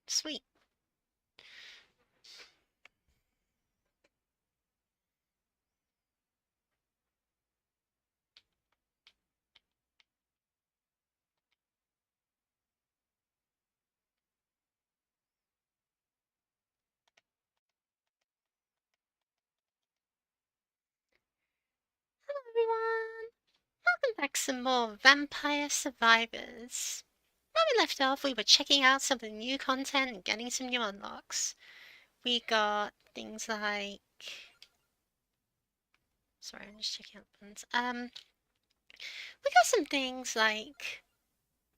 Sweet. Hello everyone! Welcome back to some more Vampire Survivors. Where we left off, we were checking out some of the new content and getting some new unlocks. We got things like... Sorry, I'm just checking out the ones. We got some things like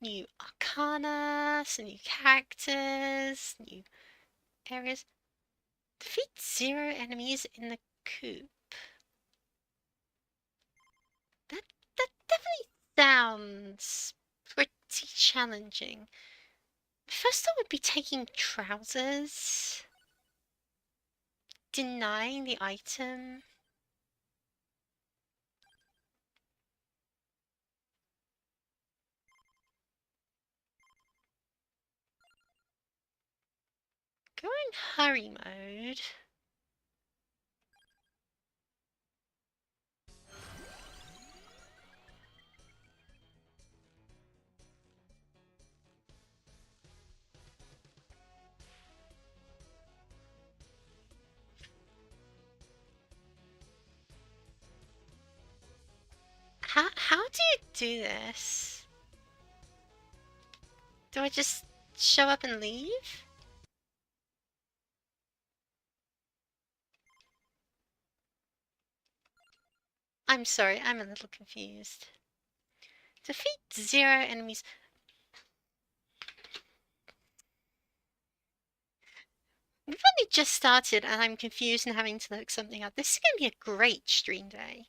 new arcana, some new characters, new areas. Defeat 0 enemies in the coop. That definitely sounds pretty challenging. First thought would be taking trousers. Denying the item. Go in hurry mode. How do you do this? Do I just show up and leave? I'm sorry, I'm a little confused. Defeat 0 enemies. We've only just started and I'm confused and having to look something up. This is going to be a great stream day.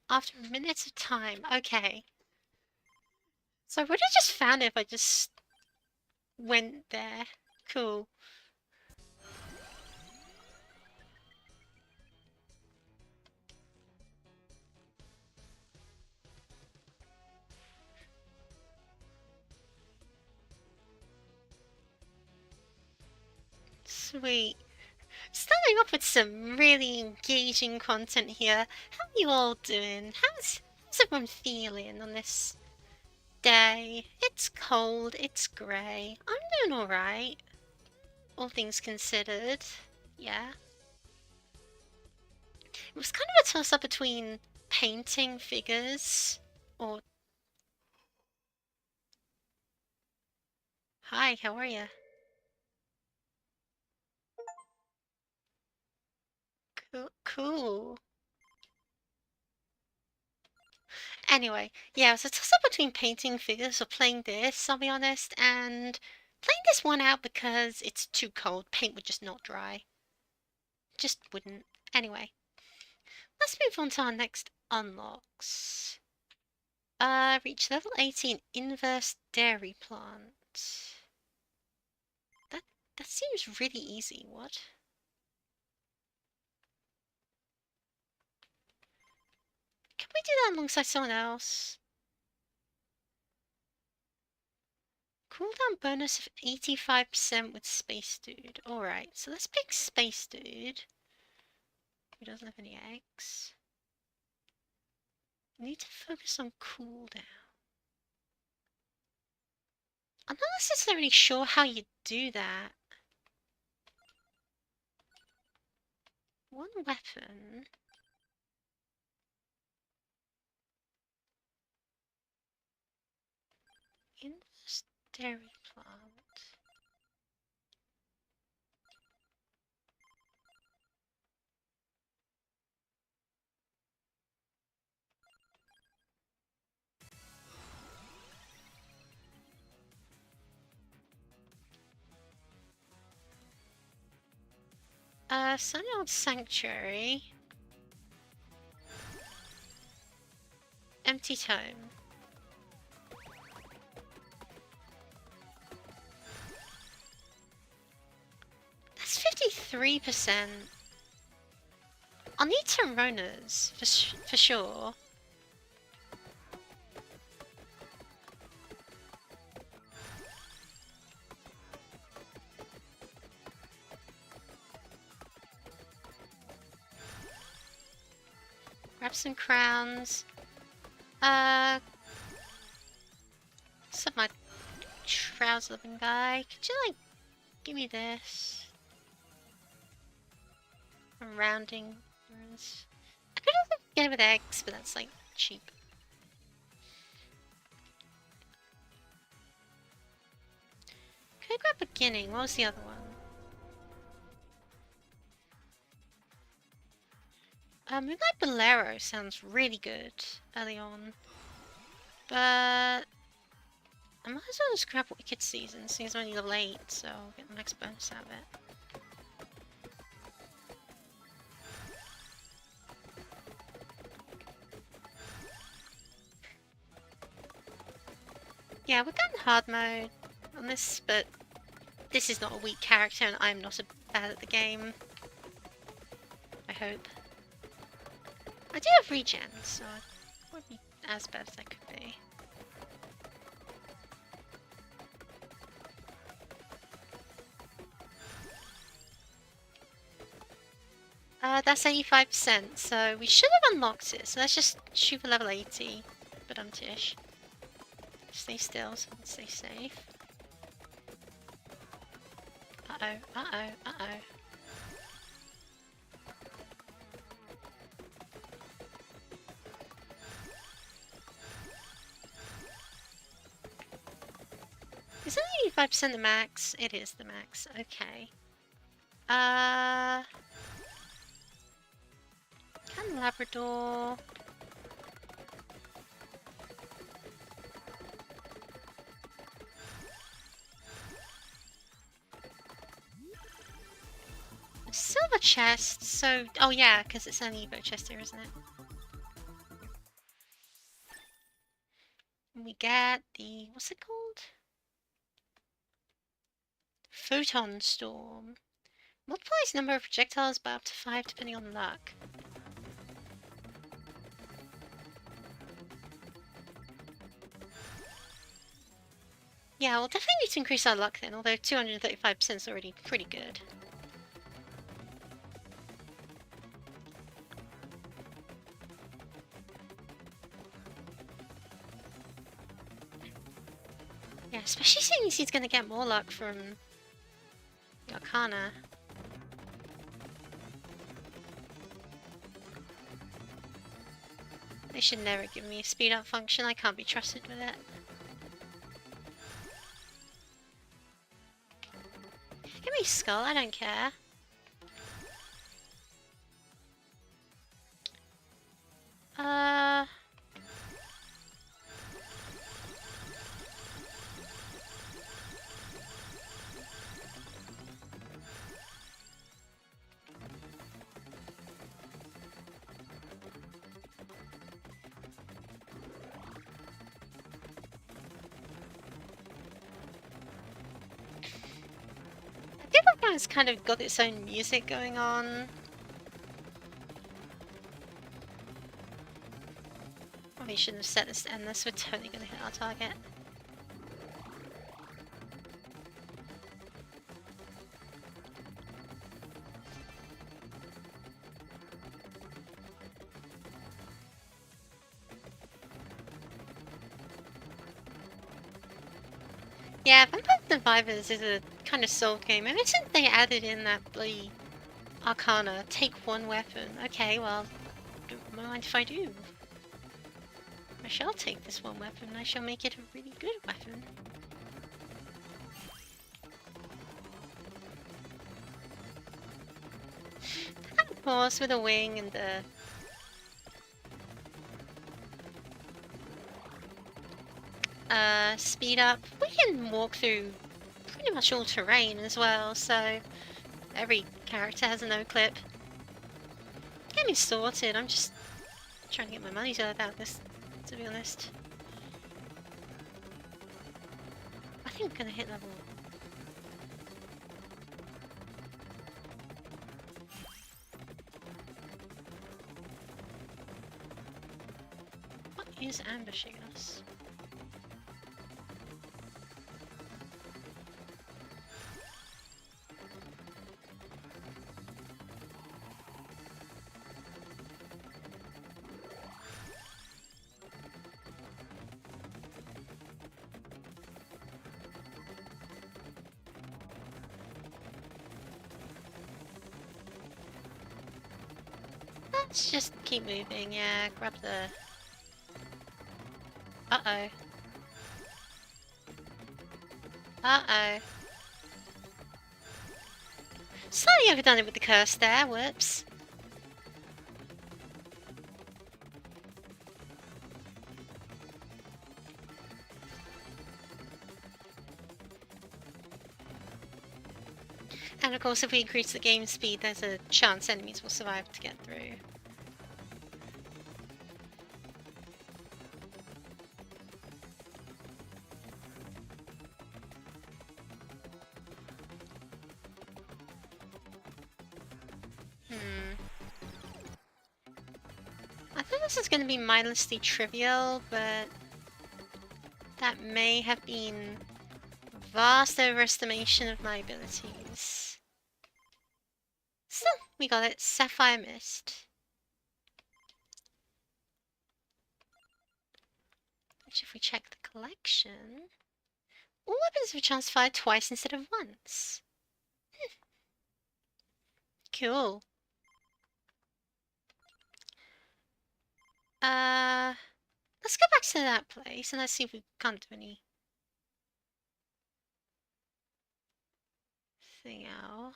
After minutes of time, okay. So I would have just found it if I just went there. Cool. Sweet. Starting off with some really engaging content here. How are you all doing? How's everyone feeling on this day? It's cold, it's grey. I'm doing alright. All things considered. Yeah. It was kind of a toss up between painting figures or... Hi, how are you? Cool. Anyway, yeah, it was a toss up between painting figures or playing this, I'll be honest, and playing this one out because it's too cold. Paint would just not dry. Just wouldn't. Anyway, let's move on to our next unlocks. Reach level 18 inverse dairy plant. That that seems really easy, what? Can we do that alongside someone else? Cooldown bonus of 85% with Space Dude. Alright, so let's pick Space Dude. Who doesn't have any eggs. Need to focus on cooldown. I'm not necessarily sure how you do that. One weapon. In the dairy plant. Sunny Old Sanctuary. Empty Tome. That's 53%. I'll need Tironas, for sure. Grab some crowns. Some my trouser loving guy. Could you like give me this? I'm rounding. I could also get it with eggs, but that's like cheap. Can I grab beginning? What was the other one? Moonlight Bolero sounds really good early on. But I might as well just grab Wicked Season, since it's only level 8, so I'll get the max bonus out of it. Yeah, we've gotten hard mode on this, but this is not a weak character and I'm not bad at the game. I hope. I do have regen, so it wouldn't be as bad as I could be. That's 85%, so we should have unlocked it, so let's just shoot for level 80. But Tish. Stay still so we can stay safe. Uh-oh, uh-oh, uh-oh. Is it 85% the max? It is the max, okay. Can Labrador... Silver chest, so... Oh yeah, because it's an Evo chest here, isn't it? We get the... What's it called? Photon Storm. Multiplies number of projectiles by up to 5 depending on luck. Yeah, we'll definitely need to increase our luck then, although 235% is already pretty good. Yeah, especially since he's gonna get more luck from the Arcana. They should never give me a speed up function, I can't be trusted with it. Give me Skull, I don't care. It's kind of got its own music going on. Probably shouldn't have set this to end this, we're totally gonna hit our target. Yeah, Vampire Survivors is a kind of soul game. Ever since they added in that bloody Arcana, take one weapon. Okay, well, don't mind if I do. I shall take this one weapon, I shall make it a really good weapon. Of course, with a wing and the... speed up. We can walk through pretty much all terrain as well, so every character has a no clip. Get me sorted. I'm just trying to get my money's worth out of this, to be honest. I think I'm gonna hit level. What is ambushing us? Let's just keep moving, yeah, grab the... Uh-oh. Uh-oh. Slightly overdone it with the curse there, whoops. And of course if we increase the game speed, there's a chance enemies will survive to get through. I thought this was going to be mindlessly trivial, but that may have been vast overestimation of my abilities. Still, we got it. Sapphire Mist. Which if we check the collection... All weapons have a chance to fire twice instead of once. Cool. Let's go back to that place and let's see if we can't do anything else.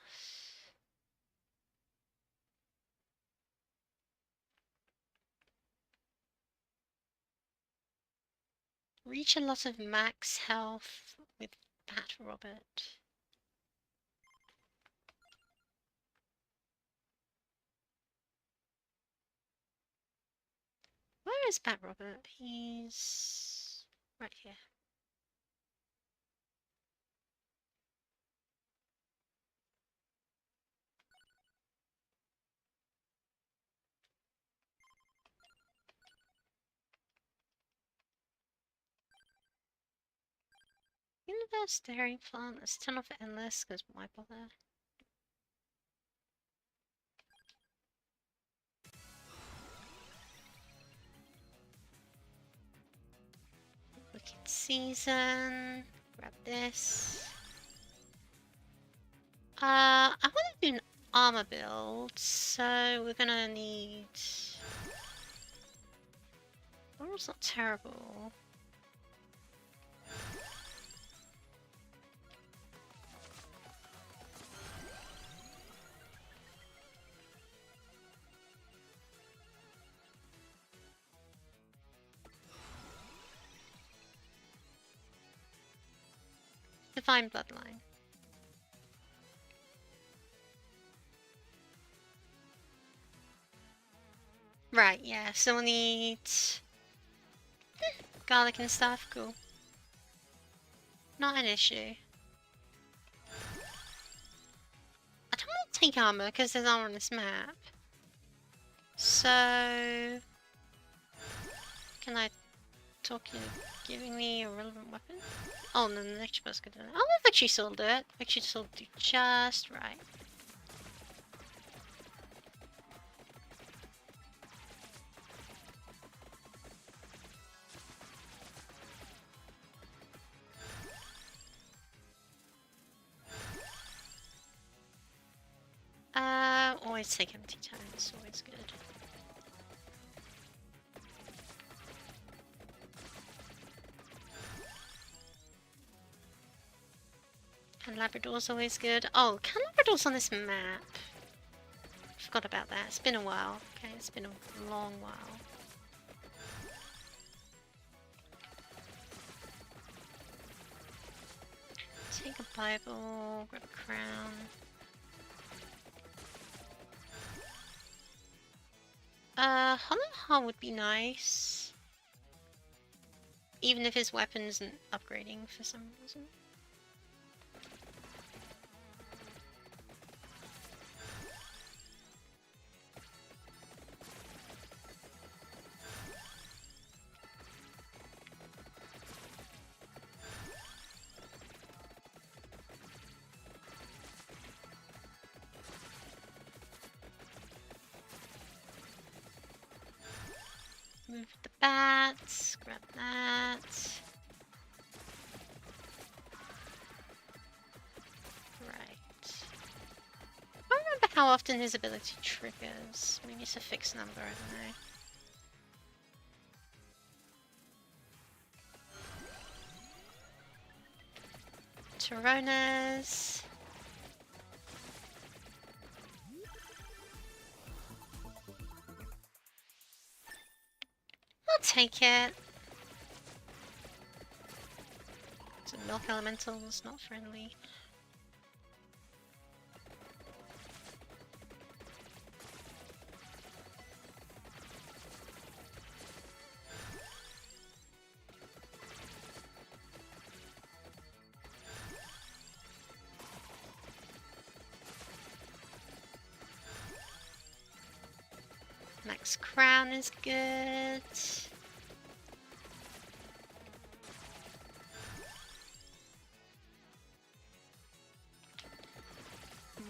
Reach a lot of max health with Bat Robert. Where is Bat Robert? He's right here. Universe Dairy Plant. Let's turn off Endless, because why bother? Wicked Season. Grab this. I want to do an armor build, so we're gonna need... Armor's not terrible. Divine Bloodline. Right, yeah, so we'll need garlic and stuff, cool. Not an issue. I don't want to take armor because there's armor on this map. So... Can I talk you into giving me a relevant weapon? Oh no, the next boss could do it. Oh, Victory Sword do it. Victory Sword do just right. Always take empty turns, always good. And Labrador's always good. Oh, can Labrador's on this map? Forgot about that. It's been a while. Okay, it's been a long while. Take a Bible, grab a crown. Hollow Heart would be nice. Even if his weapon isn't upgrading for some reason. Move the bats, grab that. Right. I don't remember how often his ability triggers. Maybe it's a fixed number, I don't know. Toronas. I'll take it. So Milk Elemental is not friendly. Max Crown is good.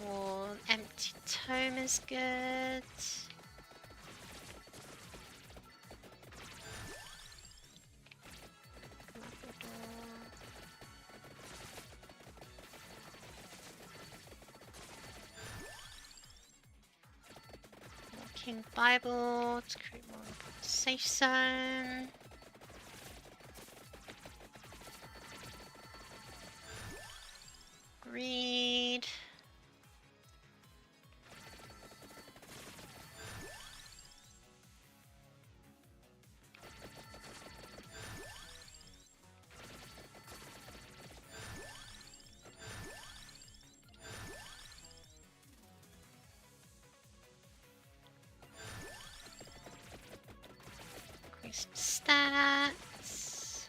More Empty Tome is good. King Bible to create more safe zone. Greed. Increased stats.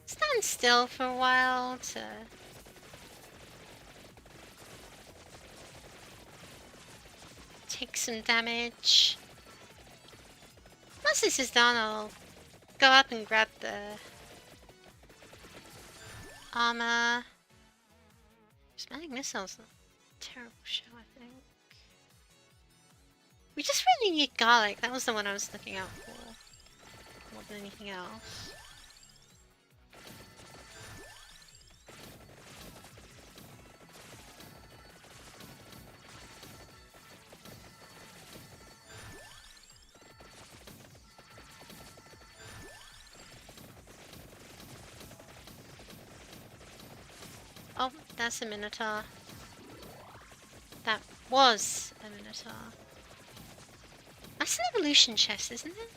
Stand still for a while to take some damage. Once this is done, I'll go up and grab the armor. Smelling missiles. Terrible show, I think. We just really need garlic. That was the one I was looking out for. More than anything else. Oh, that's a Minotaur. That was a Minotaur. That's an evolution chest, isn't it?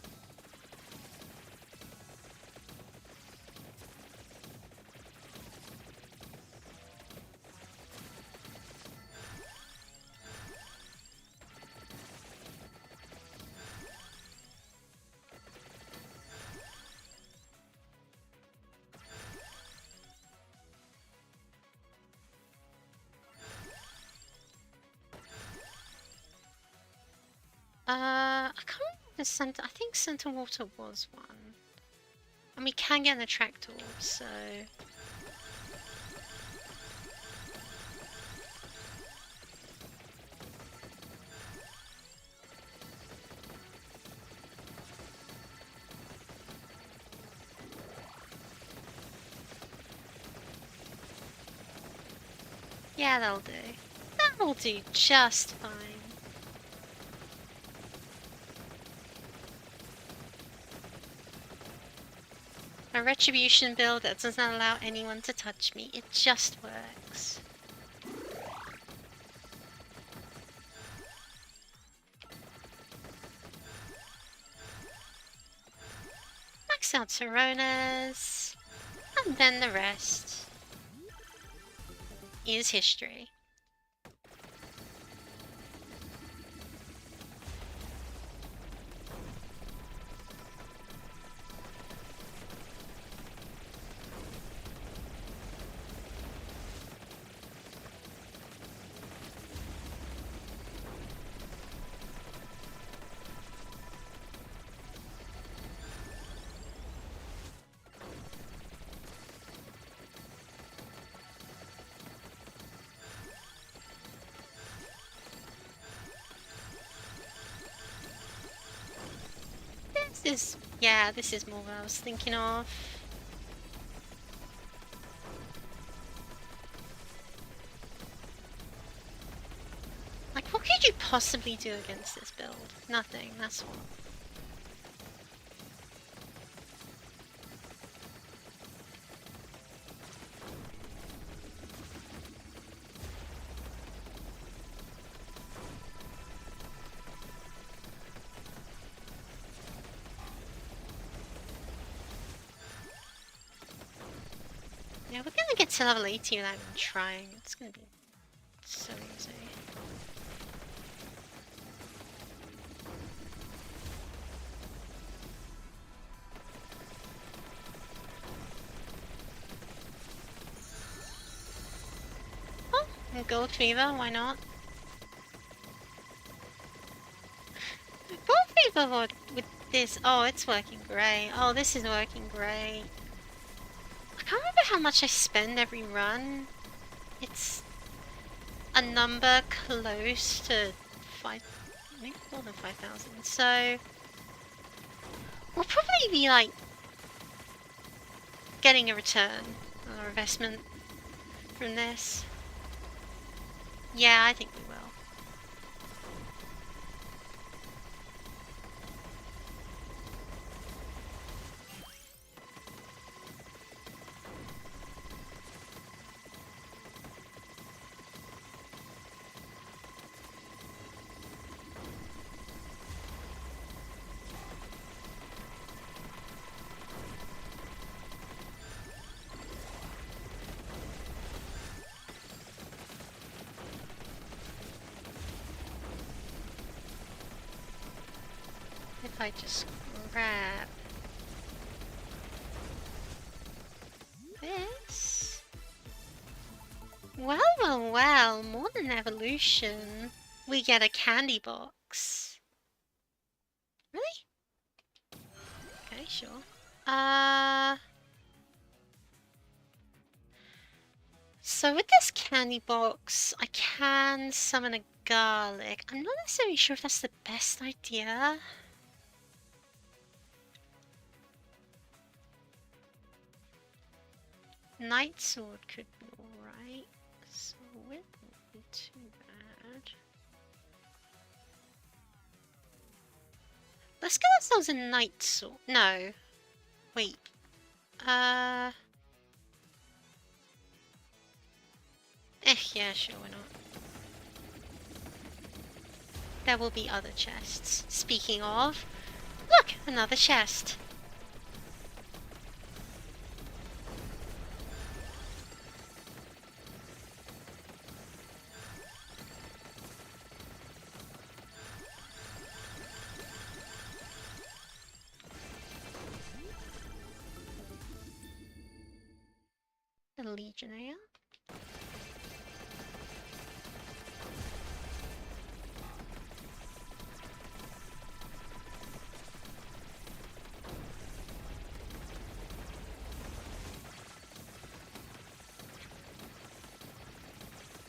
I can't remember the center. I think Center Water was one. And we can get an attractor, so... Yeah, that'll do. That'll do just fine. A retribution build that does not allow anyone to touch me. It just works. Max out Toronas. And then the rest. is history. This is more what I was thinking of. Like, what could you possibly do against this build? Nothing, that's what. Yeah, we're gonna get to level 80 without even trying. It's gonna be so easy. Oh, and Gold Fever, why not? Gold Fever with this, oh, it's working great. Oh, this is working great. I can't remember how much I spend every run. It's a number close to 5, maybe more than 5,000. So we'll probably be like getting a return on our investment from this. Yeah, I think we will. If I just grab this. Well, well, well, more than evolution. We get a candy box. Really? Okay, sure. So with this candy box, I can summon a garlic. I'm not necessarily sure if that's the best idea. Night Sword could be alright. So it wouldn't be too bad. Let's get ourselves a Night Sword. No. Wait. Yeah, sure, why not? There will be other chests. Speaking of, look, another chest. A Legionnaire.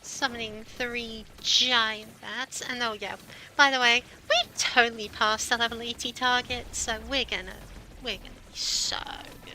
Summoning 3 giant bats, and oh yeah, by the way, we've totally passed the level 80 target, so we're gonna be so good.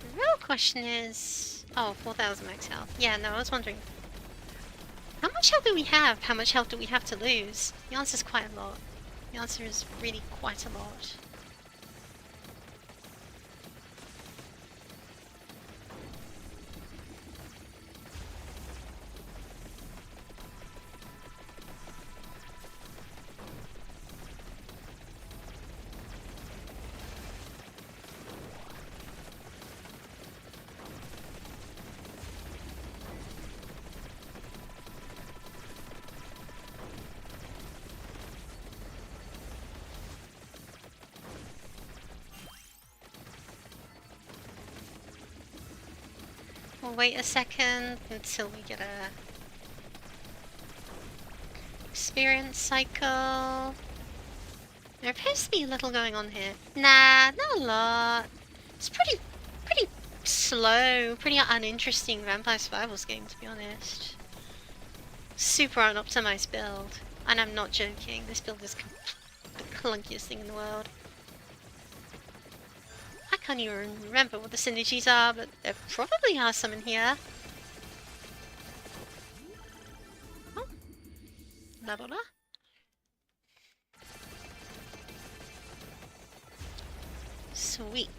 The real question is, oh, 4,000 max health. Yeah, no, I was wondering, how much health do we have? How much health do we have to lose? The answer is quite a lot. The answer is really quite a lot. We'll wait a second until we get a experience cycle. There appears to be little going on here. Nah, not a lot. It's pretty slow, pretty uninteresting Vampire Survivals game, to be honest. Super unoptimized build. And I'm not joking, this build is the clunkiest thing in the world. I can't even remember what the synergies are, but there probably are some in here. Oh. Blah blah blah. Sweet.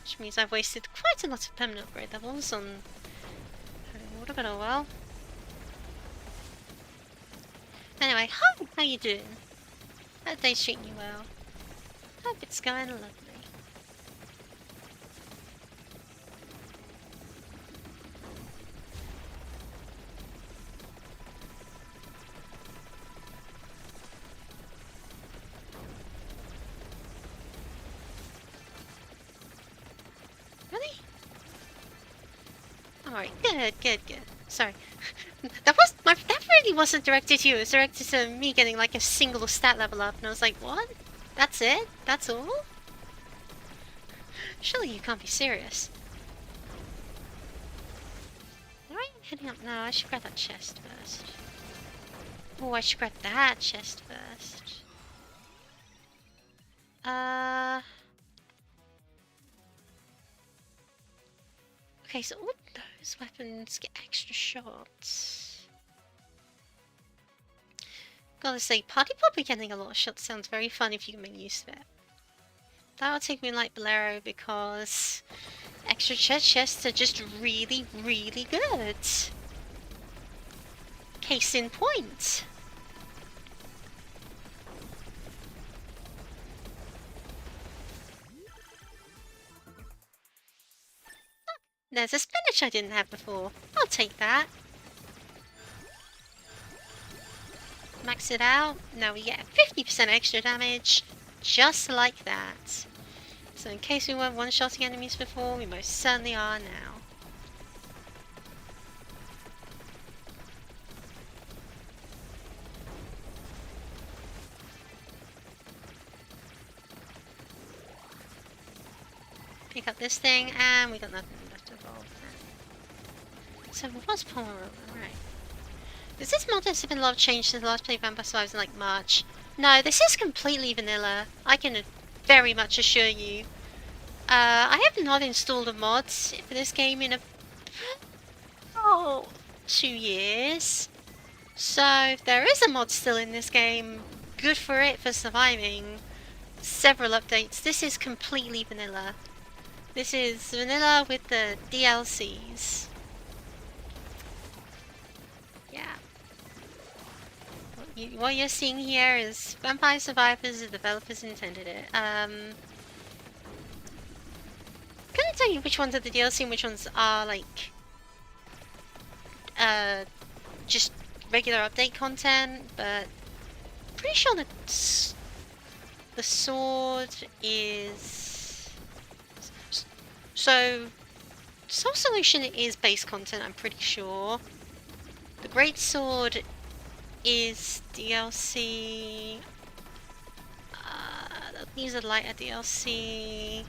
Which means I've wasted quite a lot of permanent upgrade levels on water, but oh well. Anyway, how you doing? That day's treating you well. Hope it's going lovely. Really? Alright, good. Sorry. That really wasn't directed to you, it was directed to me getting like a single stat level up, and I was like, what? That's it? That's all? Surely you can't be serious. Alright, heading up now. I should grab that chest first. Oh, I should grab that chest first. Okay, so all those weapons get extra shots. Gotta say, Party Popper getting a lot of shots sounds very fun if you can make use of it. That'll take me like Bolero because extra chests are just really good. Case in point. There's a spinach I didn't have before. I'll take that. Max it out. Now we get 50% extra damage. Just like that. So in case we weren't one-shotting enemies before, we most certainly are now. Pick up this thing, and we got nothing left to evolve. So it was Pomeroy, right. Does this mod have been a lot of change since the last played Vampire Survivors in like March? No, this is completely vanilla. I can very much assure you. I have not installed a mod for this game in 2 years. So if there is a mod still in this game, good for it for surviving several updates. This is completely vanilla. This is vanilla with the DLCs. Yeah. What you're seeing here is Vampire Survivors, the developers intended it. Couldn't tell you which ones are the DLC and which ones are like just regular update content, but pretty sure that the sword is so Soul Solution is base content, I'm pretty sure. The Great Sword is DLC. These are lighter DLC.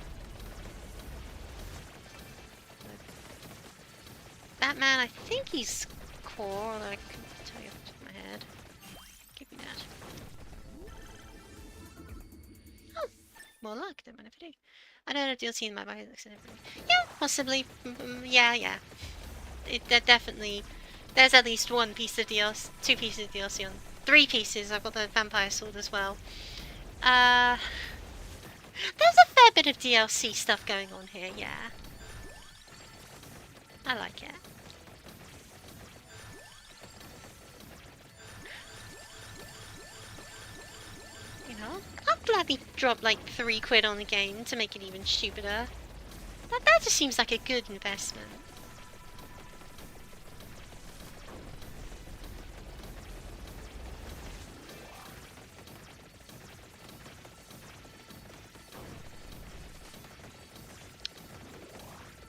Batman, I think he's core, although I couldn't tell you off the top of my head. Give me that. Oh, more luck, don't mind if I do. I don't have DLC in my body, looks at everything. Yeah, possibly. Yeah. They're definitely There's at least one piece of DLC, two pieces of DLC on, 3 pieces. I've got the vampire sword as well. There's a fair bit of DLC stuff going on here, yeah. I like it. You know, I'll gladly drop like £3 on the game to make it even stupider. That just seems like a good investment.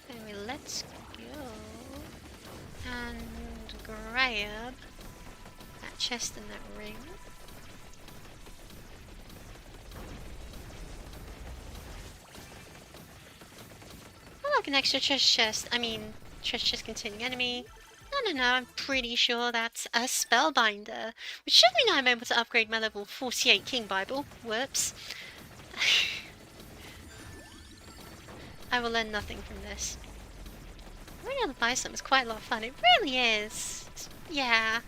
Anyway, let's go and grab that chest and that ring. Oh, like an extra treasure chest. I mean, treasure chest containing enemy. No, I'm pretty sure that's a spellbinder. Which should mean I'm able to upgrade my level 48 King Bible. Whoops. I will learn nothing from this. Running on the bison is quite a lot of fun. It really is. Yeah.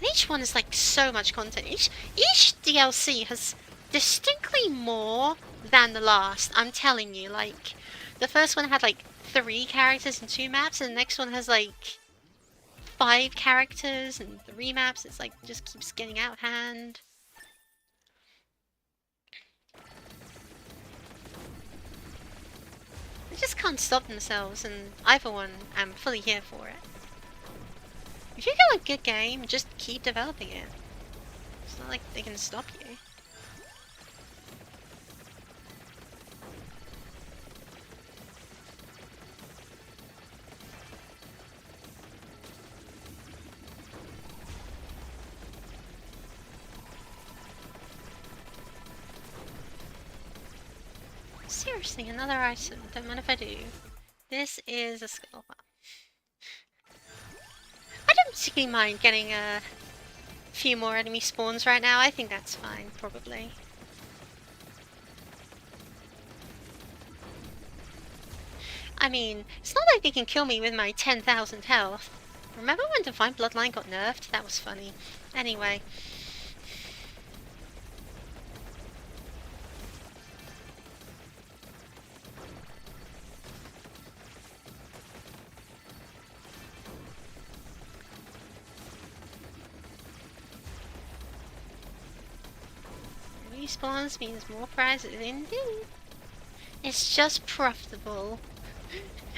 And each one is like so much content. Each DLC has distinctly more than the last. I'm telling you, like, the first one had like 3 characters and 2 maps, and the next one has like 5 characters and 3 maps. It's like, just keeps getting out of hand. They just can't stop themselves, and I for one am fully here for it. If you got a good game, just keep developing it. It's not like they can stop you. Seriously, another item. Don't mind if I do. This is a skull. I don't particularly mind getting a few more enemy spawns right now. I think that's fine, probably. I mean, it's not like they can kill me with my 10,000 health. Remember when Divine Bloodline got nerfed? That was funny. Anyway. Respawns means more prizes indeed. It's just profitable.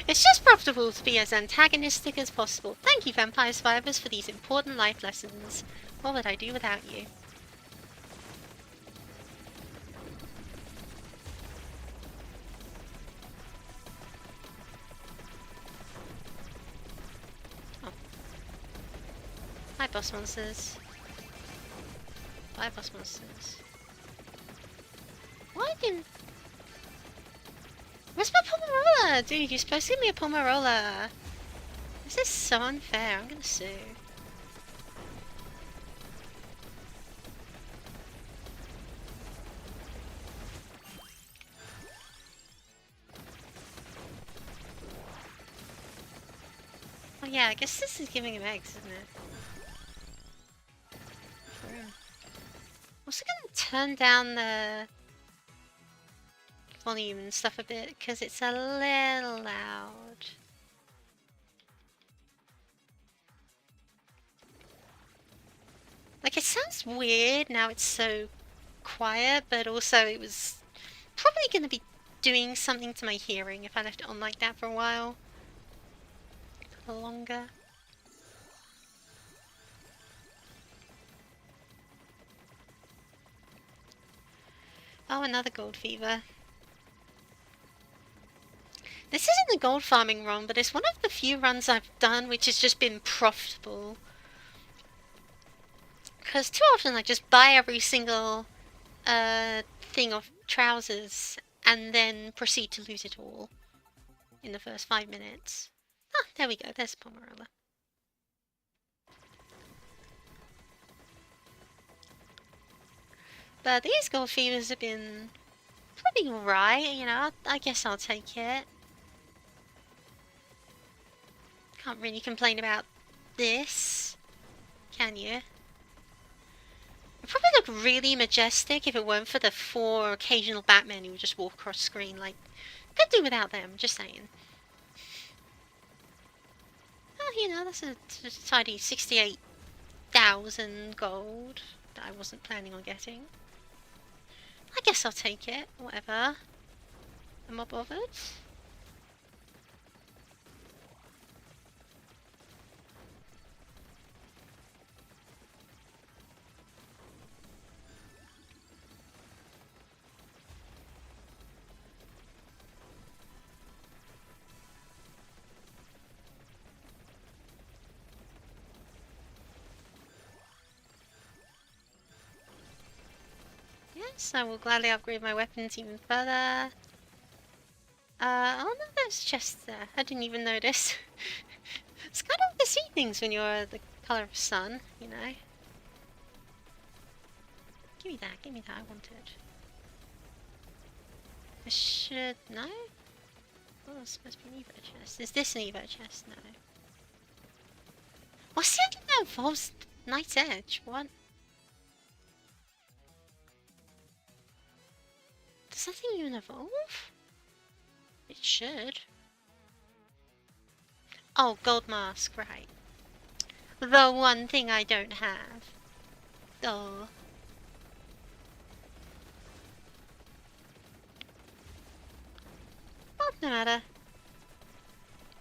It's just profitable to be as antagonistic as possible. Thank you, Vampire Survivors, for these important life lessons. What would I do without you? Oh. Hi, boss monsters. Bye, boss monsters. Why didn't... Where's my Pomerola? Dude, you're supposed to give me a Pomerola. This is so unfair. I'm gonna sue. Oh yeah, I guess this is giving him eggs, isn't it? I'm also gonna turn down the volume and stuff a bit, because it's a little loud. Like, it sounds weird now it's so quiet, but also it was probably going to be doing something to my hearing if I left it on like that for a while. A little longer. Oh, another gold fever. This isn't the gold farming run, but it's one of the few runs I've done which has just been profitable. Because too often I just buy every single thing of trousers and then proceed to lose it all in the first 5 minutes. Ah, there we go, there's Pomerola. But these gold fevers have been pretty alright, you know, I guess I'll take it. Can't really complain about this, can you? It'd probably look really majestic if it weren't for the 4 occasional Batmen who would just walk across screen. Like, could do without them, just saying. Oh, you know, that's a tidy 68,000 gold that I wasn't planning on getting. I guess I'll take it, whatever. I'm not bothered. Yes, I will gladly upgrade my weapons even further. Oh no, there's chests there. I didn't even notice. It's kind of the see things when you're the colour of sun, you know. Give me that, I want it. I should... no? Oh, it's supposed to be an Evo chest. Is this an Evo chest? No. What's the other that involves Night's Edge? What? Does that thing even evolve? It should. Oh, gold mask, right. The one thing I don't have. Oh. Well, no matter.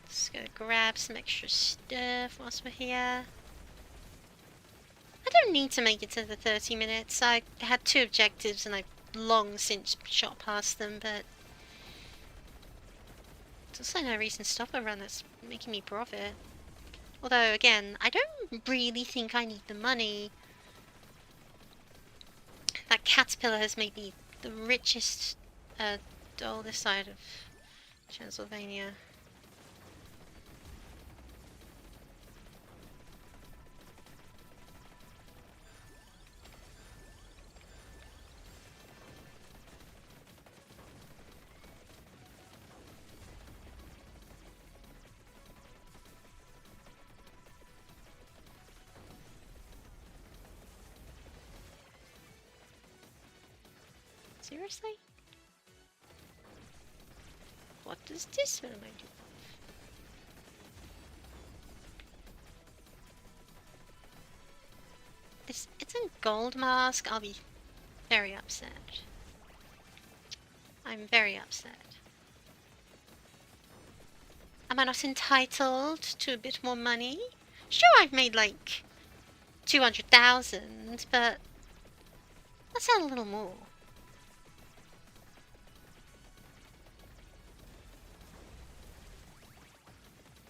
Just gonna grab some extra stuff whilst we're here. I don't need to make it to the 30 minutes. I had 2 objectives and I've long since shot past them, but there's also no reason to stop a run that's making me profit. Although, again, I don't really think I need the money. That caterpillar has made me the richest doll this side of Transylvania. Seriously? What does this remind you of? This isn't gold mask. I'll be very upset. I'm very upset. Am I not entitled to a bit more money? Sure, I've made like 200,000, but let's add a little more.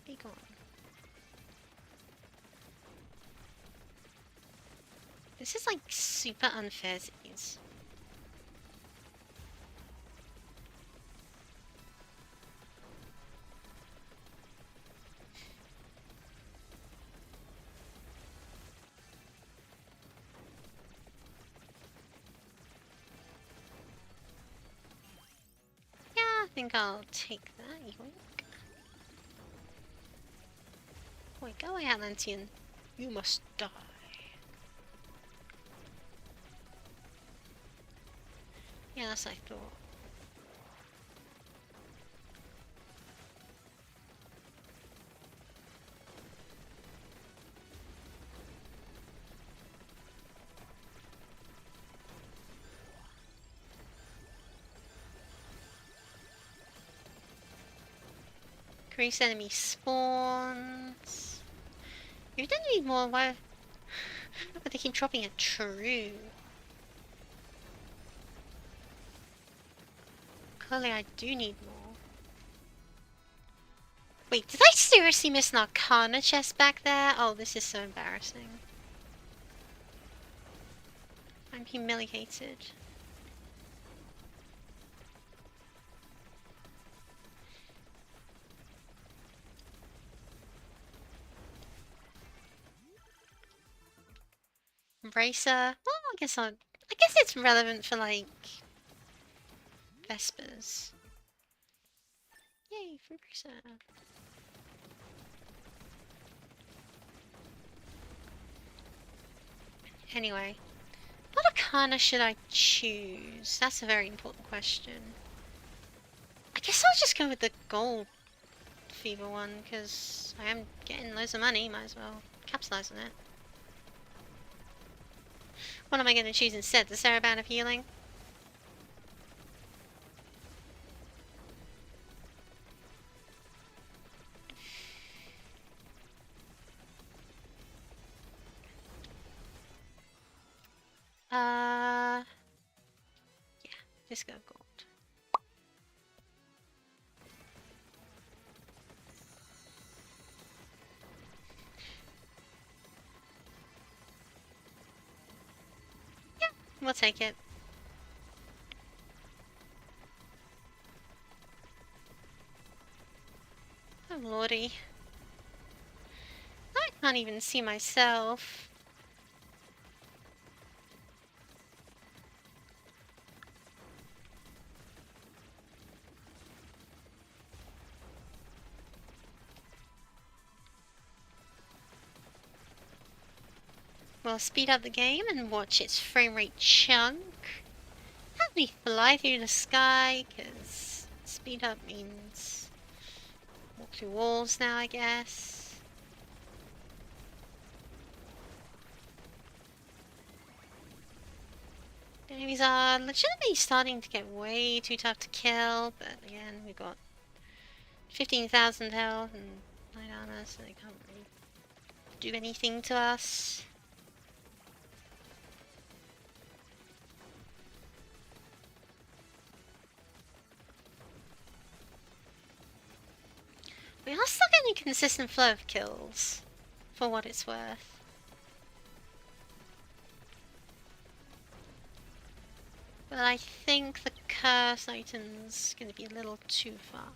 Be gone. This is like super unfair to these. Yeah, I think I'll take that. Yoink. Wait, go away, Atlantean. You must die. Yeah, that's what I thought. Increase enemy spawns. You don't need more. Why? But they keep dropping it. True. Clearly, I do need more. Wait, did I seriously miss an Arcana chest back there? Oh, this is so embarrassing. I'm humiliated. Embracer. Well, I guess it's relevant for like Vespers. Yay, for Embracer. Anyway, what arcana should I choose? That's a very important question. I guess I'll just go with the gold fever one, because I am getting loads of money, might as well capitalize on it. What am I going to choose instead? The Saraband of Healing? Yeah, just go gold. Yeah, we'll take it. Oh lordy. I can't even see myself. We'll speed up the game and watch its frame rate chunk. Help me fly through the sky, because speed up means walk through walls now, I guess. Enemies are legitimately starting to get way too tough to kill, but again, we've got 15,000 health and 9 armor, so they can't really do anything to us. We are still getting a consistent flow of kills, for what it's worth. But I think the curse item's gonna be a little too far.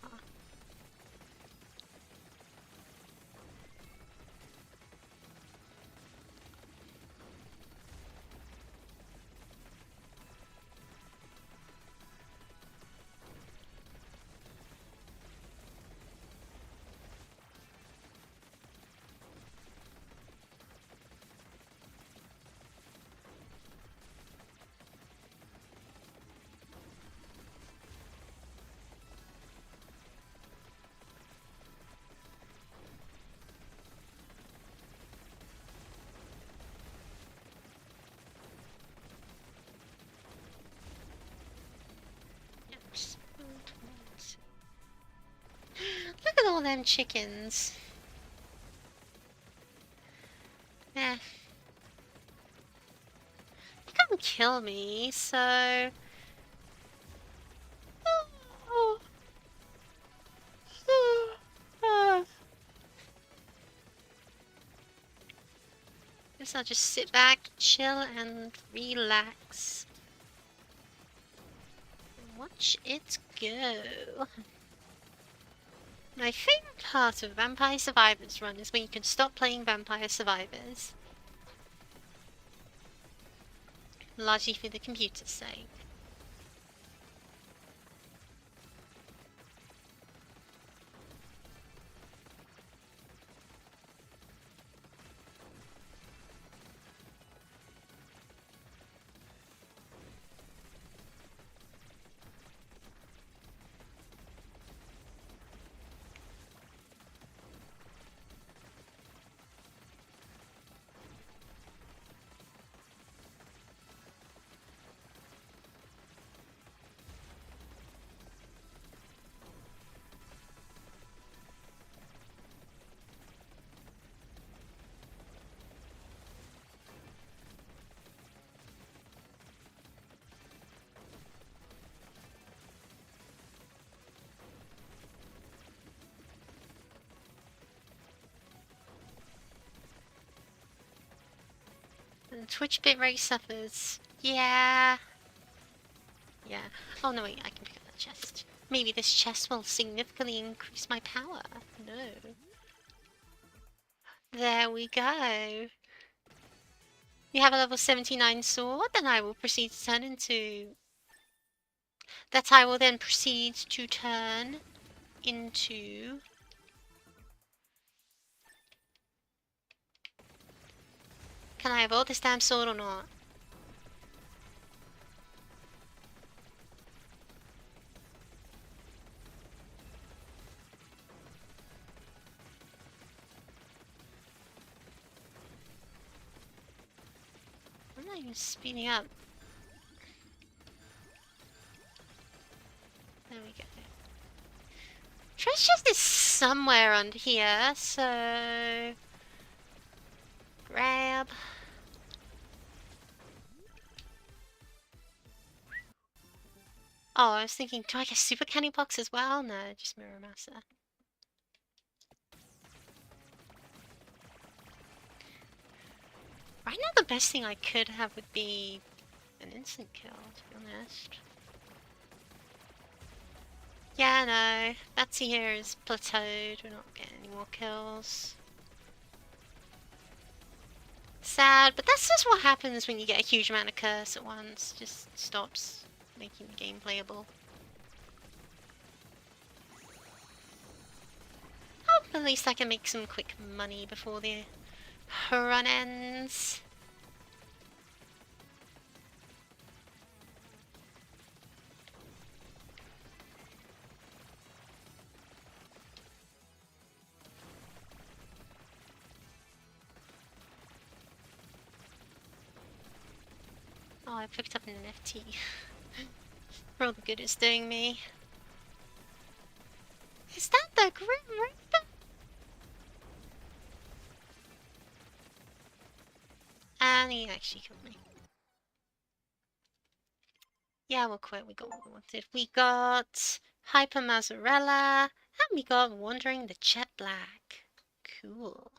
Look at all them chickens. Eh. They can't kill me, so... Guess I'll just sit back, chill, and relax. Watch it go. My favourite part of Vampire Survivors run is when you can stop playing Vampire Survivors. Largely for the computer's sake. And Twitch bitrate suffers. Yeah. Yeah. Oh no wait, I can pick up that chest. Maybe this chest will significantly increase my power. No. There we go. You have a level 79 sword, then I will proceed to turn into... That I will then proceed to turn into... Can I avoid this damn sword or not? I'm not even speeding up. There we go. Treasure chest is somewhere under here, so... Grab. Oh, I was thinking, do I get super candy box as well? No, just Mirror Master. Right now the best thing I could have would be an instant kill, to be honest. Yeah, no. Betsy here is plateaued. We're not getting any more kills. Sad, but that's just what happens when you get a huge amount of curse at once. Just stops making the game playable. Oh, at least I can make some quick money before the run ends. Oh, I picked up an NFT. For all the good it's doing me. Is that the Grim Reaper? And he actually killed me. Yeah, we'll quit. We got what we wanted. We got Hyper Mozzarella. And we got Wandering the Jet Black. Cool.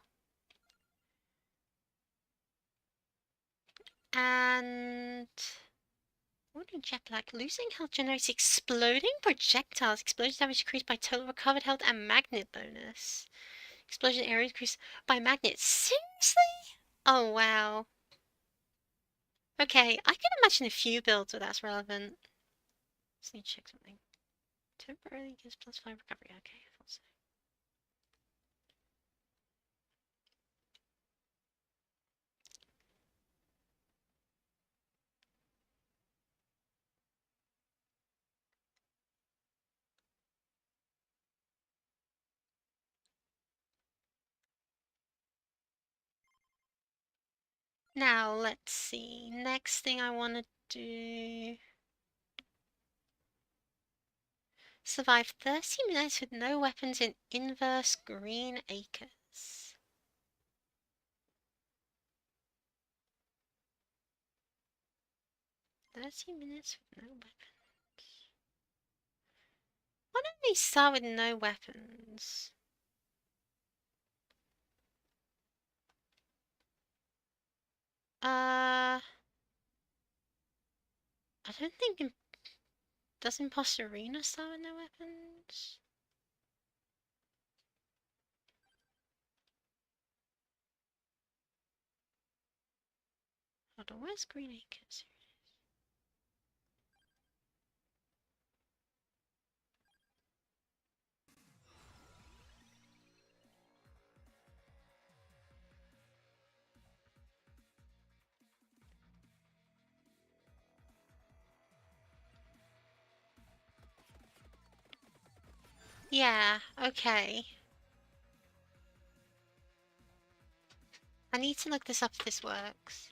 And... Wandering Jet Black. Losing health generates exploding projectiles. Explosion damage increased by total recovered health and magnet bonus. Explosion area increased by magnet. Seriously? Oh, wow. Okay, I can imagine a few builds where that's relevant. Just need to check something. Temporarily gives +5 recovery. Okay, I thought so. Now, let's see. Next thing I want to do... Survive 30 minutes with no weapons in inverse green acres. .30 minutes with no weapons. Why don't we start with no weapons? I don't think... Does Imposter Arena start with no weapons? Hold on, where's Green Acres? Yeah, okay. I need to look this up if this works.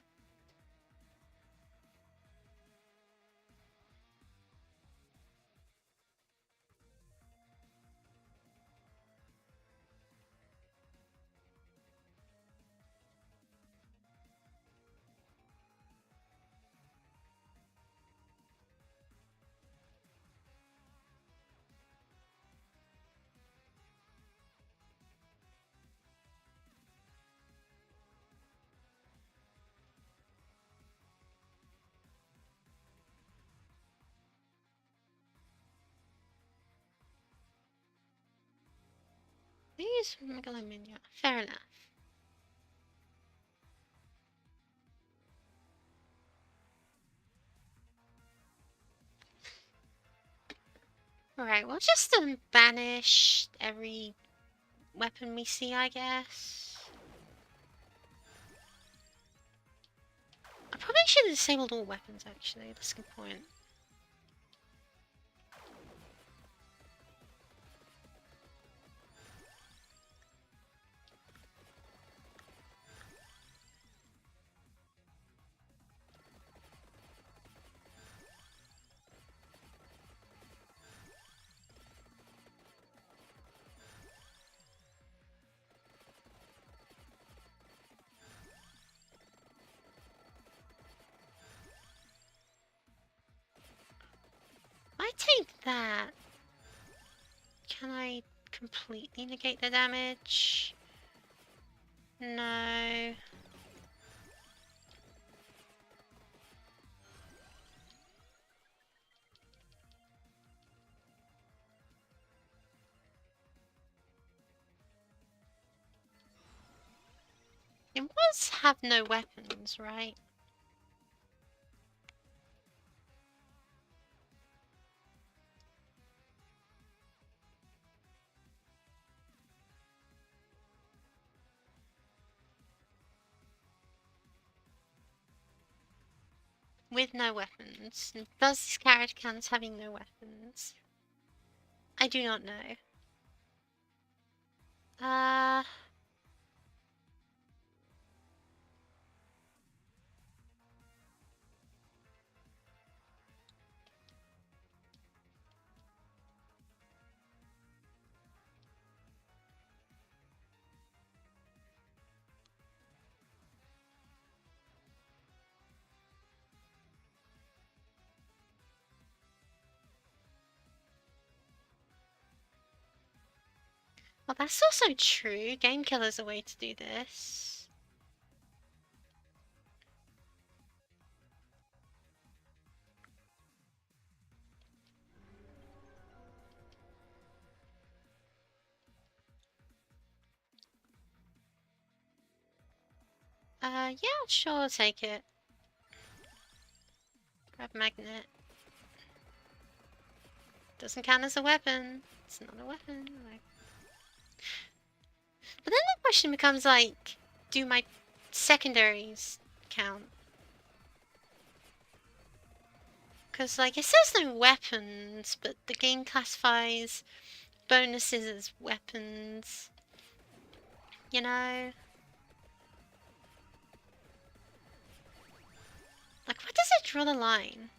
These Megalomania. Fair enough. Alright, we'll just banish every weapon we see, I guess. I probably should have disabled all weapons, actually. That's a good point. I take that. Can I completely negate the damage? No. It was have no weapons, right? With no weapons. Does this character count as having no weapons? I do not know. Uh... Well, that's also true. Game Killer's a way to do this. Yeah, sure, I'll take it. Grab magnet. Doesn't count as a weapon. It's not a weapon. Like... But then the question becomes like, do my secondaries count? Because, like, it says no weapons, but the game classifies bonuses as weapons. You know? Like, where does it draw the line?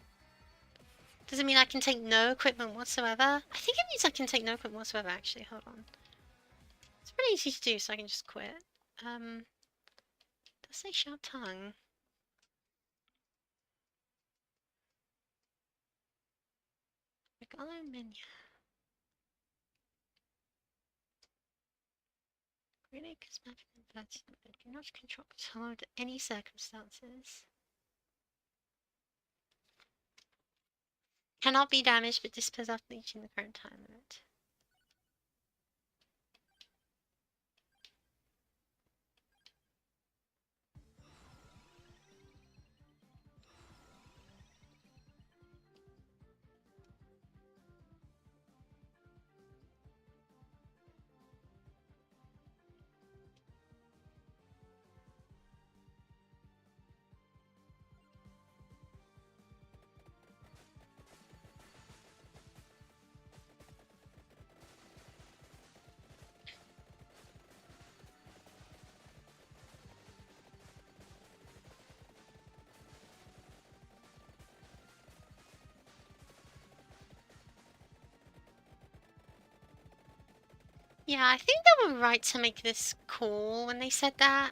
Does it mean I can take no equipment whatsoever? I think it means I can take no equipment whatsoever, actually. Hold on. It's pretty easy to do, so I can just quit. Does say sharp tongue? Regalo menu. Really? Because my do not control under any circumstances. Cannot be damaged but disposed after reaching the current time limit. Yeah, I think they were right to make this cool when they said that.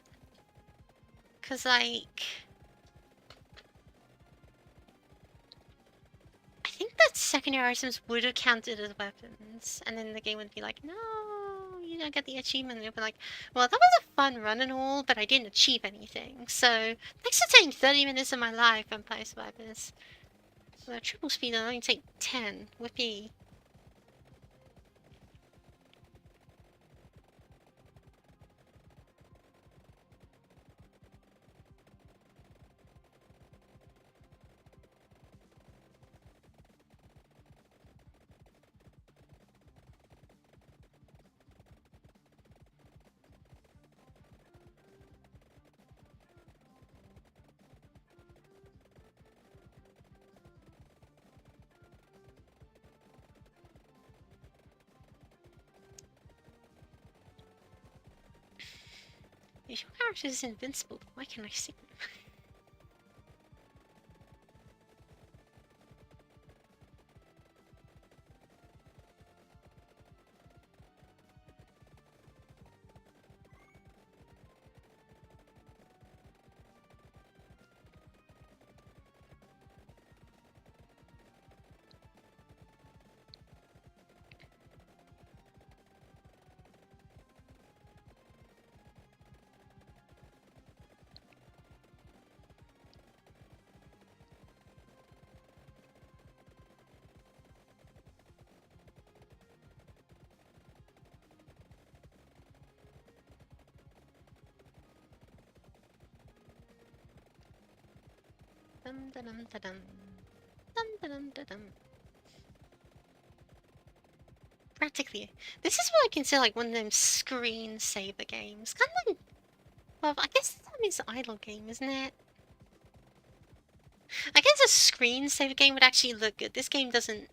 Because, like... I think that secondary items would have counted as weapons. And then the game would be like, no, you don't get the achievement. And it would be like, well, that was a fun run and all, but I didn't achieve anything. So, thanks for taking 30 minutes of my life, Vampire Survivors. So, triple speed, I'll only take 10. Whippy. If your character is invincible, why can't I see him? Dum da dum da dum. Dum da dum da dum. Practically, this is what I consider like one of them screensaver games. Kind of like, well, I guess that means an idle game, isn't it? I guess a screensaver game would actually look good. This game doesn't.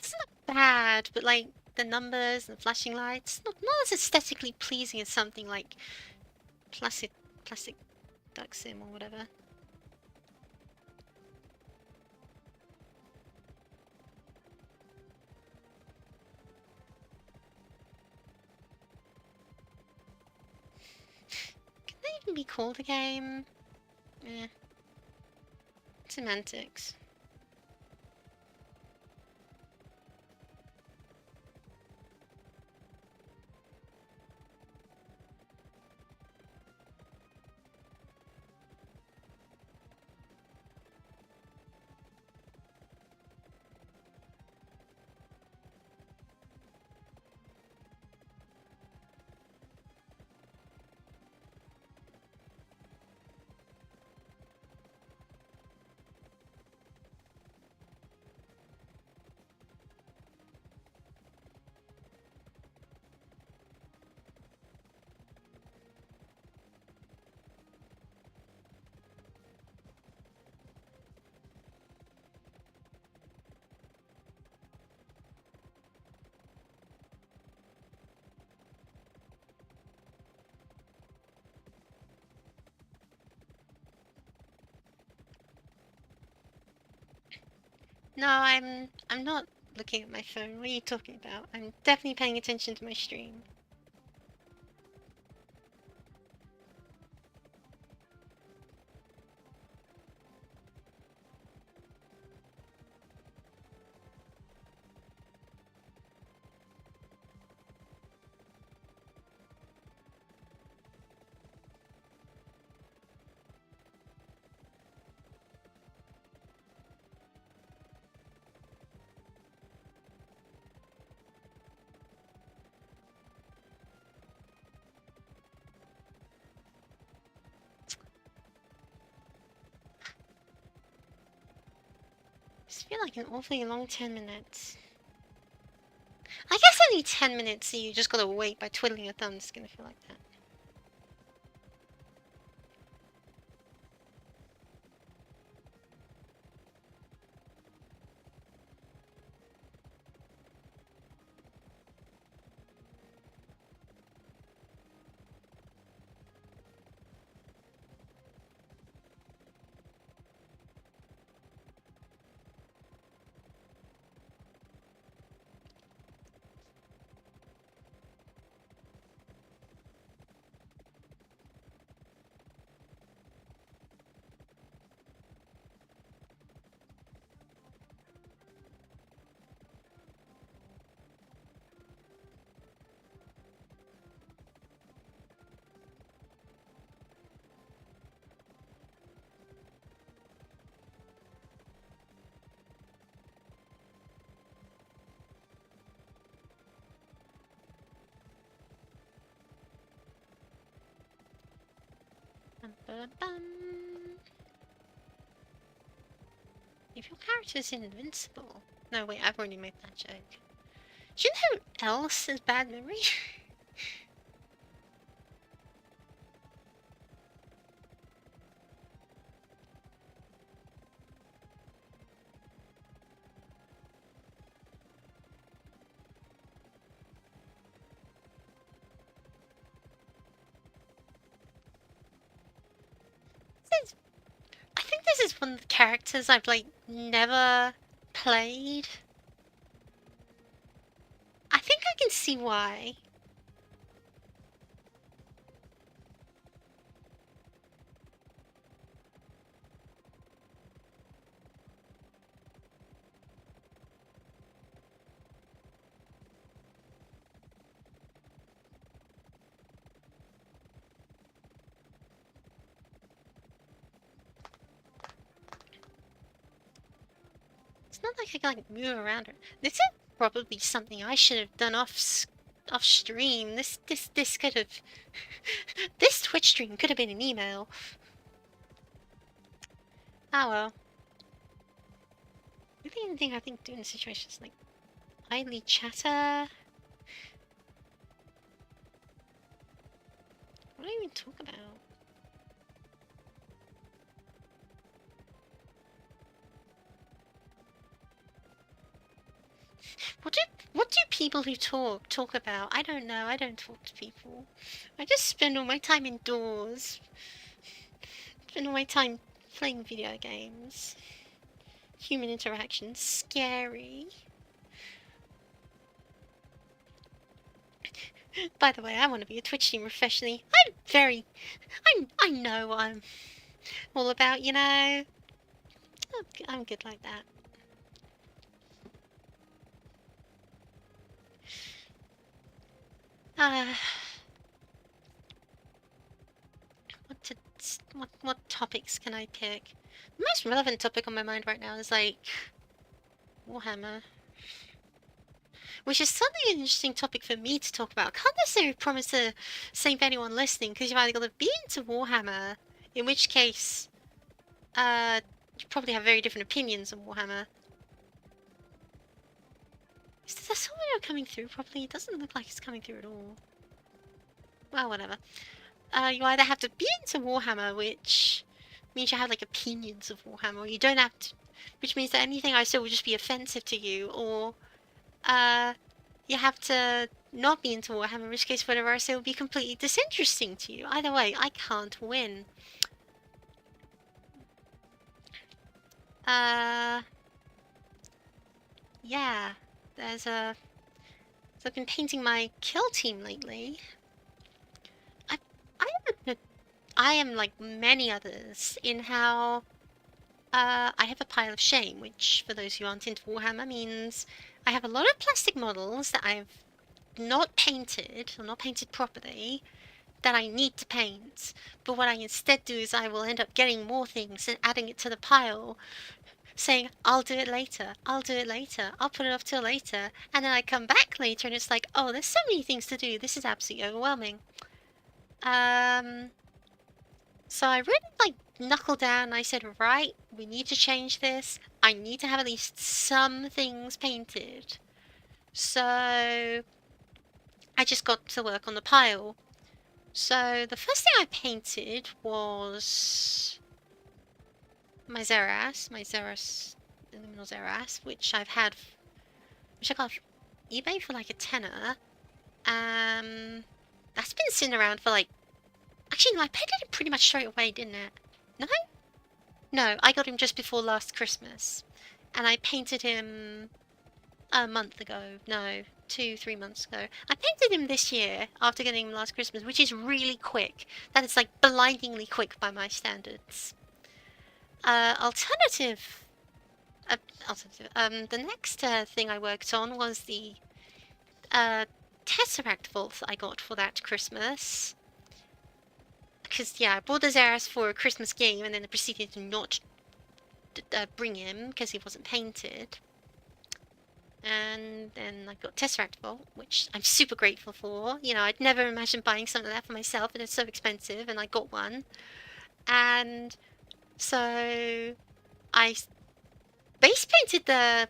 It's not bad, but like the numbers and the flashing lights, not as aesthetically pleasing as something like plastic duck sim or whatever. Can that even be called a game? Eh. Semantics. No, I'm not looking at my phone. What are you talking about? I'm definitely paying attention to my stream. I just feel like an awfully long 10 minutes. I guess only 10 minutes, so you just gotta wait by twiddling your thumbs. It's gonna feel like that. Bum, ba, bum. If your character's invincible. No, wait, I've already made that joke. Do you know who else has bad memory? is one of the characters I've, like, never played. I think I can see why. It's not like I can, like, move around her. This is probably something I should have done off stream. This could have... this Twitch stream could have been an email. Oh well. The only thing I think doing in situations like idly chatter. What do I even talk about? What do people who talk about? I don't know. I don't talk to people. I just spend all my time indoors. Spend all my time playing video games. Human interaction scary. By the way, I want to be a Twitch streamer professionally. I know what I'm all about, you know. I'm good like that. What topics can I pick? The most relevant topic on my mind right now is like Warhammer, which is suddenly an interesting topic for me to talk about. I can't necessarily promise to save anyone listening because you've either got to be into Warhammer, in which case, you probably have very different opinions on Warhammer. Is the sound coming through properly? It doesn't look like it's coming through at all. Well, whatever. You either have to be into Warhammer, which means you have like opinions of Warhammer, or you don't have to, which means that anything I say will just be offensive to you, or you have to not be into Warhammer, in which case whatever I say will be completely disinteresting to you. Either way, I can't win. Yeah, there's a... So I've been painting my kill team lately. I am like many others in how I have a pile of shame, which for those who aren't into Warhammer means I have a lot of plastic models that I've not painted or not painted properly that I need to paint. But what I instead do is I will end up getting more things and adding it to the pile, saying I'll do it later, I'll do it later, I'll put it off till later, and then I come back later and it's like, oh, there's so many things to do, this is absolutely overwhelming. So I really, like, knuckled down and I said, right, we need to change this. I need to have at least some things painted. So I just got to work on the pile. So the first thing I painted was my Zeras, Illuminal Zeras, which I got off eBay for like a tenner. That's been sitting around for like... Actually, no, I painted him pretty much straight away, didn't it? No? No, I got him just before last Christmas. And I painted him a month ago. No, 2-3 months ago. I painted him this year after getting him last Christmas, which is really quick. That is like blindingly quick by my standards. The next thing I worked on was the Tesseract vault I got for that Christmas. Because, yeah, I bought the Zeras for a Christmas game and then I proceeded to not bring him because he wasn't painted. And then I got Tesseract Vault, which I'm super grateful for. You know, I'd never imagined buying something like that for myself, and it's so expensive, and I got one. And so I base painted the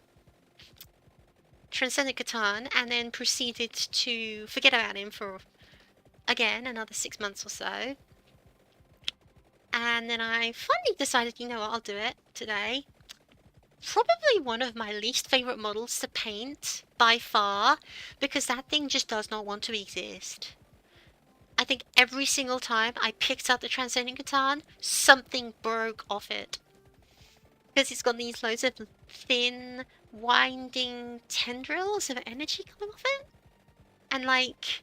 Transcendent Catan and then proceeded to forget about him for, again, another 6 months or so. And then I finally decided, you know what, I'll do it today. Probably one of my least favourite models to paint, by far, because that thing just does not want to exist. I think every single time I picked up the Transcendent Catan, something broke off it. Because it's got these loads of thin, winding tendrils of energy coming off it. And like,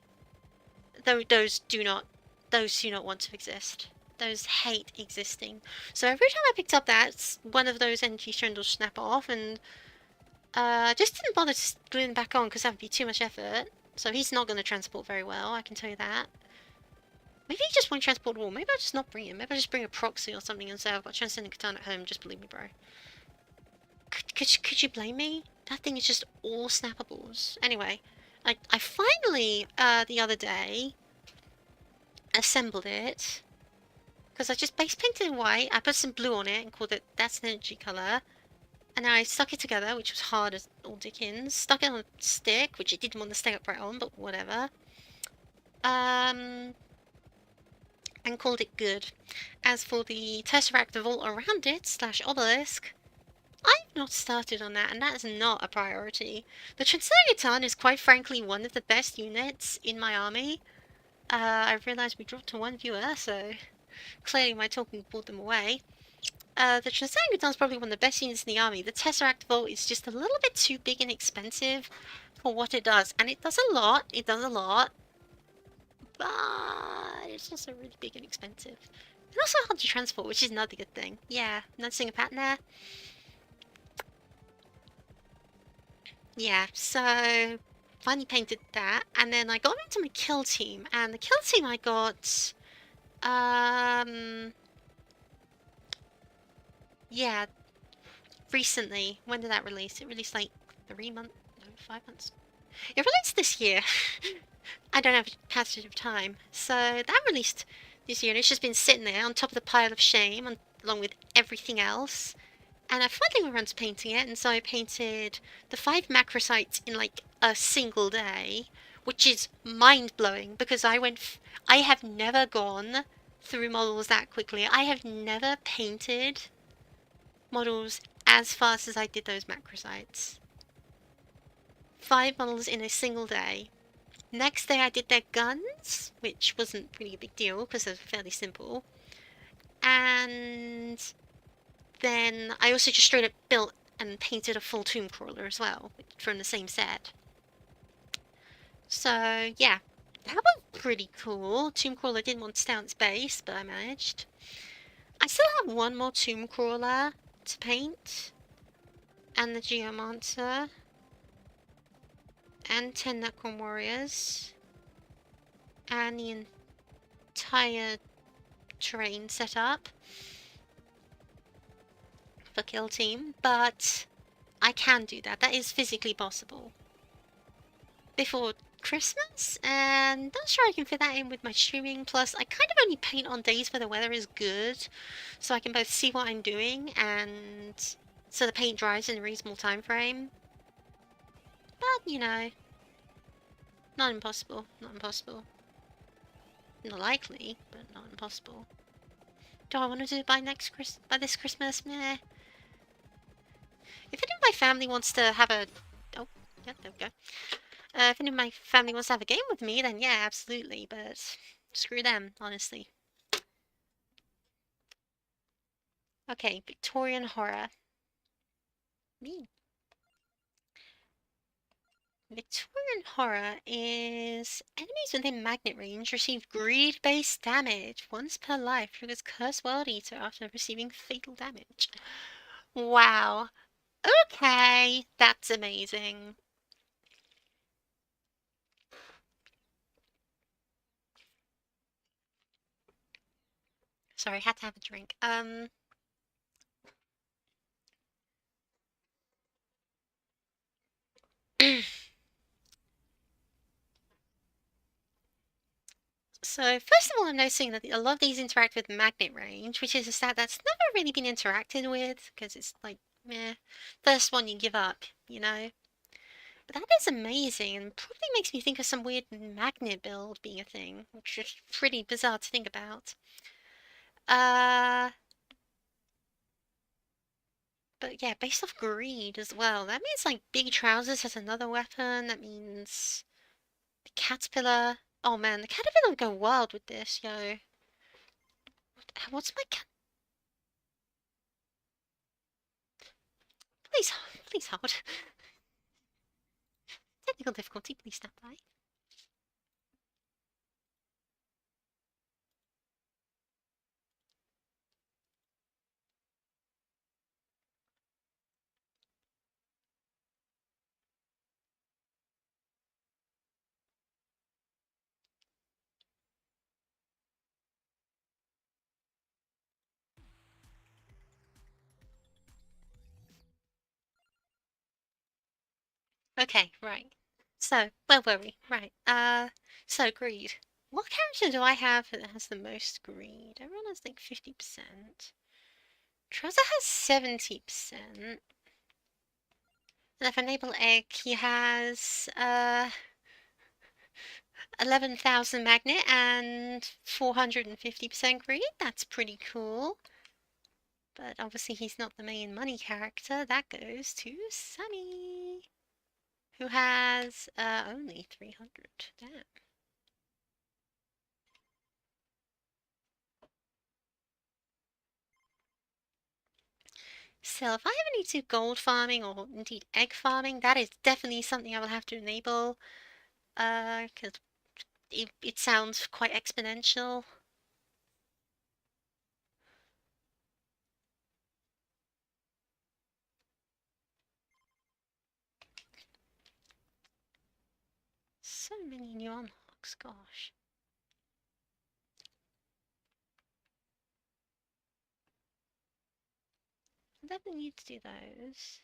those do not want to exist. Those hate existing. So every time I picked up that, one of those energy tendrils snap off, and just didn't bother gluing them back on because that would be too much effort. So he's not going to transport very well, I can tell you that. Maybe he just won't transport at all. Maybe I'll just not bring him. Maybe I'll just bring a proxy or something and say I've got Transcendent Katana at home. Just believe me, bro. Could you blame me? That thing is just all snappables. Anyway, I finally, the other day, assembled it. Because I just base painted it white. I put some blue on it and called it That's an Energy colour. And I stuck it together, which was hard as all dickens. Stuck it on a stick, which it didn't want to stay upright on, but whatever. And called it good. As for the Tesseract Vault around it, / obelisk, I've not started on that, and that is not a priority. The Transcendent is quite frankly one of the best units in my army. I realised we dropped to 1 viewer, so clearly my talking pulled them away. The Transcendent is probably one of the best units in the army. The Tesseract Vault is just a little bit too big and expensive for what it does. And it does a lot, but it's also really big and expensive. And also hard to transport, which is another good thing. Yeah, noticing a pattern there? Yeah, so finally painted that, and then I got into my kill team, and the kill team I got, yeah, recently. When did that release? It released like 3 months, no, 5 months. It released this year. I don't have a passage of time. So that released this year, and it's just been sitting there on top of the pile of shame, along with everything else. And I finally went around to painting it, and so I painted the 5 macrosites in like a single day, which is mind-blowing because I have never gone through models that quickly. I have never painted models as fast as I did those macrosites. 5 models in a single day. Next day I did their guns, which wasn't really a big deal because they were fairly simple. And then I also just straight up built and painted a full tomb crawler as well, from the same set. So yeah, that was pretty cool. Tomb crawler didn't want to stay on its base, but I managed. I still have one more tomb crawler to paint, and the Geomancer, and 10 Necron warriors, and the entire terrain set up for kill team, but I can do that. That is physically possible before Christmas, and not sure I can fit that in with my streaming. Plus, I kind of only paint on days where the weather is good, so I can both see what I'm doing and so the paint dries in a reasonable time frame. But you know, not impossible. Not impossible. Not likely, but not impossible. Do I want to do it by this Christmas? Meh. If any of my family wants to have a... Oh, yeah, there we go. If any of my family wants to have a game with me, then yeah, absolutely, but screw them, honestly. Okay, Victorian horror. Me. Victorian horror is enemies within magnet range receive greed-based damage once per life. Triggers Curse World Eater after receiving fatal damage. Wow. Okay, that's amazing. Sorry, I had to have a drink. So first of all, I'm noticing that a lot of these interact with magnet range, which is a stat that's never really been interacted with, because it's like, meh, first one you give up, you know? But that is amazing, and probably makes me think of some weird magnet build being a thing, which is pretty bizarre to think about. But yeah, based off greed as well. That means like Big Trousers has another weapon. That means the Caterpillar. Oh man, the Caterpillar would go wild with this, yo. What's my cat? please hold. Technical difficulty, please stand by. Okay, right. So, where were we? Right. So greed. What character do I have that has the most greed? Everyone has like 50%. Trouser has 70%. And if enable egg, he has 11,000 magnet and 450% greed. That's pretty cool. But obviously he's not the main money character. That goes to Sunny, who has only 300. Damn. So if I ever need to do gold farming or indeed egg farming, that is definitely something I will have to enable. Because it sounds quite exponential. So many new unlocks, gosh. I definitely need to do those.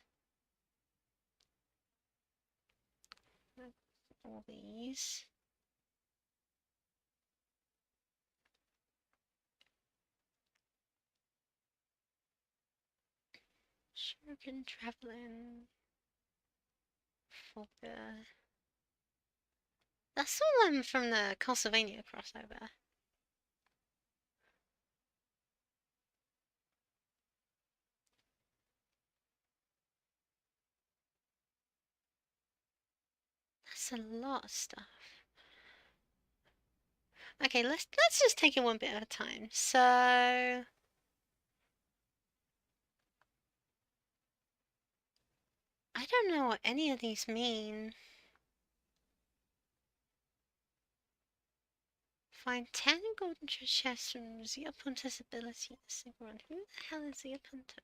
All these. Sugarcane Traveling. Folga. That's all from the Castlevania crossover. That's a lot of stuff. Okay, let's just take it one bit at a time. So I don't know what any of these mean. Find 10 golden chests from Zeopunter's ability in a single run. Who the hell is Zeopunter?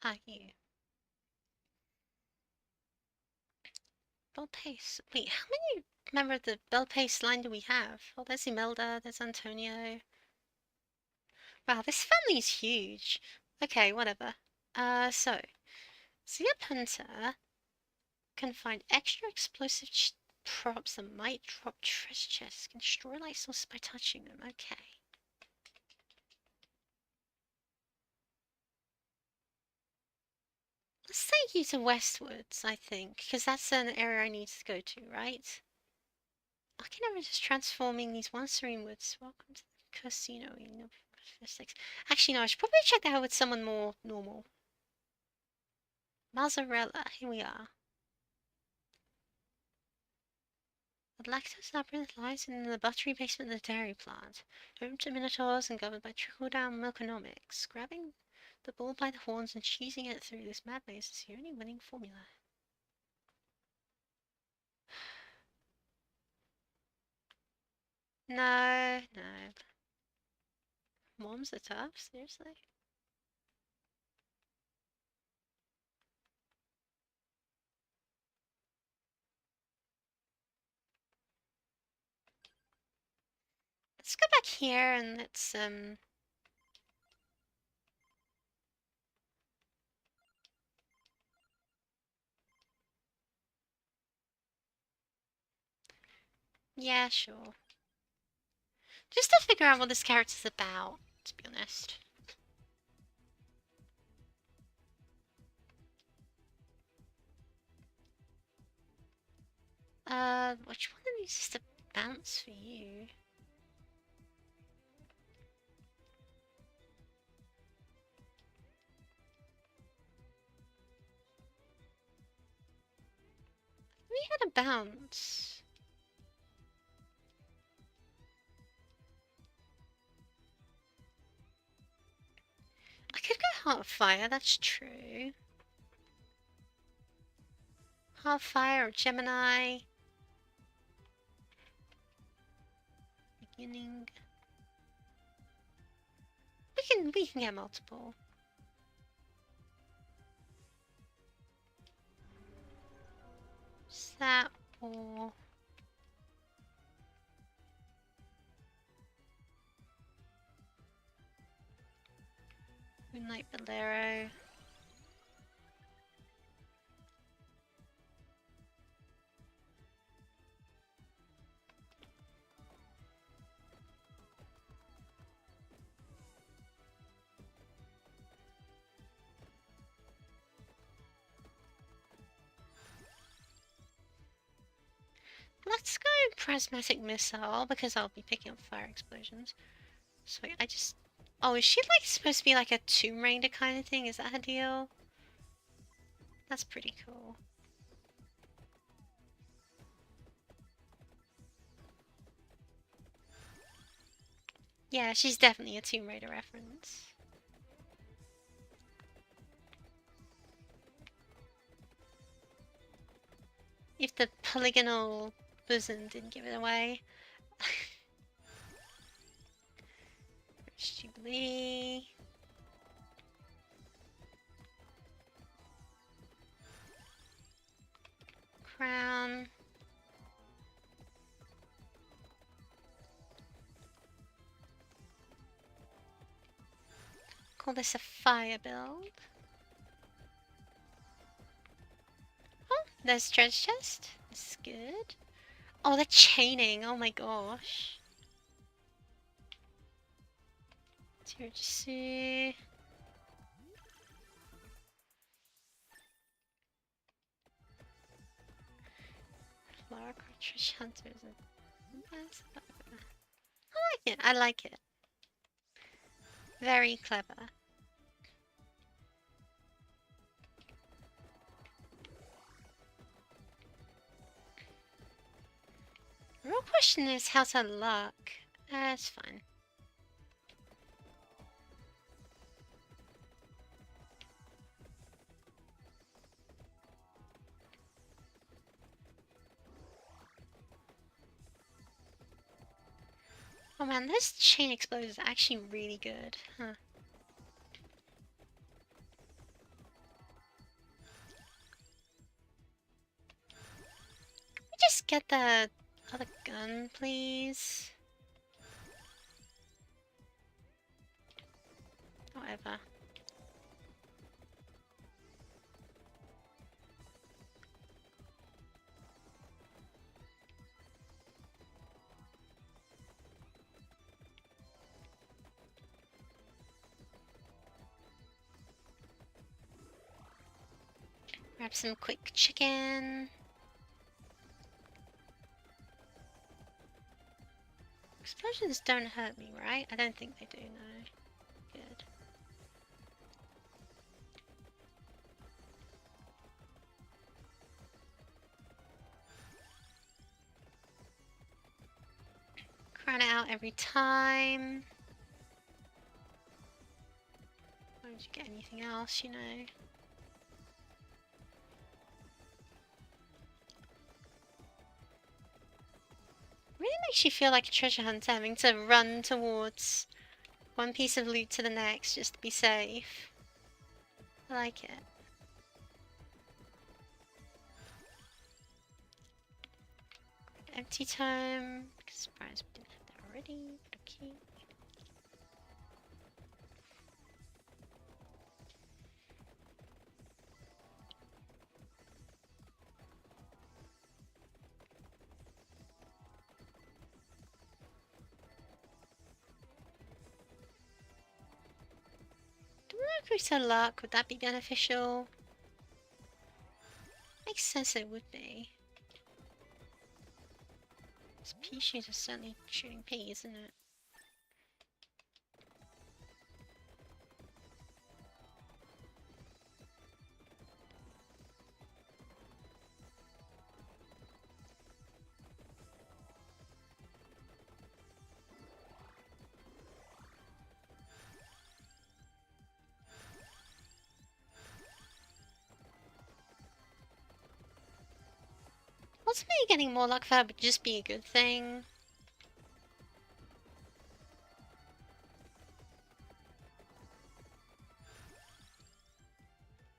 Ah, you. Bell-Pace. Wait, how many member of the Bell-Pace line do we have? Oh, there's Imelda, there's Antonio. Wow, this family's huge. Okay, whatever. So, Zeopunter can find extra explosive props that might drop treasure chests. Can destroy light sources by touching them. Okay. Let's take you to Westwards, I think, because that's an area I need to go to, right? I can never just transforming these one serene woods. Welcome to the casino. Actually, no, I should probably check that out with someone more normal. Mozzarella, here we are. The lactose labyrinth lies in the buttery basement of the dairy plant, home to minotaurs and governed by trickle-down milkonomics. Grabbing the bull by the horns and cheesing it through this mad maze is the only winning formula. No, no. Moms are tough, seriously? Let's go back here and let's yeah, sure. Just to figure out what this character's about, to be honest. Which one of these is the bounce for you? bounce. I could go Heart of Fire, that's true. Heart of Fire or Gemini. Beginning. We can get multiple. Is that or Moonlight Bolero? Let's go Prismatic Missile, because I'll be picking up fire explosions. So I just... Oh, is she like supposed to be like a Tomb Raider kind of thing? Is that her deal? That's pretty cool. Yeah, she's definitely a Tomb Raider reference. If the polygonal bosom didn't give it away. Jubilee. Crown. Call this a fire build. Oh, there's treasure chest. This is good. Oh, the chaining. Oh my gosh. Tirajitsu. Flower treasure hunters. I like it. I like it. Very clever. The real question is, how's her luck? It's fine. Oh man, this chain exploder is actually really good. Huh. Can we just get the other gun, please? Whatever. Grab some quick chicken. Explosions don't hurt me, right? I don't think they do, no. Good. Crown it out every time. Why don't you get anything else, you know? Really makes you feel like a treasure hunter, having to run towards one piece of loot to the next just to be safe. I like it. Empty tome. Surprised we didn't have that already. Okay. Increase our luck, would that be beneficial? Makes sense it would be. This pea shoot is certainly shooting pea, isn't it? ultimately getting more luck for her would just be a good thing.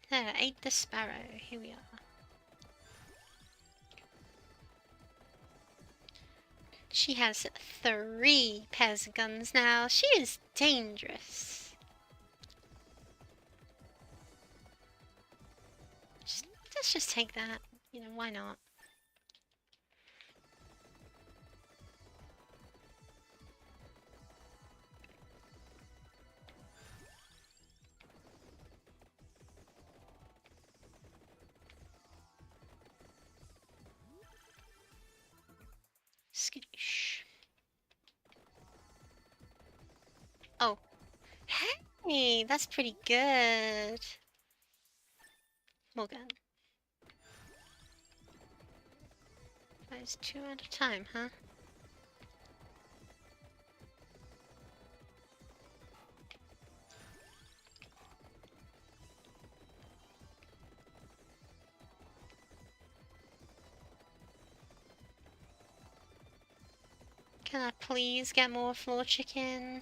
There, ate the sparrow. Here we are. She has 3 pairs of guns now. She is dangerous. Let's just take that. You know, why not? Skittish. Oh. Hey, that's pretty good. More gun. That is 2 at a time, huh? Can I please get more floor chicken?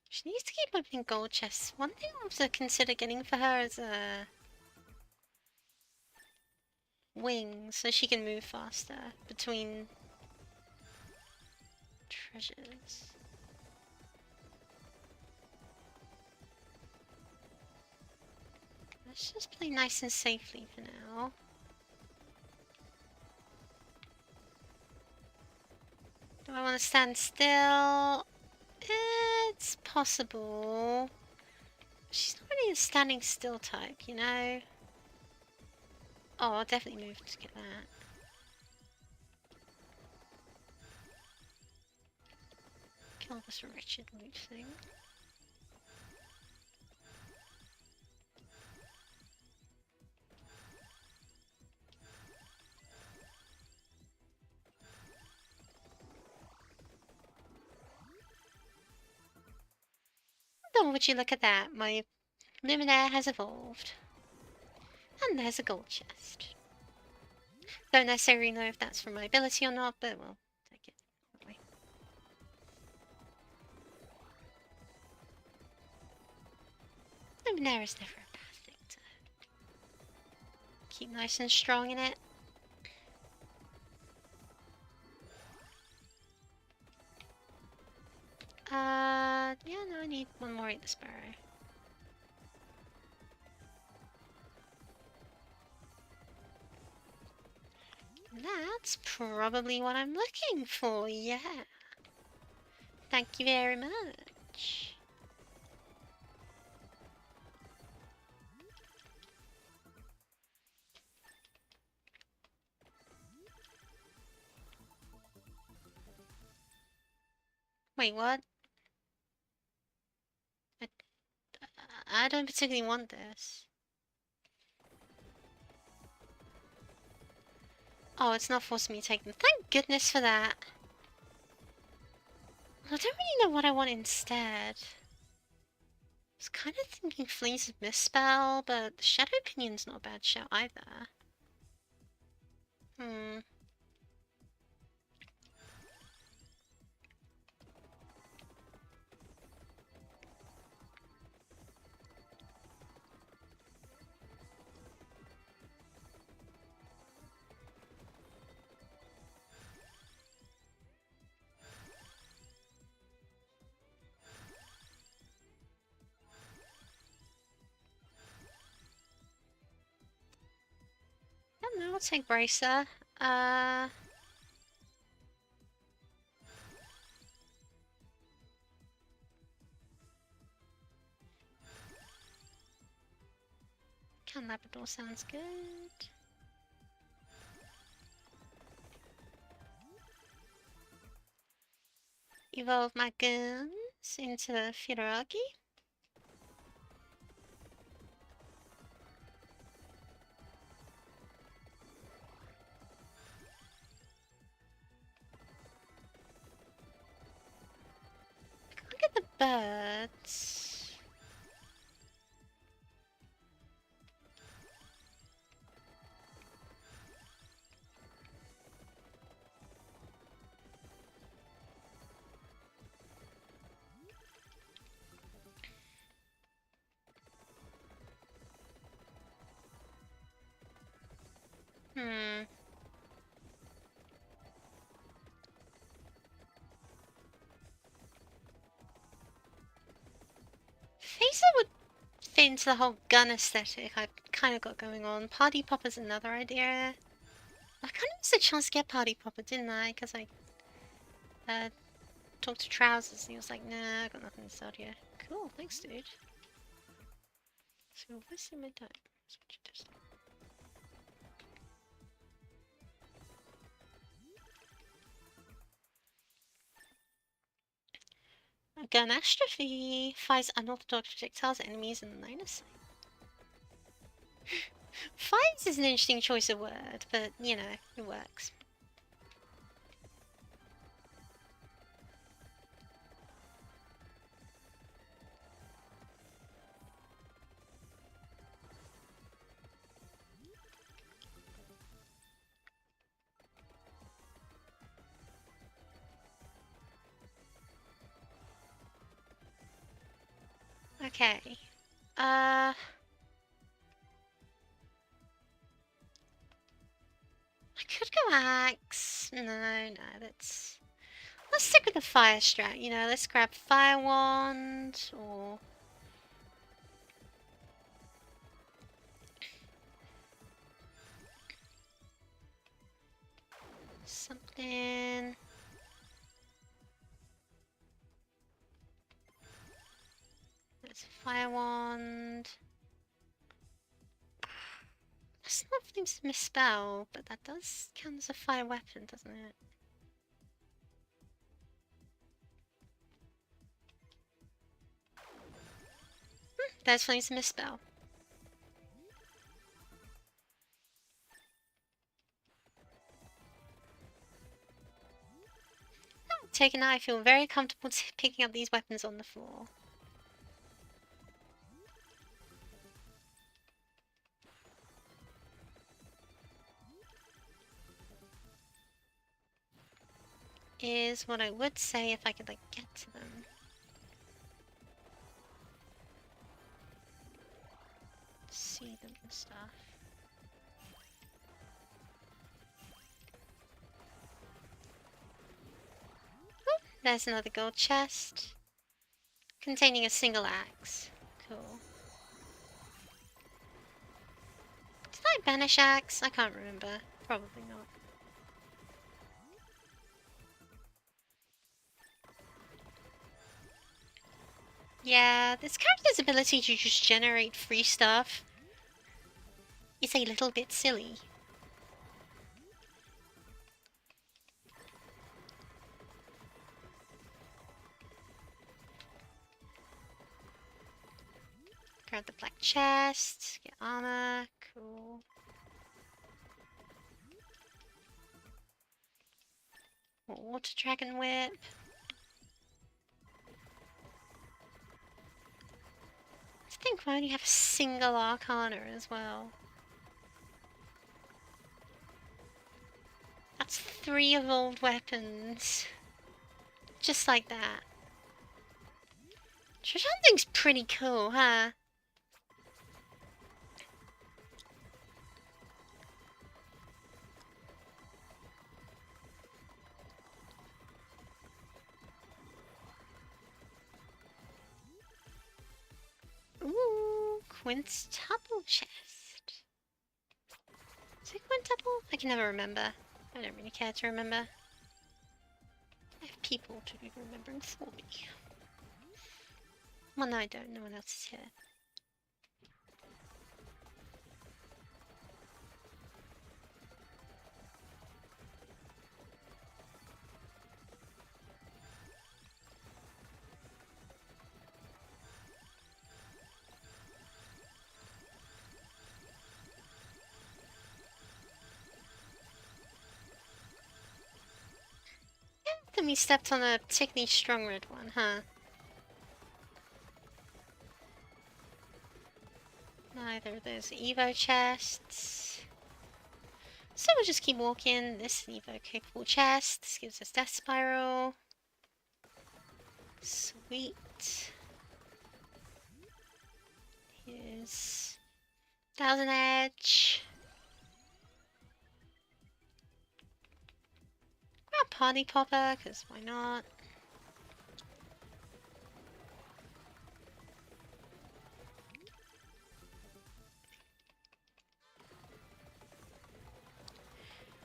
She needs to keep opening gold chests. One thing I have to consider getting for her is wings, so she can move faster between treasures. Let's just play nice and safely for now. Do I want to stand still? It's possible. She's not really a standing still type, you know? Oh, I'll definitely move to get that. Kill this wretched loot thing. Oh, would you look at that? My luminaire has evolved. And there's a gold chest. Don't necessarily know if that's from my ability or not, but we'll take it. Probably. Luminaire is never a bad thing to keep nice and strong in it. Yeah, no, I need one more Eat the Sparrow. That's probably what I'm looking for, yeah. Thank you very much. Wait, what? I don't particularly want this. Oh, it's not forcing me to take them. Thank goodness for that. I don't really know what I want instead. I was kind of thinking Fleas of Misspell, but the Shadow Pinion's not a bad shout either. I don't know, I'll take Bracer. Can Labrador sounds good. Evolve my guns into Furaragi. birds. Hmm. Phaser would fit into the whole gun aesthetic I've kind of got going on. Party Popper's another idea. I kind of missed a chance to get Party Popper, didn't I? Because I talked to Trousers and he was like, nah, I got nothing to sell to you. Cool, thanks, dude. So, what's in my time? Gunastrophe fires unorthodox projectiles at enemies in the line of sight. Fires is an interesting choice of word, but you know, it works. Okay. I could go axe. No, let's stick with the fire strat, you know, let's grab fire wand or something. There's a fire wand. That's not things to misspell, but that does count as a fire weapon, doesn't it? There's things to misspell. Taken out, I feel very comfortable picking up these weapons on the floor. Is what I would say if I could, like, get to them. See them and stuff. Oh, there's another gold chest. Containing a single axe. Cool. Did I banish axe? I can't remember. Probably not. Yeah, this character's ability to just generate free stuff is a little bit silly. Grab the black chest, get armor, cool. More water dragon whip. I think we only have a single arcana as well. That's 3 evolved weapons. Just like that. Treasure hunting's pretty cool, huh? Ooh, quintuple chest. Is it quintuple? I can never remember. I don't really care to remember. I have people to do the remembering for me. Well, no, I don't. No one else is here. Then we stepped on a particularly strong red one, huh? Either of those Evo chests. So we'll just keep walking. This is an Evo capable chest. This gives us Death Spiral. Sweet. Here's 1000 Edge. Grab Party Popper, because why not?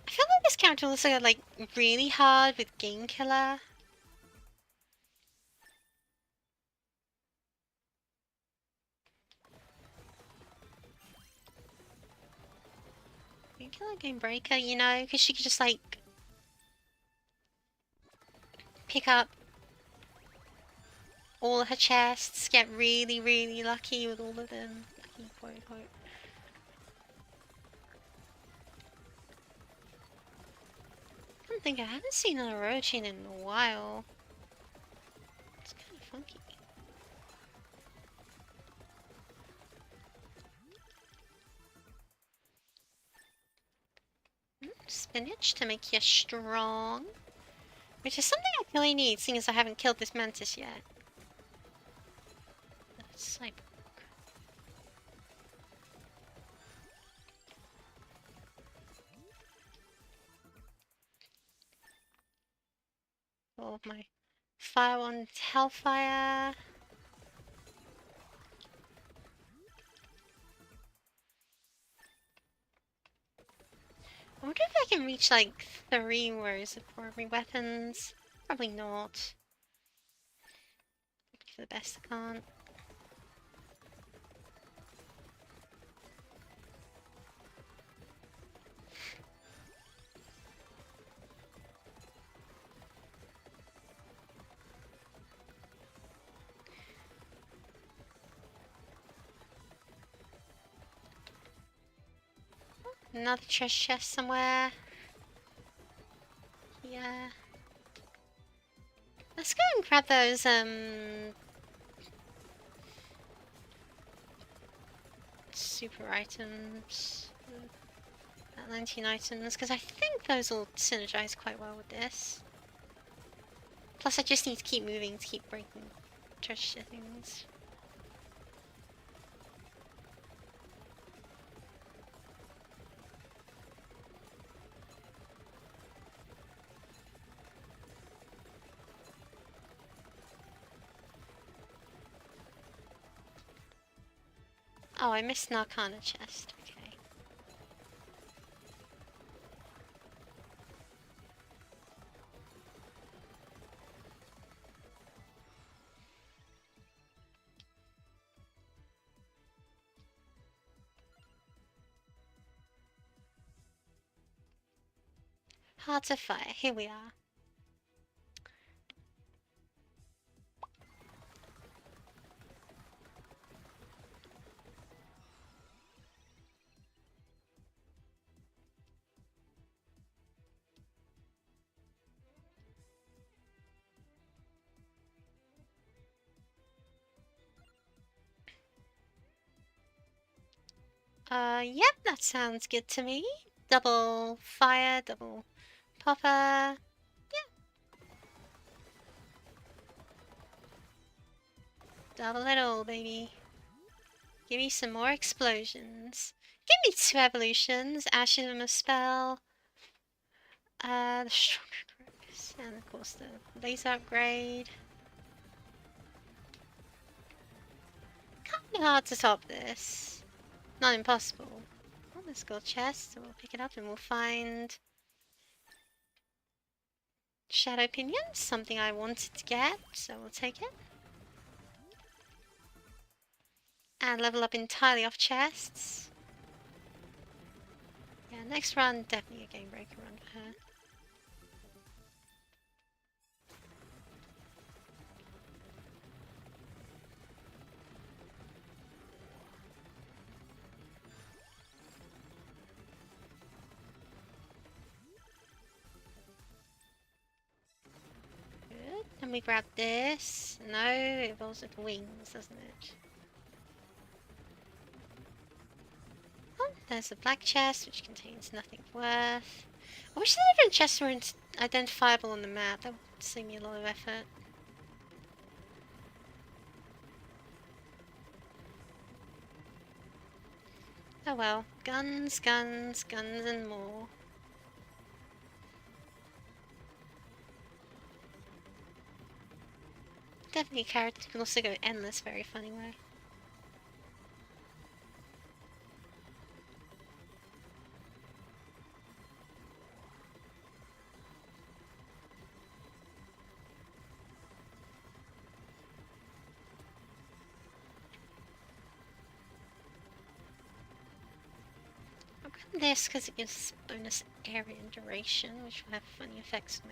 I feel like this character looks like really hard with Game Killer. Game Killer, Game Breaker, you know, because she could just like pick up all of her chests, get really, really lucky with all of them. Lucky, quote unquote. I don't think I haven't seen an Orochin in a while. It's kind of funky. Spinach to make you strong. Which is something I really need, seeing as I haven't killed this mantis yet. Cyborg. All of my fire on Hellfire. I wonder if I can reach like 3 rows of primary weapons. Probably not. For the best I can't. Another treasure chest somewhere. Yeah. Let's go and grab those super items. That 19 items, because I think those will synergize quite well with this. Plus I just need to keep moving to keep breaking treasure things. Oh, I missed an Arcana chest. Okay. Hearts of Fire. Here we are. Yep, that sounds good to me. Double fire, double popper. Yeah. Double it all, baby. Give me some more explosions. Give me 2 evolutions, Ashes of a Spell. The Stronger Growth, and of course the laser upgrade. Kinda hard to top this. Not impossible. Oh, there's a gold chest, so we'll pick it up and we'll find Shadow Pinions, something I wanted to get, so we'll take it. And level up entirely off chests. Yeah, next run, definitely a game breaker run for her. Good. And we grab this. No, it evolves with wings, doesn't it? There's a black chest, which contains nothing worth. I wish the different chests were identifiable on the map. That would save me a lot of effort. Oh well. Guns, guns, guns and more. Definitely a character can also go endless, very funny way. I'll grab this because it gives bonus area and duration, which will have funny effects on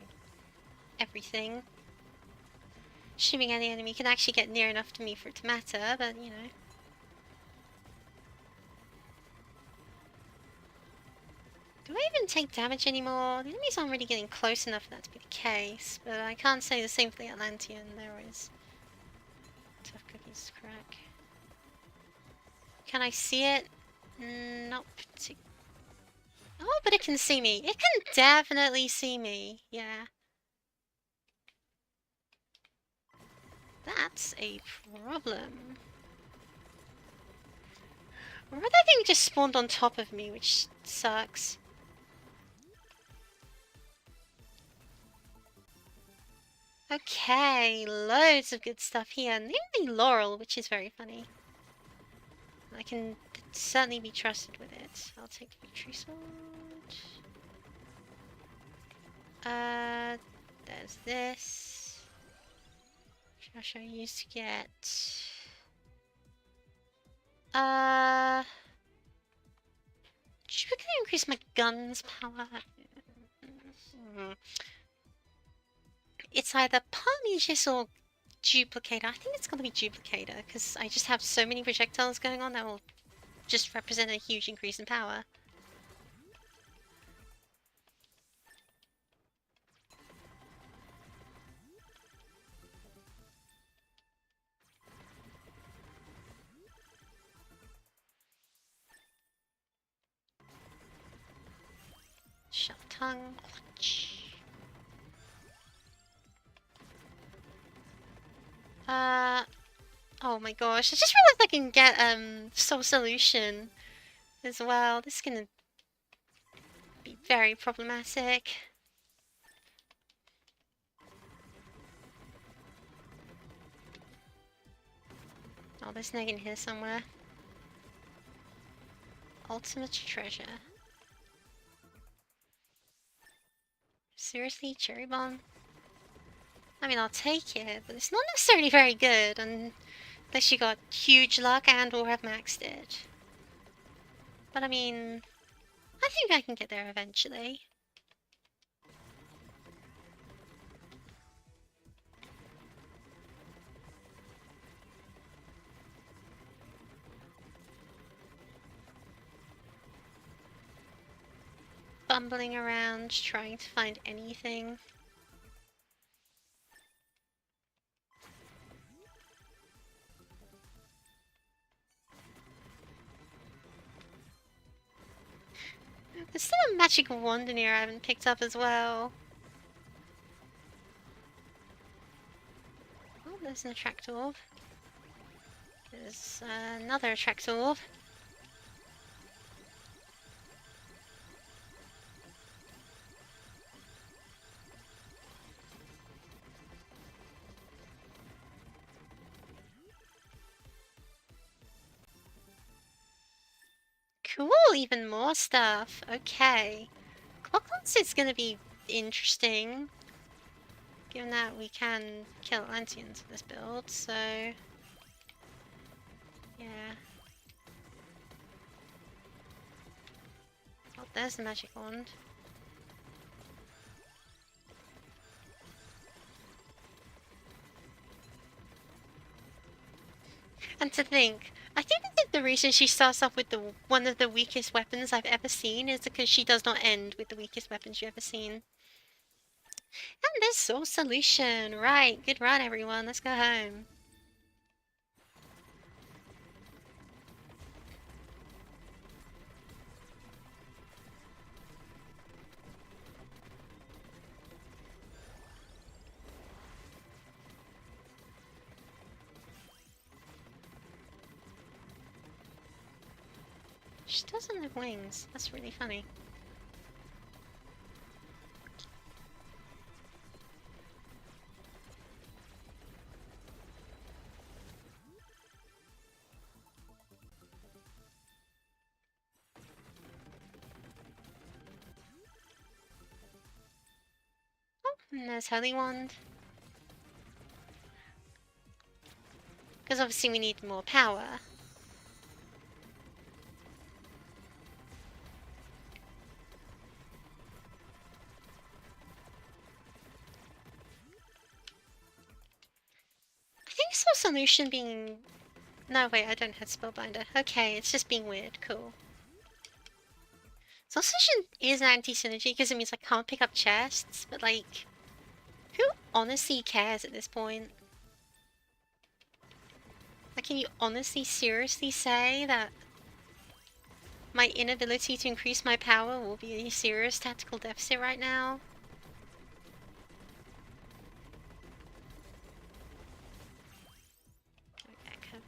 everything. Assuming any enemy can actually get near enough to me for it to matter, but you know. Do I even take damage anymore? The enemies aren't really getting close enough for that to be the case, but I can't say the same for the Atlantean. They're always tough cookies to crack. Can I see it? Not particularly. Oh, but it can see me. It can definitely see me. Yeah. That's a problem. Or that thing just spawned on top of me, which sucks. Okay, loads of good stuff here. Namely Laurel, which is very funny. I can certainly be trusted with it. I'll take the Victory Sword. There's this. Which I used to get. Should we increase my guns power? It's either Parmegis or Duplicator. I think it's gonna be Duplicator, because I just have so many projectiles going on that will just represent a huge increase in power. Shut tongue. Oh my gosh, I just realized I can get, Soul Solution as well. This is gonna be very problematic. Oh, there's an egg in here somewhere. Ultimate treasure. Seriously, Cherry Bomb? I mean, I'll take it, but it's not necessarily very good unless you got huge luck and or have maxed it. But I mean, I think I can get there eventually. Bumbling around, trying to find anything. There's still a magic wand in here I haven't picked up as well. Oh, there's an attract orb. There's another attract orb. Cool, even more stuff. Okay. Clocklands is gonna be interesting. Given that we can kill Atlanteans with this build, so... yeah. Oh, there's the magic wand. And to think, I think that the reason she starts off with one of the weakest weapons I've ever seen is because she does not end with the weakest weapons you've ever seen. And there's Soul Solution! Right, good run everyone, let's go home. She doesn't have wings. That's really funny. Oh, and there's Holy Wand. Because obviously we need more power. I think it's a solution being... No, wait, I don't have Spellbinder. Okay, it's just being weird. Cool. So solution is an anti-synergy because it means I can't pick up chests, but like... Who honestly cares at this point? Like, can you honestly, seriously say that my inability to increase my power will be a serious tactical deficit right now? Okay,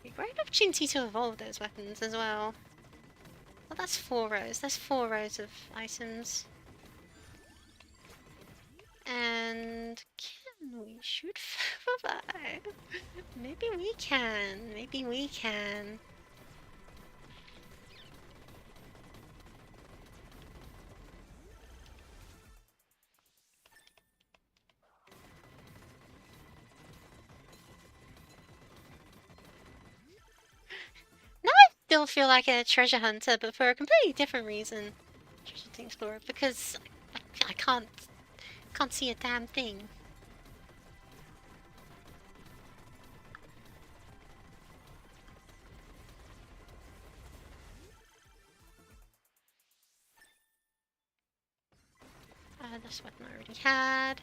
a great opportunity to evolve those weapons as well. Well, that's 4 rows. That's 4 rows of items. And can we shoot for 5? Maybe we can. Maybe we can. Now I still feel like a treasure hunter, but for a completely different reason. Treasure hunting explorer, because I can't see a damn thing. That's what I already had.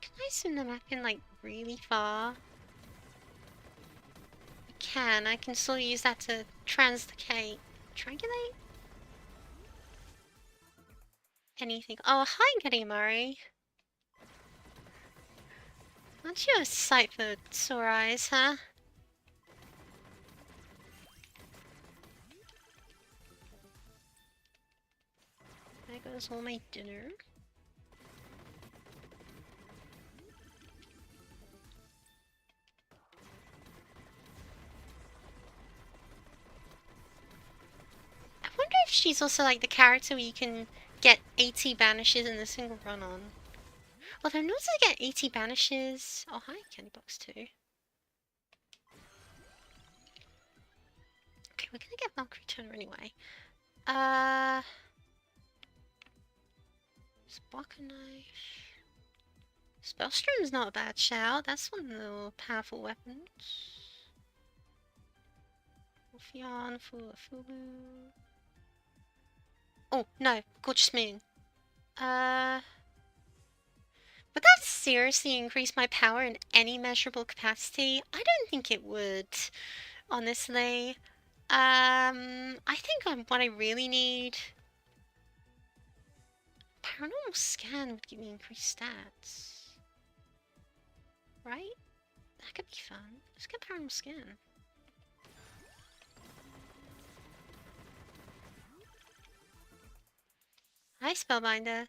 Can I zoom the map in like really far? I can. I can still use that to translocate. Triangulate? Anything. Oh, hi, Getty Murray. Aren't you a sight for sore eyes, huh? There goes all my dinner. I wonder if she's also like the character where you can get 80 banishes in a single run on. Although not to get 80 banishes. Oh, hi, Candy Box too. Okay, we're gonna get Valkyrie Turner anyway. Sparker Knife. Spellstorm's not a bad shout. That's one of the more powerful weapons. Orpheon, Fulu. Oh, no. Gorgeous Moon. Would that seriously increase my power in any measurable capacity? I don't think it would, honestly. I think what I really need... Paranormal Scan would give me increased stats. Right? That could be fun. Let's get Paranormal Scan. Hi, Spellbinder.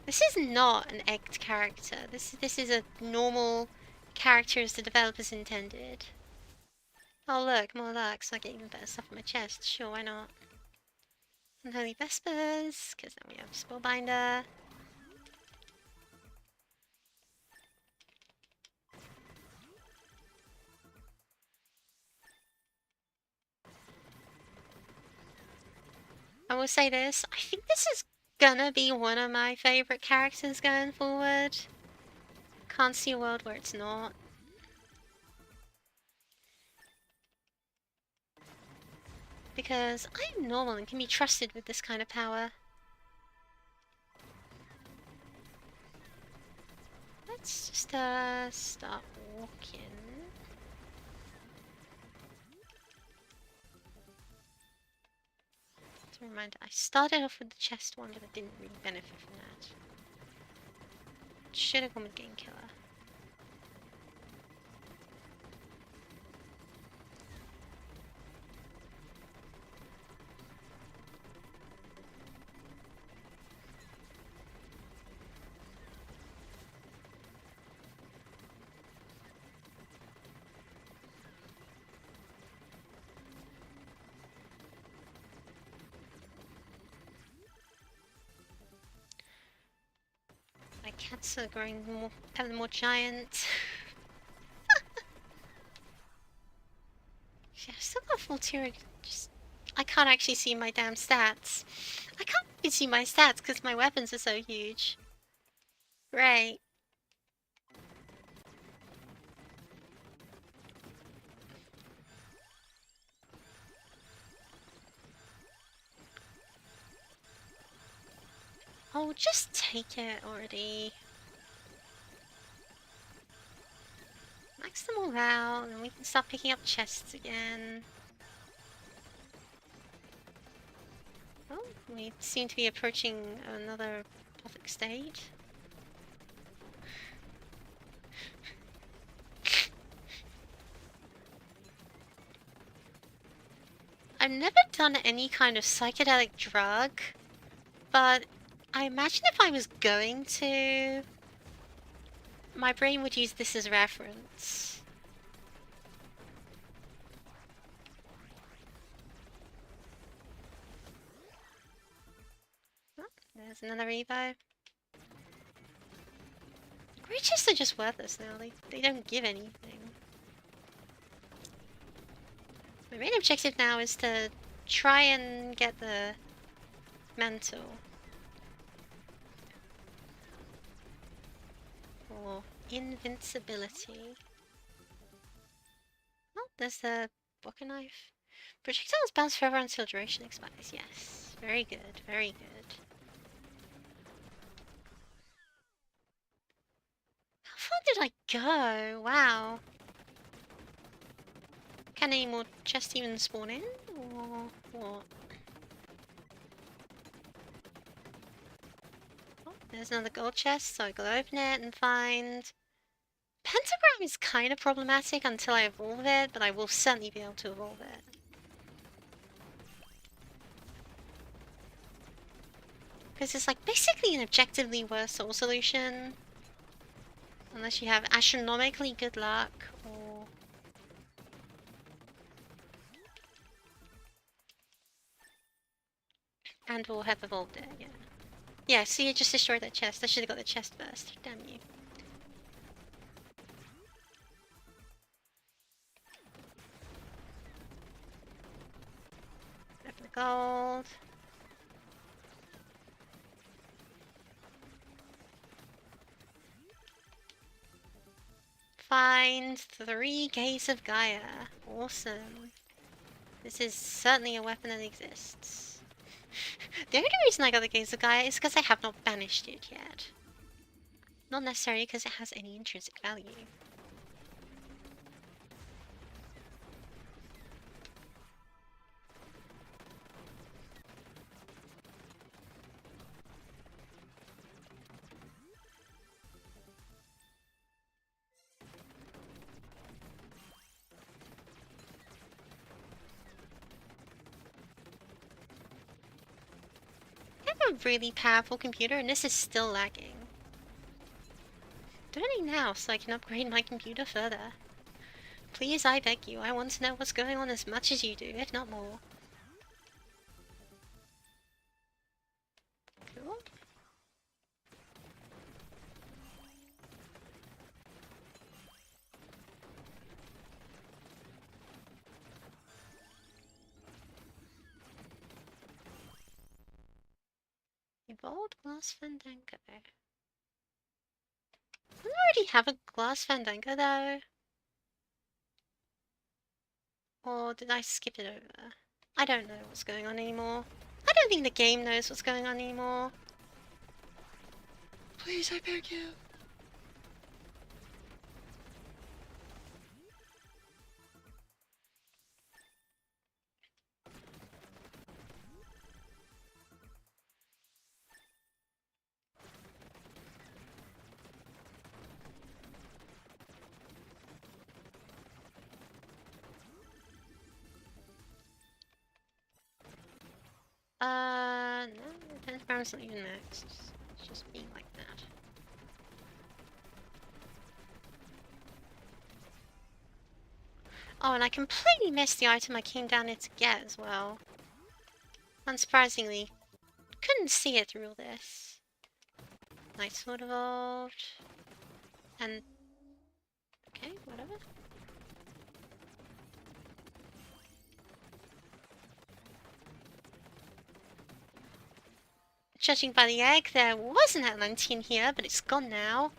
This is not an egged character. This is a normal character as the developers intended. Oh look, more luck, so I get even better stuff on my chest. Sure, why not? Unholy Vespers, because then we have Spellbinder. I will say this, I think this is gonna be one of my favourite characters going forward. Can't see a world where it's not. Because I'm normal and can be trusted with this kind of power. let's just start walking. As a reminder, I started off with the chest one, but I didn't really benefit from that. Should have gone with Game Killer. My cats are growing more giant. Yeah, I've still got full tier. Just I can't actually see my damn stats. I can't even see my stats because my weapons are so huge. Right. Oh, just take it already. Max them all out, and we can start picking up chests again. Oh, we seem to be approaching another public stage. I've never done any kind of psychedelic drug, but I imagine if I was going to, my brain would use this as reference. Oh, there's another Evo. Creatures are just worthless now, they don't give anything. My main objective now is to try and get the mantle. Or invincibility. Oh, there's the bucket knife. Projectiles bounce forever until duration expires. Yes. Very good, very good. How far did I go? Wow. Can any more chests even spawn in? Or what? Oh, there's another gold chest, so I gotta open it and find... Pentagram is kind of problematic until I evolve it, but I will certainly be able to evolve it. Because it's like basically an objectively worse soul solution. Unless you have astronomically good luck, or... And or have evolved it, yeah. Yeah, see, you just destroyed that chest. I should have got the chest first. Damn you. Open the gold. Find 3 Gates of Gaia. Awesome. This is certainly a weapon that exists. The only reason I got the Gates of Gaia is because I have not banished it yet. Not necessarily because it has any intrinsic value. I have a really powerful computer and this is still lagging. Doing now so I can upgrade my computer further. Please, I beg you, I want to know what's going on as much as you do, if not more. Cool. Evolved Glass Fandango. Don't I already have a Glass Fandango though? Or did I skip it over? I don't know what's going on anymore. I don't think the game knows what's going on anymore. Please, I beg you. Health bar's not even maxed. It's just being like that. Oh, and I completely missed the item I came down here to get as well. Unsurprisingly, couldn't see it through all this. Night Sword evolved. And... okay, whatever. Judging by the egg, there was an Atlantean here, but it's gone now.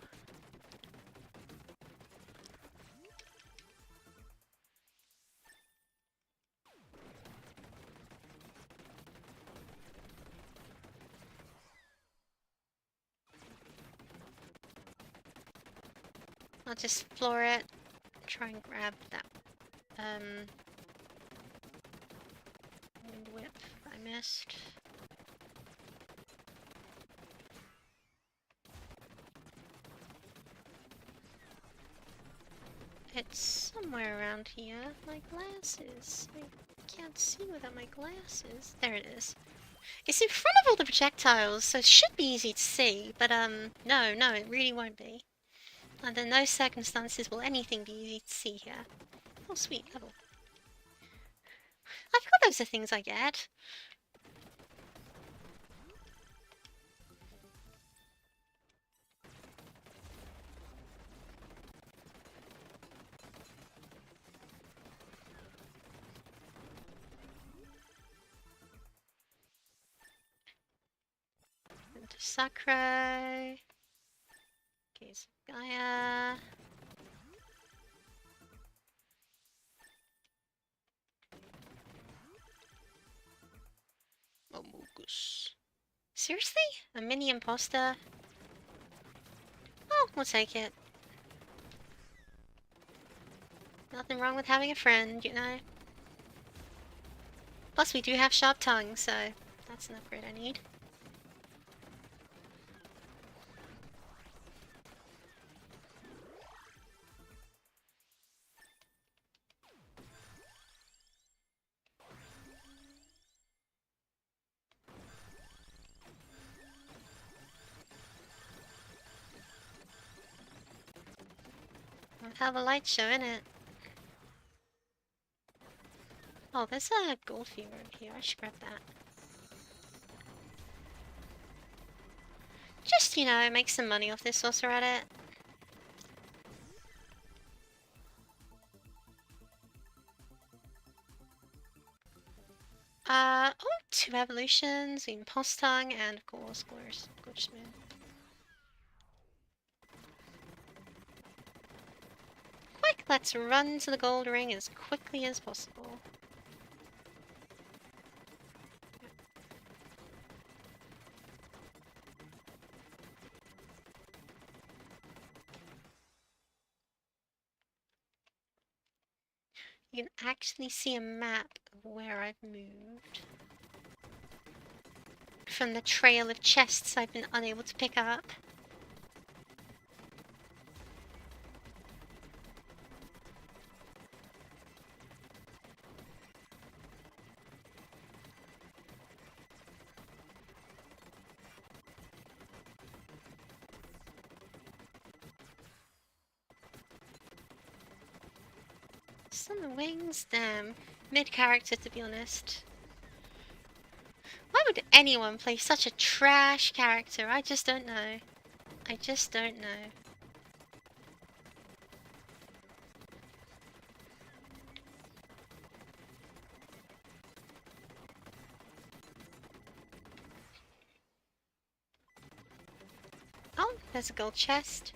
I'll just floor it. Try and grab that wind whip I missed. It's somewhere around here. My glasses. I can't see without my glasses. There it is. It's in front of all the projectiles, so it should be easy to see, but no, it really won't be. Under no circumstances will anything be easy to see here. Oh, sweet, level. I forgot those are things I get. Into Sakurai. Case of Gaia. Amogus. Seriously? A mini imposter? Oh, we'll take it. Nothing wrong with having a friend, you know? Plus, we do have sharp tongues, so that's an upgrade I need. Have a light show in it. Oh, there's a gold fever over here. I should grab that. Just, you know, make some money off this saucer at it. Oh, 2 evolutions, Impost Tongue, and of course, Gorgeous Moon. Quick, let's run to the gold ring as quickly as possible. You can actually see a map of where I've moved. From the trail of chests I've been unable to pick up. Some wings? Damn. Mid-character, to be honest. Why would anyone play such a trash character? I just don't know. I just don't know. Oh, there's a gold chest.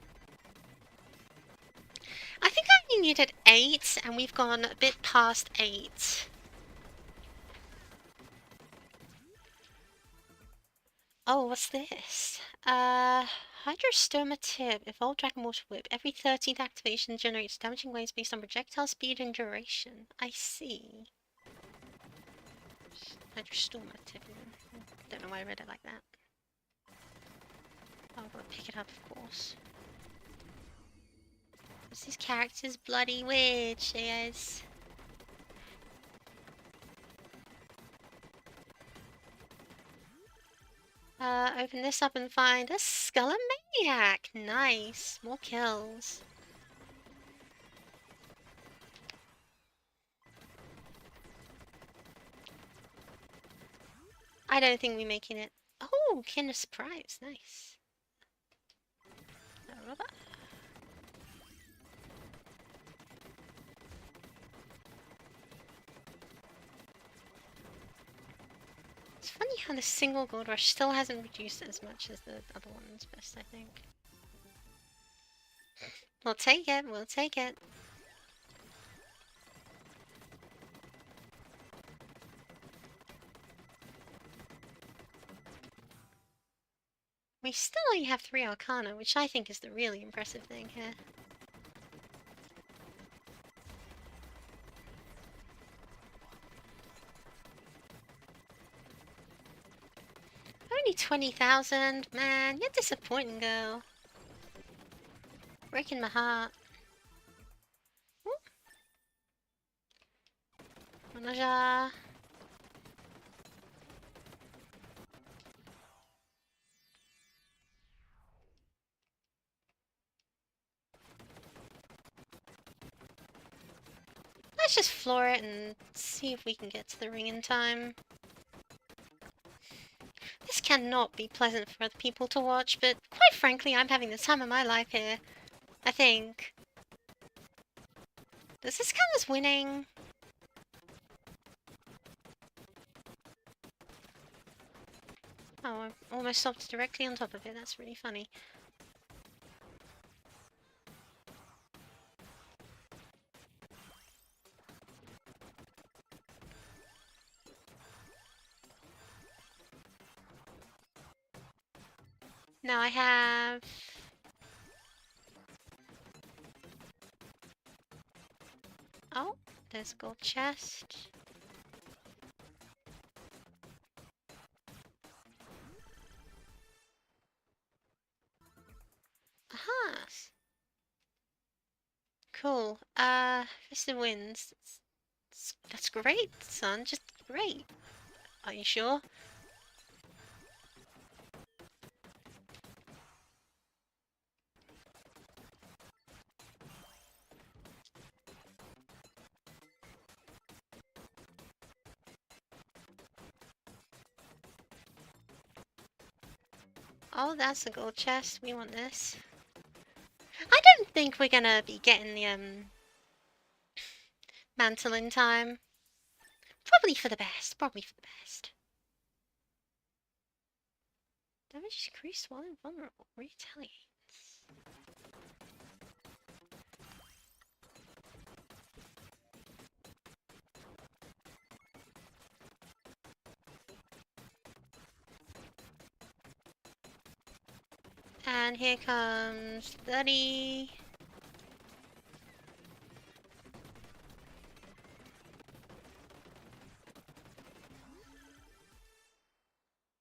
I think I only needed 8, and we've gone a bit past 8. Oh, what's this? Hydrostoma tip. Evolve Dragon Water Whip. Every 13th activation generates damaging waves based on projectile speed and duration. I see. Hydrostoma tip. Don't know why I read it like that. Oh, I've got to pick it up, of course. What's this character's bloody witches? Open this up and find a Skullomaniac. Nice. More kills. I don't think we're making it. Oh, Kinder Surprise. Nice. A robot. It's funny how the single gold rush still hasn't reduced as much as the other one's best, I think. We'll take it, we'll take it. We still only have 3 Arcana, which I think is the really impressive thing here. Only 20,000, man, you're disappointing, girl. Breaking my heart. Manaja. Let's just floor it and see if we can get to the ring in time. This cannot be pleasant for other people to watch, but quite frankly, I'm having the time of my life here. I think. Does this count as winning? Oh, I almost stopped directly on top of it. That's really funny. Now I have... Oh, there's a gold chest. Aha! Cool. Fist of Winds. That's great, son. Just great. Are you sure? Oh, that's a gold chest. We want this. I don't think we're gonna be getting the, mantle in time. Probably for the best. Probably for the best. Damage increased while invulnerable. Retaliates. And here comes 30.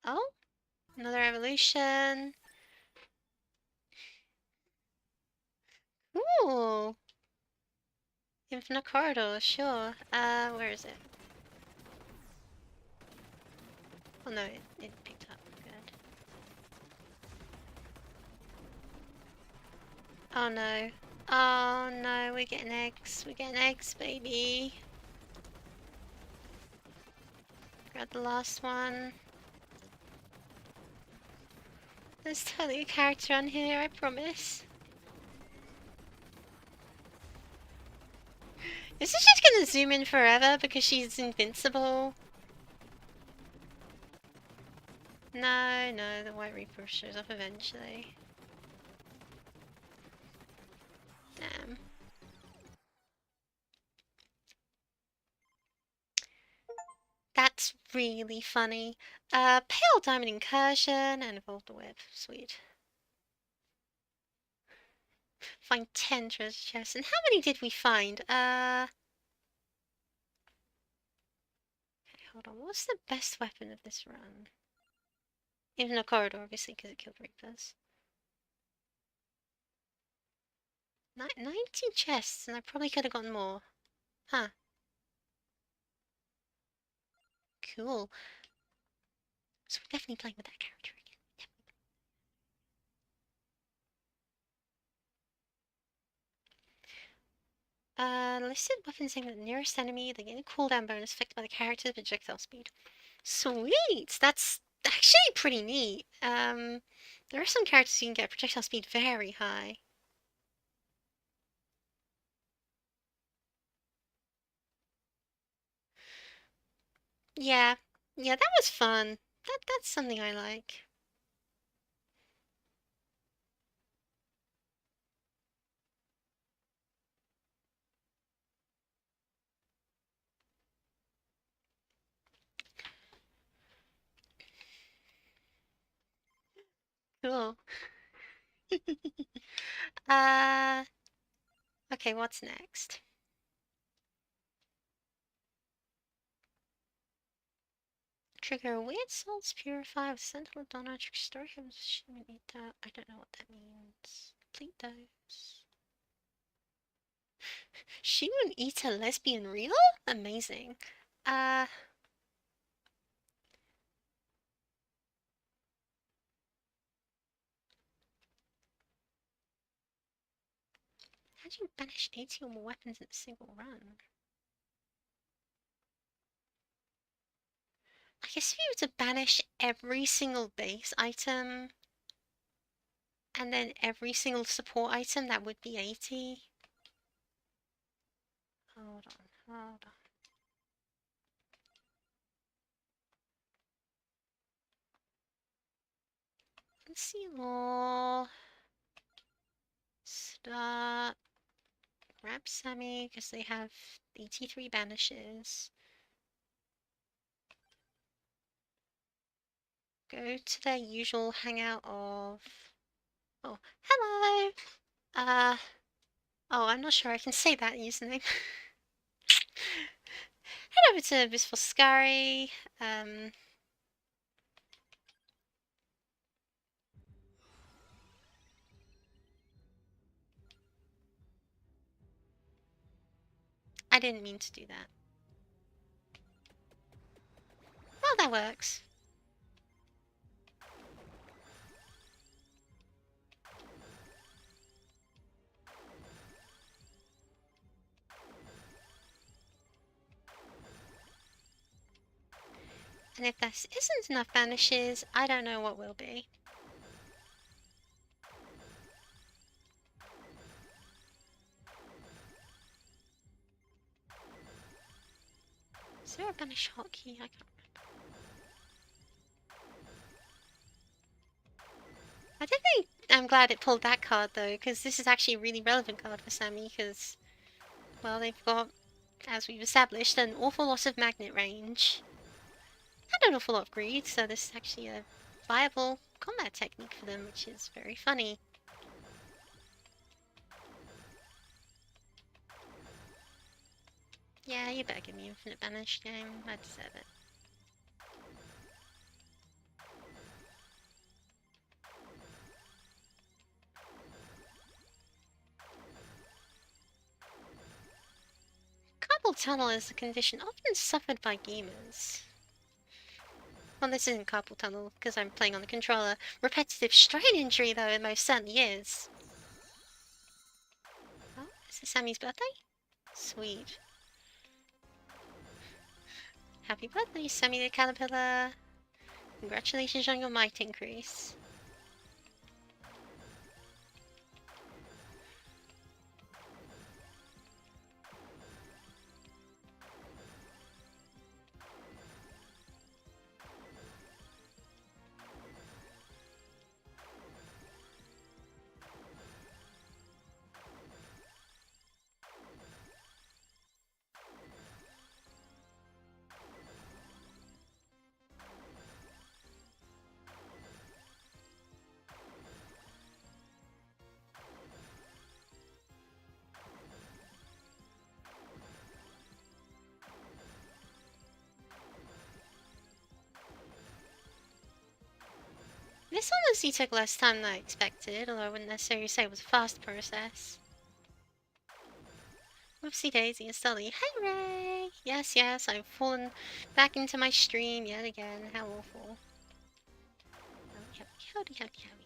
Oh, another evolution. Ooh. Infinite corridor, sure. Where is it? Oh no, it picked up. Good. Oh no. Oh no, we're getting eggs. We're getting eggs, baby. Grab the last one. There's totally a character on here, I promise. Is this just gonna zoom in forever because she's invincible? No, no, the White Reaper shows up eventually. Damn. That's really funny. Pale Diamond Incursion and Evolve the Web. Sweet. Find 10 treasure chests. And how many did we find? Okay, hold on. What's the best weapon of this run? Even a corridor, obviously, because it killed Reapers. 19 chests, and I probably could have gotten more. Huh. Cool. So we're definitely playing with that character again. Listed weapons aimed at the nearest enemy. They gain a cooldown bonus affected by the character's projectile speed. Sweet! That's actually pretty neat. There are some characters you can get projectile speed very high. Yeah, yeah, that was fun. That's something I like. Cool. Uh, okay, what's next? Trigger a weird salts purify with Sentinel Donna. Trigger story of Human Eater. I don't know what that means. Complete dose. Human Eater lesbian real? Amazing. Uh, how do you banish 80 or more weapons in a single run? I guess if you were to banish every single base item and then every single support item, that would be 80. Hold on. Let's see more. Start. Grab Sammy, because they have 83 banishes. Go to their usual hangout of... Oh, hello! Oh, I'm not sure I can say that username. Head over to Blissful Scary. I didn't mean to do that. Well, that works. And if this isn't enough banishes, I don't know what will be. Is there a banish hotkey? I can't remember. I don't think I'm glad it pulled that card though, because this is actually a really relevant card for Sammy, because, well, they've got, as we've established, an awful lot of magnet range. And an awful lot of greed, so this is actually a viable combat technique for them, which is very funny. Yeah, you better give me infinite banish game. I deserve it. Carpal tunnel is a condition often suffered by gamers. Well, this isn't carpal tunnel, because I'm playing on the controller. Repetitive strain injury, though, it most certainly is. Oh, is it Sammy's birthday? Sweet. Happy birthday, Sammy the Caterpillar. Congratulations on your might increase. This honestly took less time than I expected, although I wouldn't necessarily say it was a fast process. Whoopsie daisy and Sully. Hey Ray! Yes, yes, I've fallen back into my stream yet again. How awful. Howdy, howdy, howdy, howdy,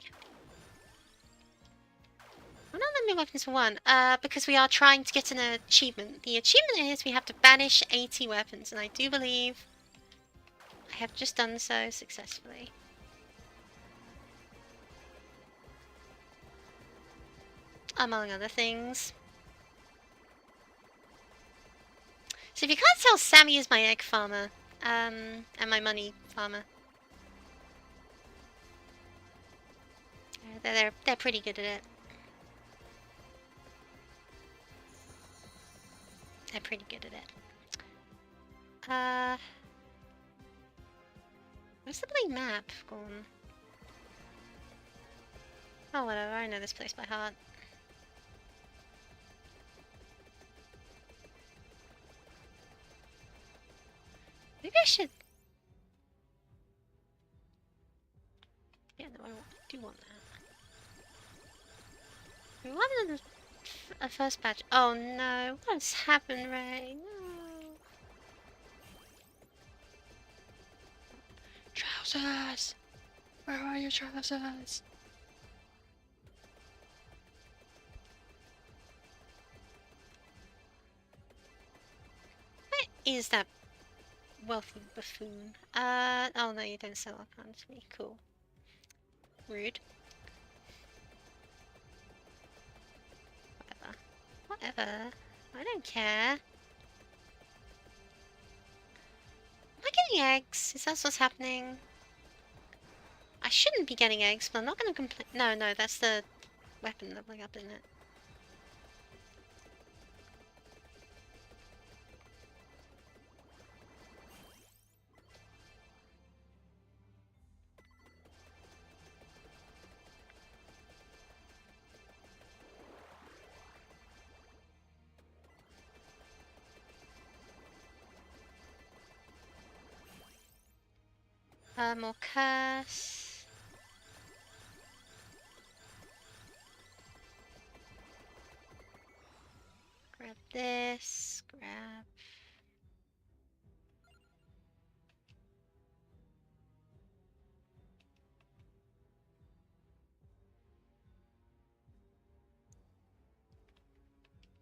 howdy. We're not limiting weapons for one, because we are trying to get an achievement. The achievement is we have to banish 80 weapons, and I do believe I have just done so successfully. Among other things. So if you can't tell, Sammy is my egg farmer, and my money farmer. They're pretty good at it. They're pretty good at it. Where's the bloody map gone? Oh, whatever, I know this place by heart. Maybe I should... Yeah, no, I do want that. We wanted a first batch. Oh no, what's happened, Ray? No. Trousers! Where are your trousers? What is that wealthy buffoon? Oh no, you don't sell Arcana to me. Cool. Rude. Whatever. Whatever. I don't care. Am I getting eggs? Is that what's happening? I shouldn't be getting eggs, but I'm not gonna complain. No, no, that's the weapon leveling up, isn't it? More curse. Grab this. Grab.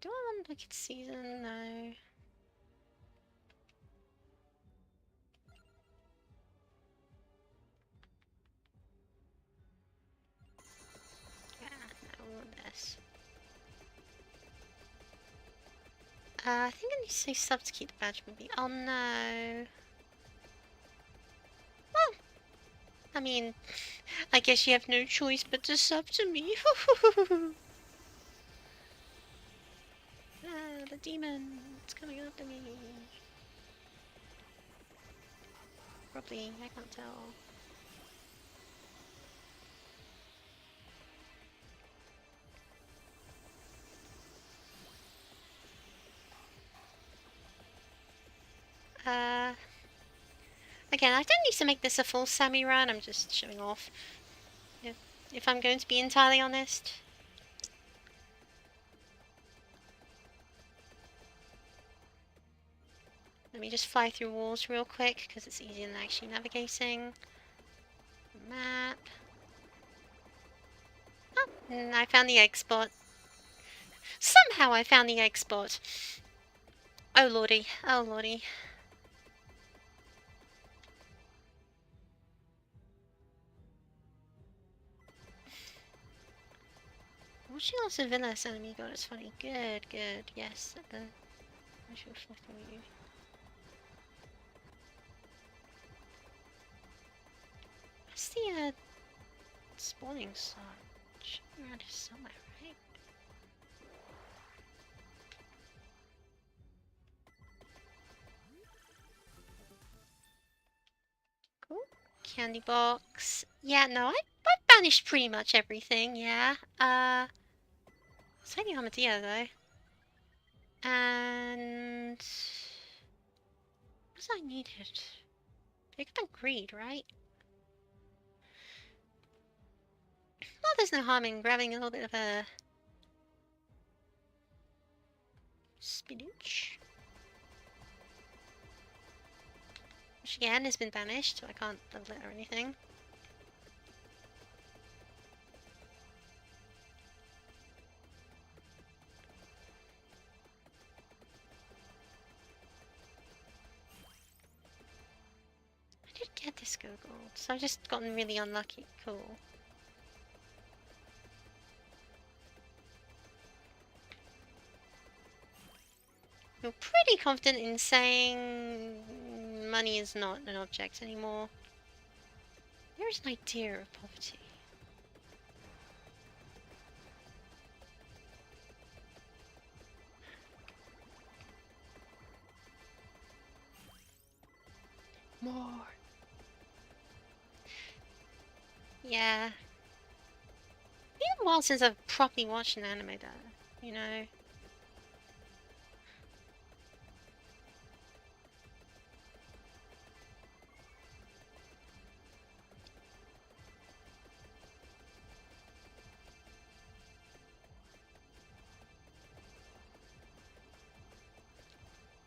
Do I want to look at season? No. Yeah, no, I want this. I think I need to say sub to keep the badge moving. Oh no. Well, I mean, I guess you have no choice but to sub to me. Ah, the demon. It's coming after me. Probably, I can't tell. Again, I don't need to make this a full Sammy run, I'm just showing off. If I'm going to be entirely honest. Let me just fly through walls real quick, because it's easier than actually navigating. Map. Oh, and I found the egg spot. Somehow I found the egg spot. Oh lordy, oh lordy. Watching lots of villainous enemy god is funny. Good, good, yes. I should fly through you. What's the spawning slot? Should be around here somewhere, right? Cool. Candy box. Yeah, no, I've banished pretty much everything, yeah. It's only Armadillo though. And what was I needed? Pick up greed, right? Well, there's no harm in grabbing a little bit of a spinach. Which again has been banished, so I can't level it or anything. get this Googled. So I've just gotten really unlucky. Cool. You're pretty confident in saying money is not an object anymore. There is an idea of poverty. More. Yeah. It's been a while since I've properly watched an anime though, you know?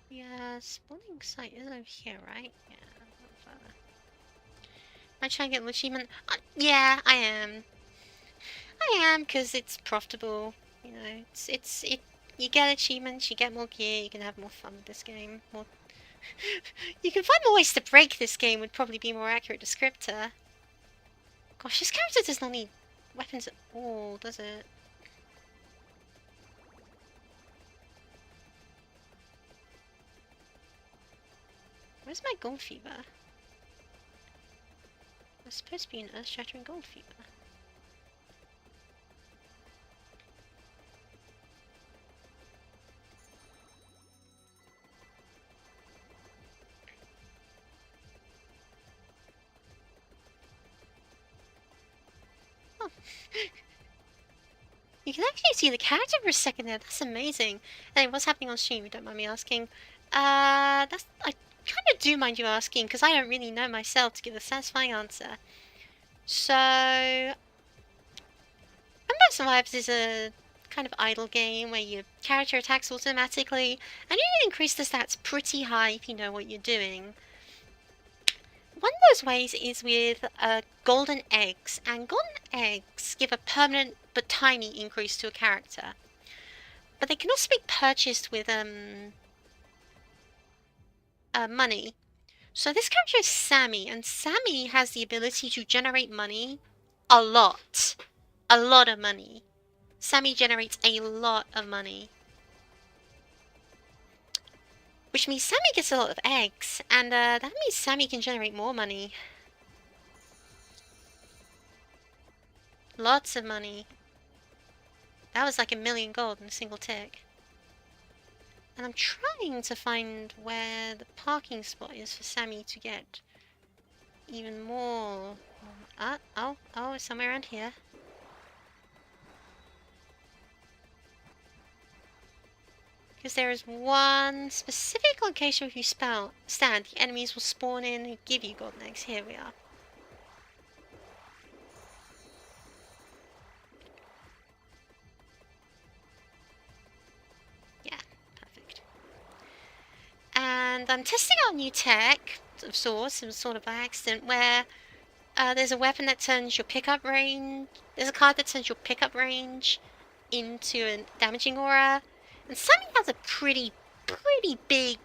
Yeah, spawning site is over here, right? Yeah, a little further. Am I trying to get an achievement? Yeah, I am. I am, because it's profitable. You know, it. You get achievements, you get more gear, you can have more fun with this game. More. You can find more ways to break this game. Would probably be a more accurate descriptor. Gosh, this character does not need weapons at all, does it? Where's my gold fever? There's supposed to be an earth-shattering gold fever. Oh. You can actually see the character for a second there. That's amazing. Hey, what's happening on stream? You don't mind me asking? I kind of do mind you asking, because I don't really know myself to give a satisfying answer. So, Vampire Survivors is a kind of idle game where your character attacks automatically, and you can increase the stats pretty high if you know what you're doing. One of those ways is with golden eggs, and golden eggs give a permanent but tiny increase to a character. But they can also be purchased with money. So this character is Sammy, and Sammy has the ability to generate money a lot. A lot of money. Sammy generates a lot of money. Which means Sammy gets a lot of eggs, and that means Sammy can generate more money. Lots of money. That was like 1,000,000 gold in a single tick. And I'm trying to find where the parking spot is for Sammy to get even more. Oh, it's somewhere around here. Because there is one specific location where you stand, the enemies will spawn in and give you golden eggs. Here we are. Yeah, perfect. And I'm testing out new tech of sorts, sort of by accident, where there's a weapon that turns your pickup range. There's a card that turns your pickup range into a damaging aura. And Sammy has a pretty big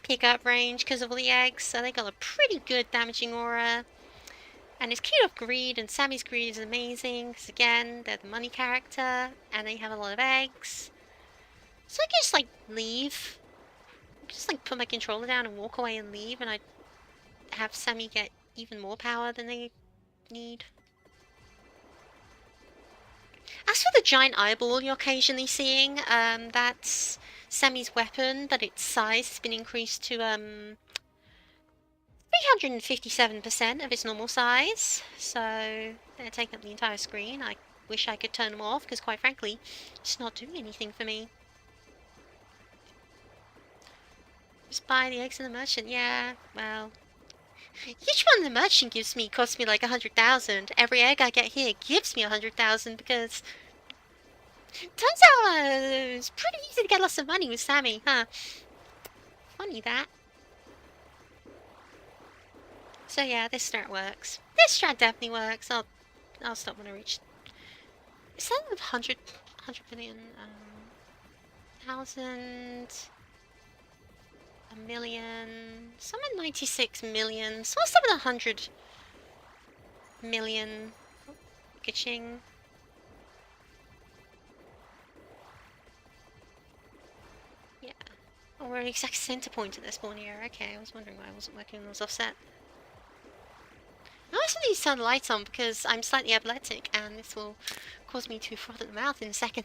pickup range because of all the eggs, so they got a pretty good damaging aura. And it's keyed off greed, and Sammy's greed is amazing, because again, they're the money character, and they have a lot of eggs. So I can just, like, leave. I can just, like, put my controller down and walk away and leave, and I have Sammy get even more power than they need. As for the giant eyeball you're occasionally seeing, that's Sammy's weapon, but its size has been increased to 357% of its normal size. So they're taking up the entire screen. I wish I could turn them off, because quite frankly, it's not doing anything for me. Just buy the eggs in the merchant. Yeah, well, each one the merchant gives me costs me like 100,000. Every egg I get here gives me 100,000, because turns out it's pretty easy to get lots of money with Sammy, huh? Funny that. So yeah, this strat works. This strat definitely works. I'll stop when I reach. Is that 100 billion? 1,000. a million. Some at 96 million. Some at 100 million. Ka-ching. Yeah. Oh, we're at exact center point at this point here. Okay, I was wondering why I wasn't working on those offset. I also need to turn the lights on because I'm slightly epileptic and this will cause me to froth at the mouth in a second.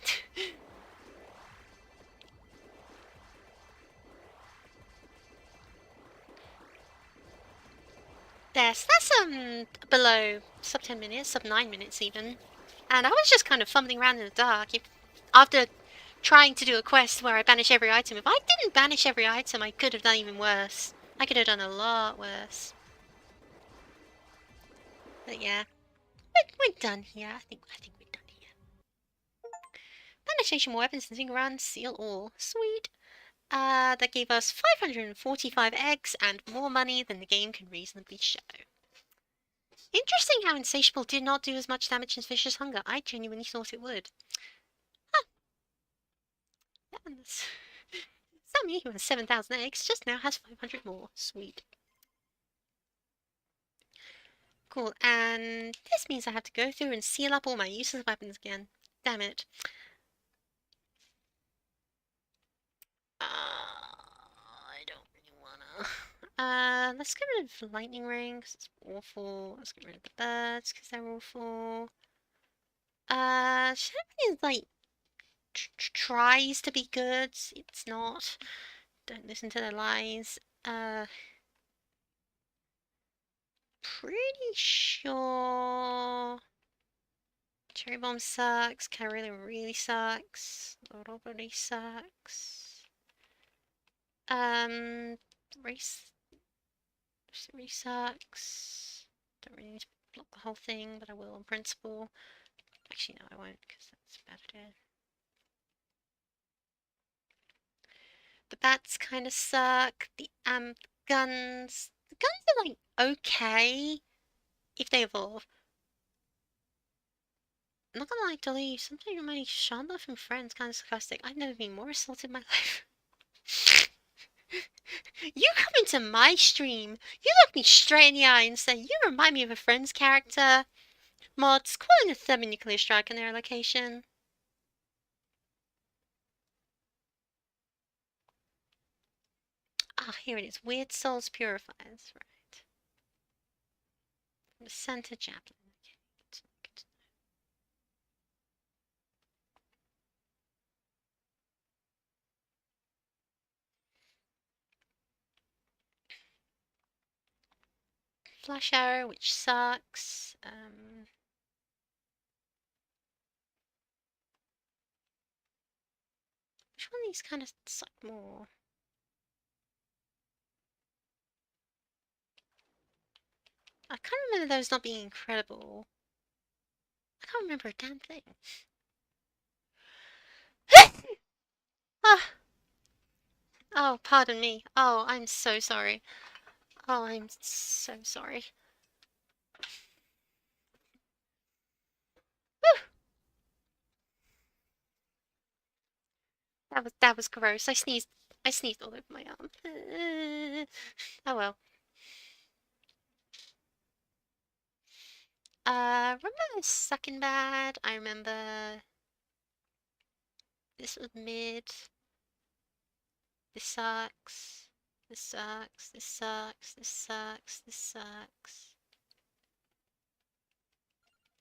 There, so that's below sub 10 minutes, sub 9 minutes even. And I was just kind of fumbling around in the dark. After trying to do a quest where I banish every item, if I didn't banish every item, I could have done even worse. I could have done a lot worse. But yeah, we're done here. I think we're done here. Banish more weapons and run, seal all. Sweet. That gave us 545 eggs and more money than the game can reasonably show. Interesting how Insatiable did not do as much damage as Vicious Hunger. I genuinely thought it would. Huh. Yes. Sammy, who has 7,000 eggs, just now has 500 more. Sweet. Cool, and this means I have to go through and seal up all my useless weapons again. Damn it. I don't really wanna. Let's get rid of Lightning Ring, because it's awful. Let's get rid of the birds, because they're awful. Champagne, like, tries to be good. It's not. Don't listen to their lies. Pretty sure Cherry Bomb sucks. Carolina really sucks. Robbery sucks. Race sucks. Don't really need to block the whole thing, but I will on principle. Actually, no, I won't, because that's a bad idea. The bats kind of suck. The guns. The guns are like okay if they evolve. I'm not gonna lie, Dolly, something in my Chandler from Friends kind of sarcastic. I've never been more assaulted in my life. You come into my stream, you look me straight in the eye and say, you remind me of a Friends character. Mods, calling a thermonuclear strike on their location. Ah, here it is. Weird Souls Purifiers. Right. From the Santa Chaplain. Okay, good to know. Flash Arrow, which sucks. Which one of these kind of suck more? I can't remember those not being incredible. I can't remember a damn thing. Ah! Oh, pardon me. Oh, I'm so sorry. Oh, I'm so sorry. Whew. That was gross. I sneezed all over my arm. Oh well. Remember Sucking Bad? I remember this was mid. This sucks. This sucks. This sucks. This sucks. This sucks.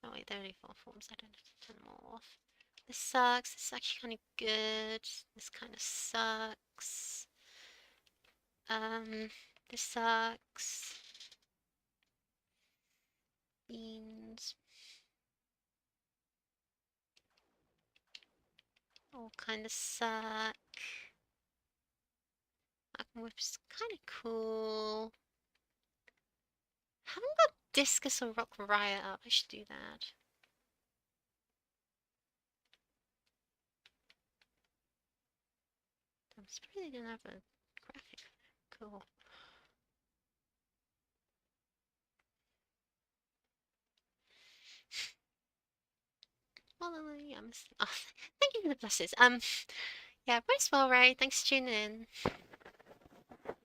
Oh wait, there are only 4 forms. I don't have to turn them all off. This sucks. This is actually kind of good. This kind of sucks. This sucks. Beans. All kind of suck. Whip's kind of cool. Haven't got Discus or Rock Riot up. I should do that. I'm surprised they didn't have a graphic. Cool. Well, yeah, oh, thank you for the blesses. Yeah, most well, Ray. Thanks for tuning in.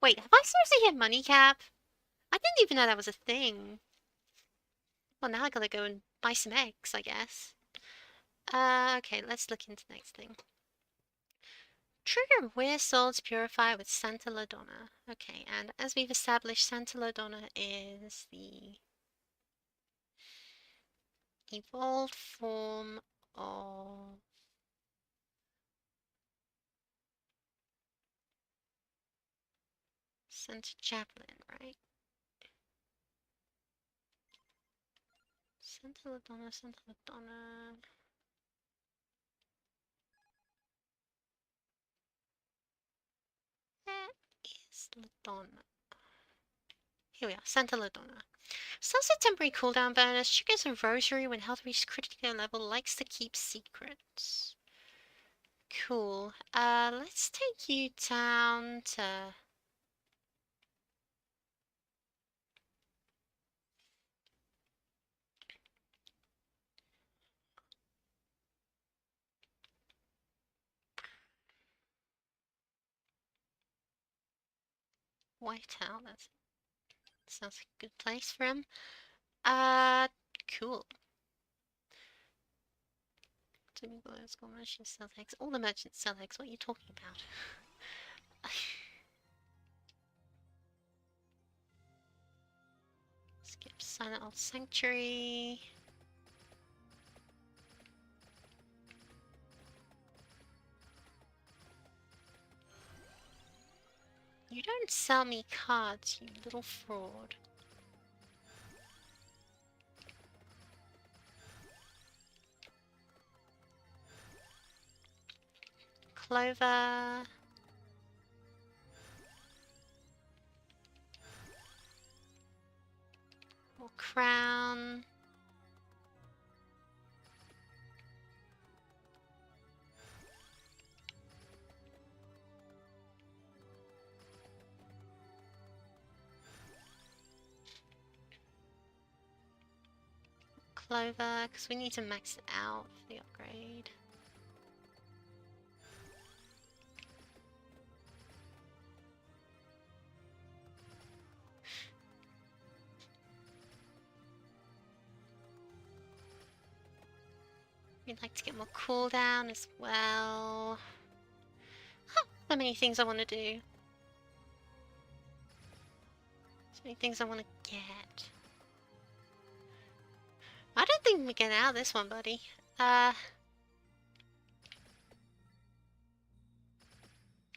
Wait, have I seriously hit money cap? I didn't even know that was a thing. Well, now I gotta go and buy some eggs, I guess. Okay, let's look into the next thing. Trigger rare souls purify with Santa Ladonna. Okay, and as we've established, Santa Ladonna is the evolved form of Santa Chaplain, right? Santa Ladonna, Santa Ladonna. Where is Ladonna? Here we are, Santa Ladonna. Starts a temporary cooldown bonus, triggers a rosary when health reaches critical level, likes to keep secrets. Cool. Let's take you down to... Whiteout. That sounds like a good place for him. Cool. Merchant sell eggs. All the merchants sell eggs. What are you talking about? Skip Silent Old Sanctuary. You don't sell me cards, you little fraud. Clover. More crown. Clover, because we need to max it out for the upgrade. We'd like to get more cooldown as well. Oh, so many things I want to do. So many things I want to get. I don't think we get out of this one, buddy. It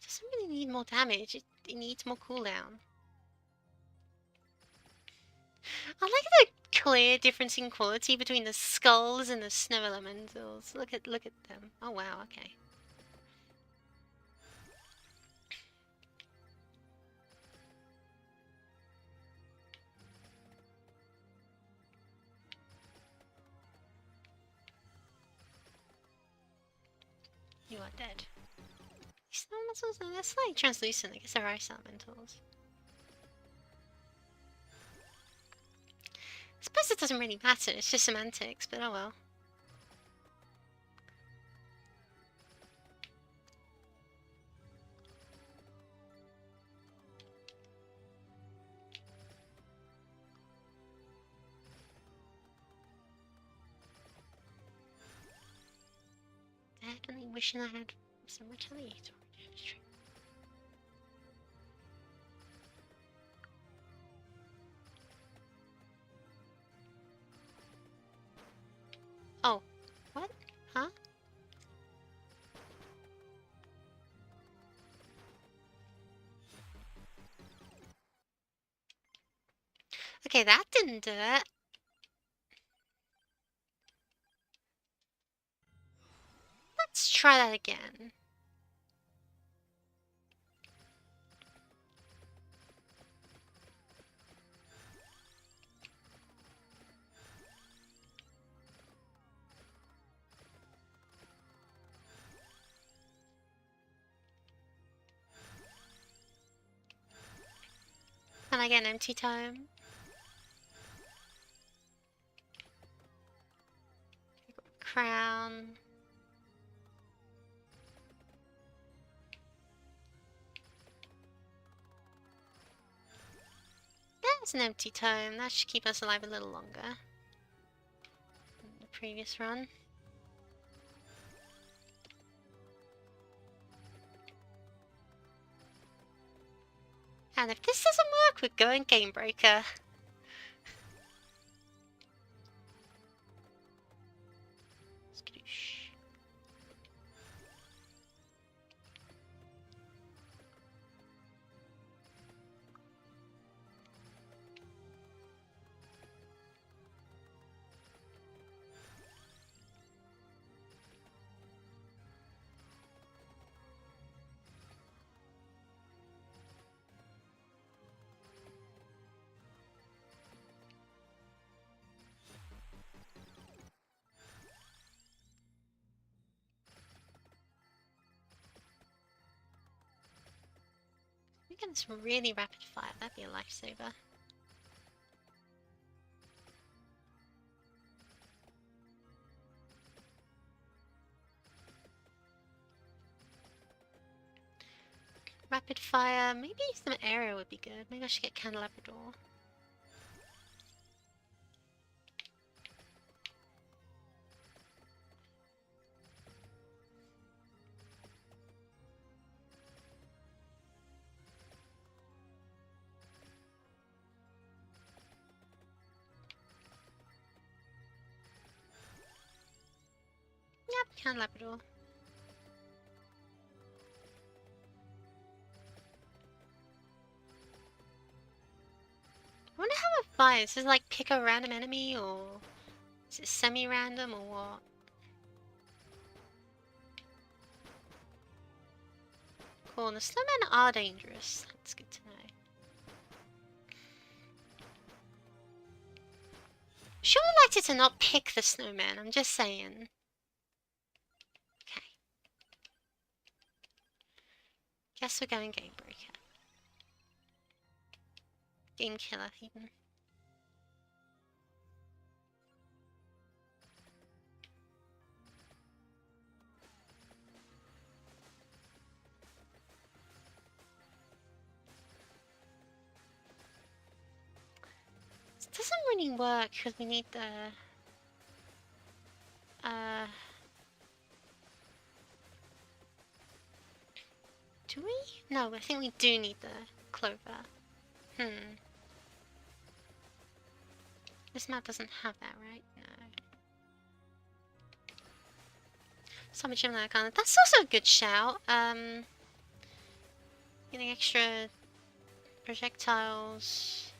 doesn't really need more damage. It needs more cooldown. I like the clear difference in quality between the skulls and the snow elementals. Look at them. Oh wow, okay. You are dead. These snow elementals, they're slightly translucent. I guess they're ice elementals. I suppose it doesn't really matter, it's just semantics, but oh well. Definitely wishing I had some retaliator. Oh, what? Huh? Okay, that didn't do it. Let's try that again. Can I get an empty tome? Crown. That's an empty tome. That should keep us alive a little longer than the previous run. And if this doesn't work, we're going Game Breaker. Skadoosh. We get this really rapid fire. That'd be a lifesaver. Rapid fire. Maybe some area would be good. Maybe I should get Candelabrador. Yep, Candelabrador. I wonder how it fires. Is it like pick a random enemy, or is it semi-random, or what? Cool, the snowmen are dangerous. That's good to know. Sure would like it to not pick the snowman, I'm just saying. Okay. Guess we're going Game Breaker. Game Killer, even. This doesn't really work because we need the... Do we? No, I think we do need the clover. This map doesn't have that, right? No. Summon Gemini Icon. That's also a good shout. Getting extra projectiles.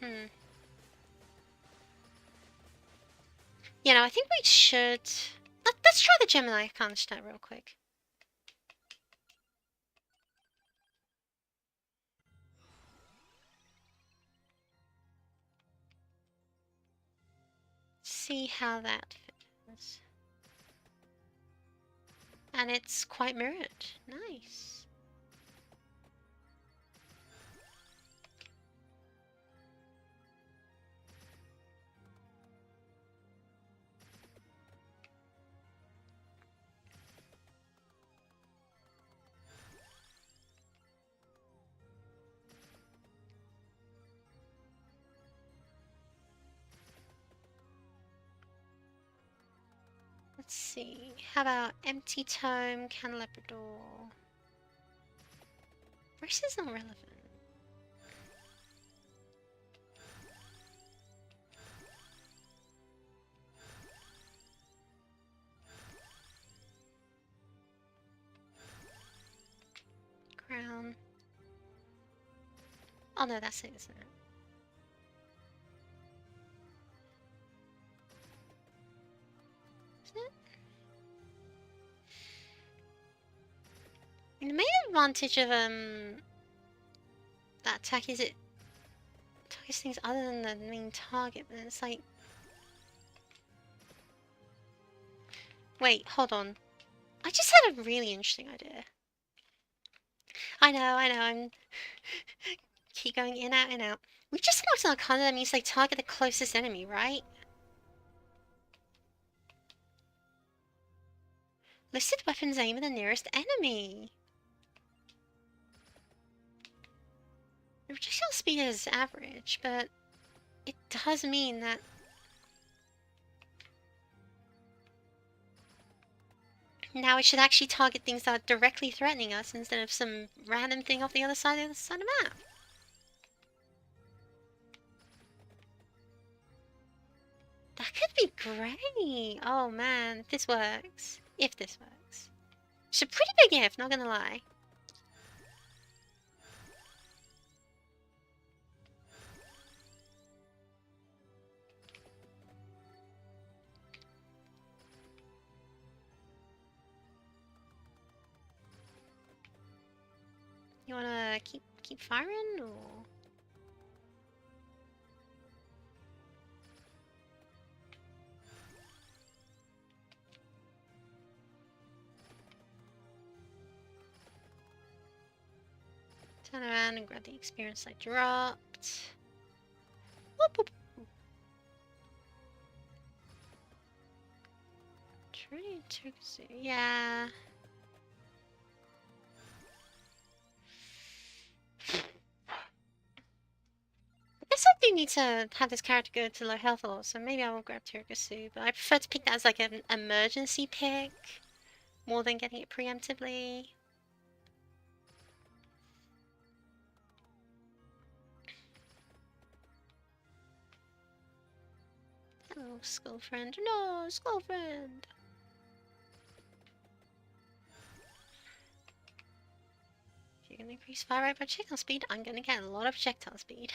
You know, I think we should... Let's try the Gemini Icon stat real quick. See how that fits. And it's quite mirrored. Nice. Let's see. How about Empty Tome, Candelabrador? Race is not relevant. Crown. Oh no, that's it, isn't it? Isn't it? The main advantage of that attack is it targets things other than the main target, but it's like... Wait, hold on. I just had a really interesting idea. I know, I'm... Keep going in, out, and out. We just knocked on Arcana, that means they target the closest enemy, right? Listed weapons aim at the nearest enemy. The projectile speed is average, but it does mean that now we should actually target things that are directly threatening us instead of some random thing off the other side of the map. That could be great. Oh man, if this works. If this works. It's a pretty big if, not gonna lie. You wanna keep firing or? Turn around and grab the experience I dropped. Whoop, whoop. Trudy Tokusu, yeah. I guess I do need to have this character go to low health a lot, so maybe I will grab Tokusu, but I prefer to pick that as like an emergency pick more than getting it preemptively. Hello, skull friend. No, skull friend. If you're gonna increase fire rate by projectile speed, I'm gonna get a lot of projectile speed.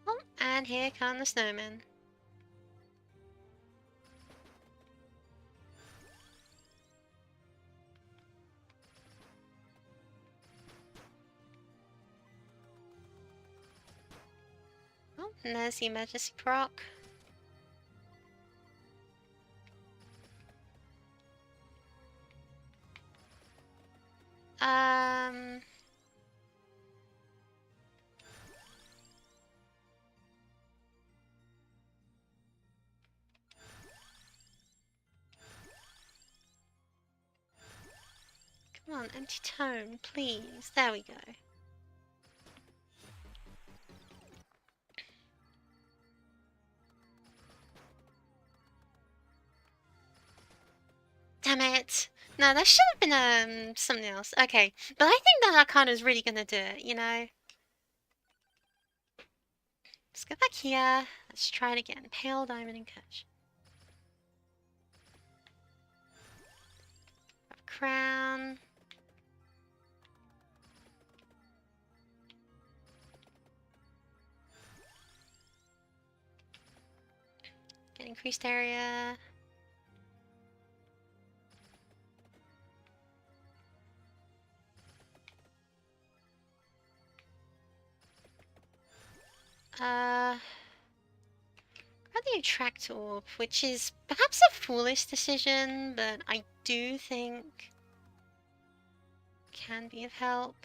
Oh, and here come the snowmen. Oh, and there's the emergency proc. Um... Come on, empty tone, please. There we go. Damn it! No, that should have been something else. Okay, but I think that Arcana is really gonna do it, you know? Let's go back here. Let's try it again. Pale Diamond Incursion. Crown. Get increased area. Grab the Attract Orb, which is perhaps a foolish decision, but I do think can be of help.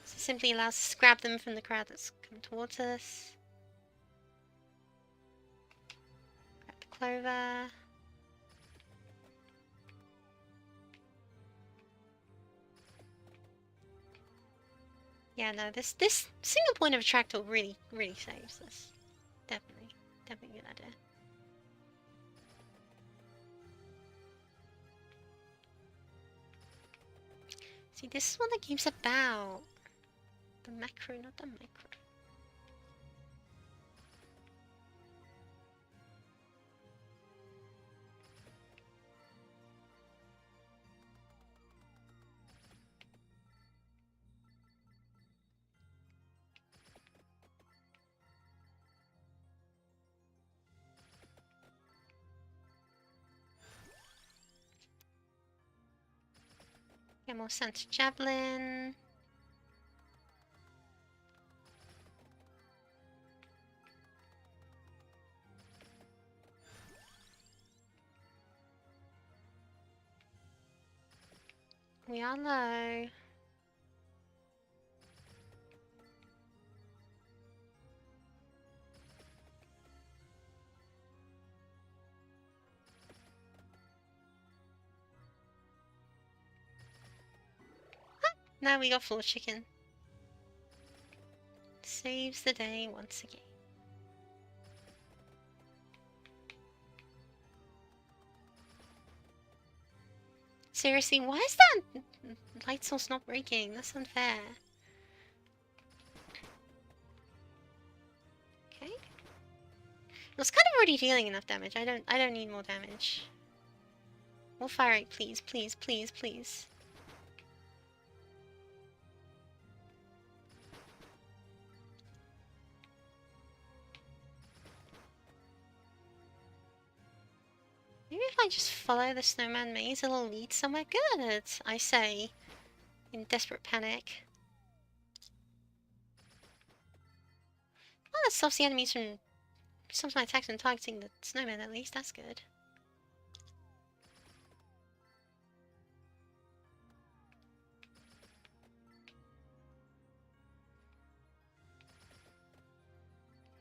So it simply allows us to grab them from the crowd that's come towards us. Grab the clover. Yeah, no, this single point of Attract Orb really saves us. Definitely a good idea. See, this is what the game's about. The macro, not the micro. Get more Santa Javelin. We are low. Now we got full chicken. Saves the day once again. Seriously, why is that light source not breaking? That's unfair. Okay. It was kind of already dealing enough damage. I don't need more damage. More fire rate, please, please, please, please. Maybe if I just follow the snowman maze, it'll lead somewhere good, I say, in desperate panic. Well, that stops the enemies from... stops my attacks from targeting the snowman at least, that's good.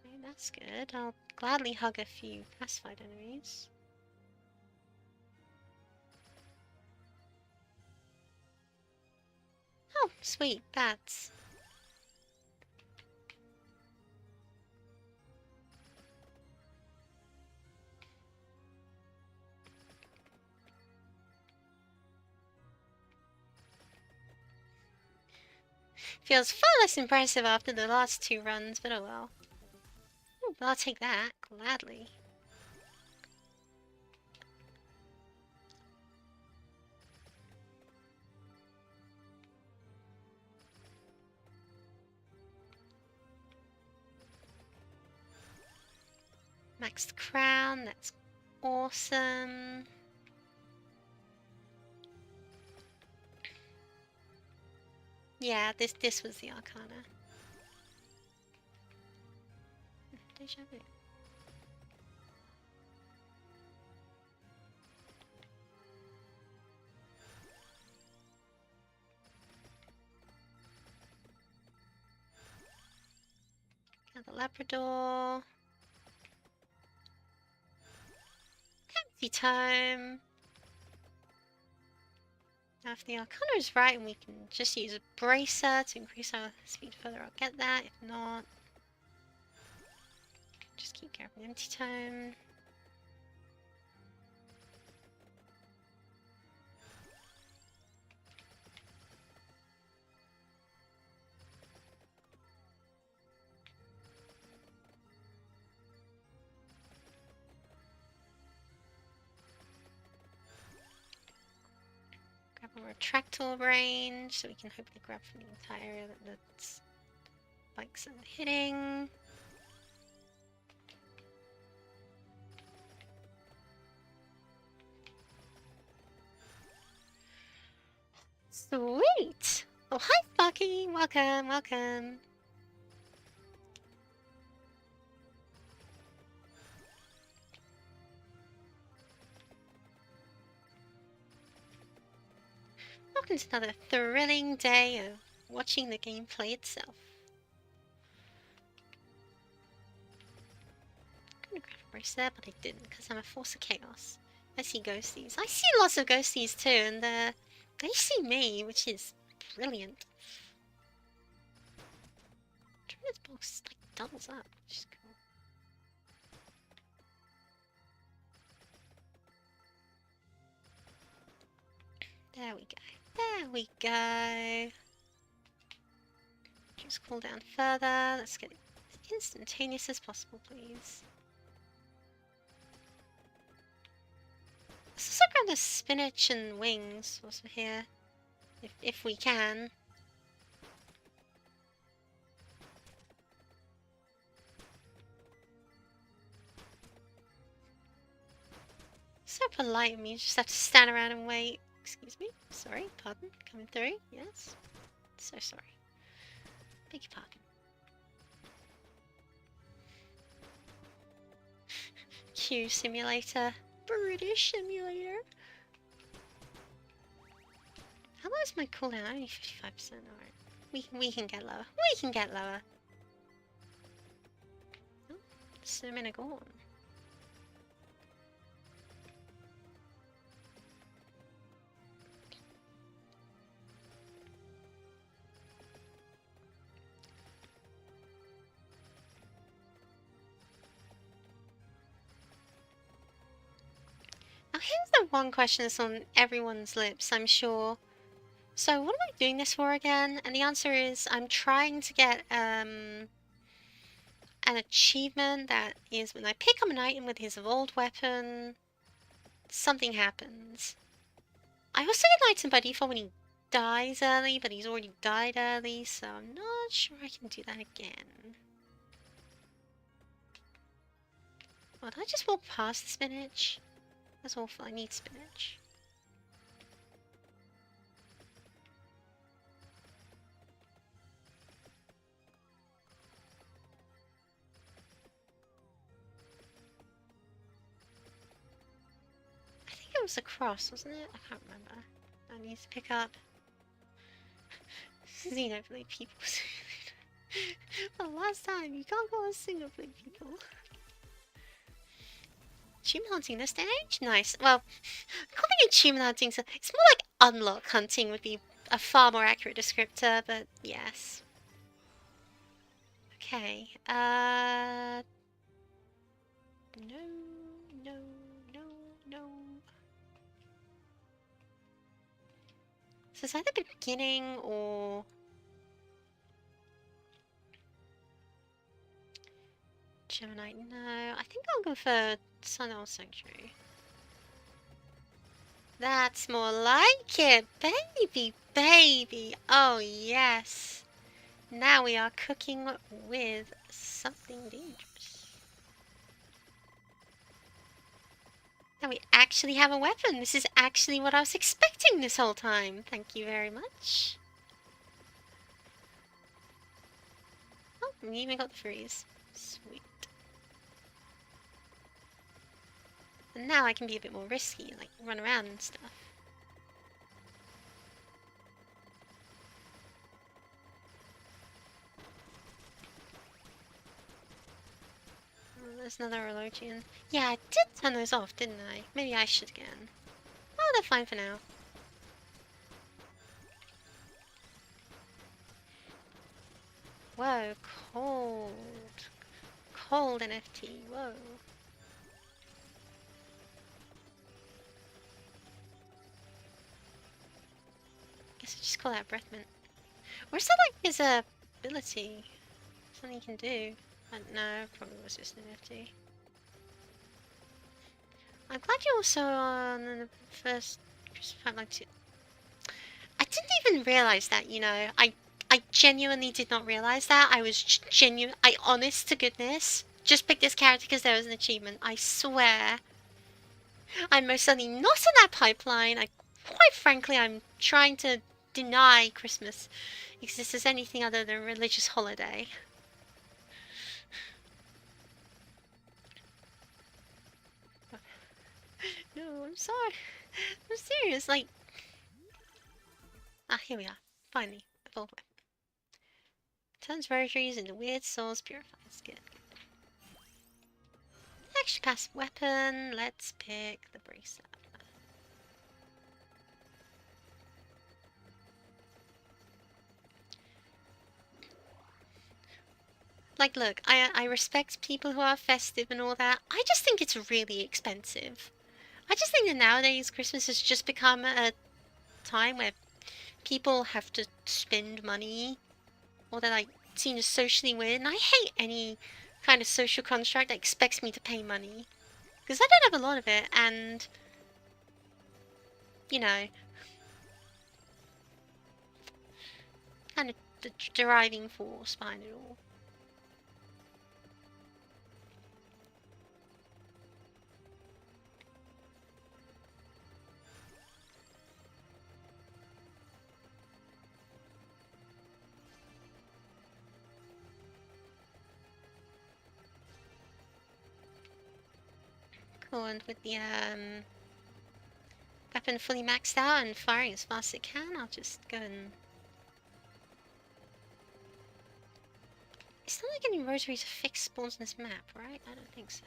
Okay, that's good. I'll gladly hug a few pacified enemies. Oh, sweet, bats. Feels far less impressive after the last two runs, but oh well. Ooh, but I'll take that, gladly. Maxed crown, that's awesome. Yeah, this was the Arcana. Deja vu. Got the Labrador. Empty time. Now if the Arcana is right and we can just use a Bracer to increase our speed further, I'll get that. If not, just keep grabbing empty time. Grab a retractile range so we can hopefully grab from the entire area that's spikes are hitting. Sweet! Oh, hi, Sparky! Welcome, welcome. Welcome to another thrilling day of watching the game play itself. I'm gonna grab a brace there, but I didn't because I'm a force of chaos. I see ghosties. I see lots of ghosties too, and they see me, which is brilliant. This box like doubles up, which is cool. There we go. There we go. Just cool down further. Let's get it as instantaneous as possible, please. Let's also grab the spinach and wings also here, if we can. So polite of me, you just have to stand around and wait. Excuse me? Sorry, pardon? Coming through? Yes? So sorry. Beg your pardon. Q simulator. British simulator. How low is my cooldown? Only 55%. Alright. We can get lower. We can get lower. Oh, stamina gone. Now here's the one question that's on everyone's lips, I'm sure. So what am I doing this for again? And the answer is I'm trying to get an achievement that is when I pick up an item with his evolved weapon, something happens. I also get an item by default when he dies early, but he's already died early, so I'm not sure I can do that again. Well, did I just walk past the spinach? That's awful, I need spinach. I think it was across, wasn't it? I can't remember. I need to pick up Xenoblade people. Well, last time, you can't go on Xenoblade people. Achievement hunting this stage? Nice. Well, calling it achievement hunting, so it's more like unlock hunting would be a far more accurate descriptor, but yes. Okay, no, no, no, no. So it's either beginning or... Gemini, no. I think I'll go for Sun Owl Sanctuary. That's more like it! Baby, baby! Oh, yes! Now we are cooking with something dangerous. Now we actually have a weapon! This is actually what I was expecting this whole time! Thank you very much. Oh, we even got the freeze. Sweet. And now I can be a bit more risky, like run around and stuff. Oh, there's another Orologian. Yeah, I did turn those off, didn't I? Maybe I should again. Oh, they're fine for now. Whoa, cold. Cold NFT, whoa. Guess I just call that breath mint. Where's that like his ability? Something he can do. I don't know, probably was just an NFT. I'm glad you're also on the first Christmas like 2. I didn't even realise that, you know. I genuinely did not realise that. I was honest to goodness, just picked this character because there was an achievement. I swear. I'm most certainly not in that pipeline. Quite frankly, I'm trying to deny Christmas exists as anything other than a religious holiday. No, I'm sorry. I'm serious, like... Ah, here we are. Finally. Evolved weapon. Turns rotaries into weird souls, purifies. Good, good. Extra passive weapon. Let's pick the bracer. Like, look, I respect people who are festive and all that. I just think it's really expensive. I just think that nowadays Christmas has just become a time where people have to spend money, or they're like seen as socially weird. And I hate any kind of social construct that expects me to pay money, because I don't have a lot of it, and you know, kind of the driving force behind it all. Cool, and with the weapon weapon fully maxed out and firing as fast as it can, I'll just go and... It's not like any rotaries are fixed spawns in this map, right? I don't think so.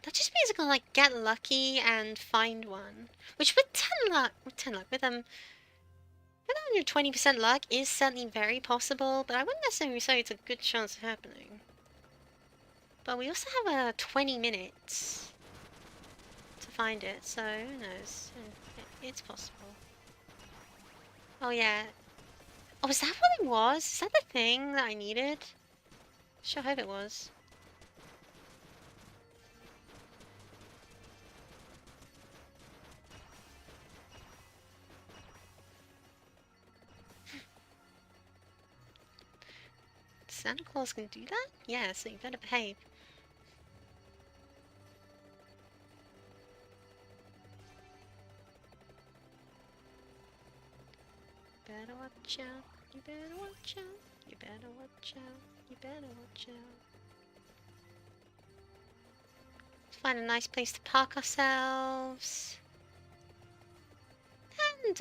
That just means I'm gonna like get lucky and find one. Which with 10 luck, with 120% luck is certainly very possible, but I wouldn't necessarily say it's a good chance of happening. But we also have 20 minutes to find it, so who knows? It's possible. Oh yeah. Oh, is that what it was? Is that the thing that I needed? Sure hope it was. Santa Claus can do that? Yeah, so you better behave. Better watch out, you better watch out, you better watch out, you better watch out. Let's find a nice place to park ourselves. And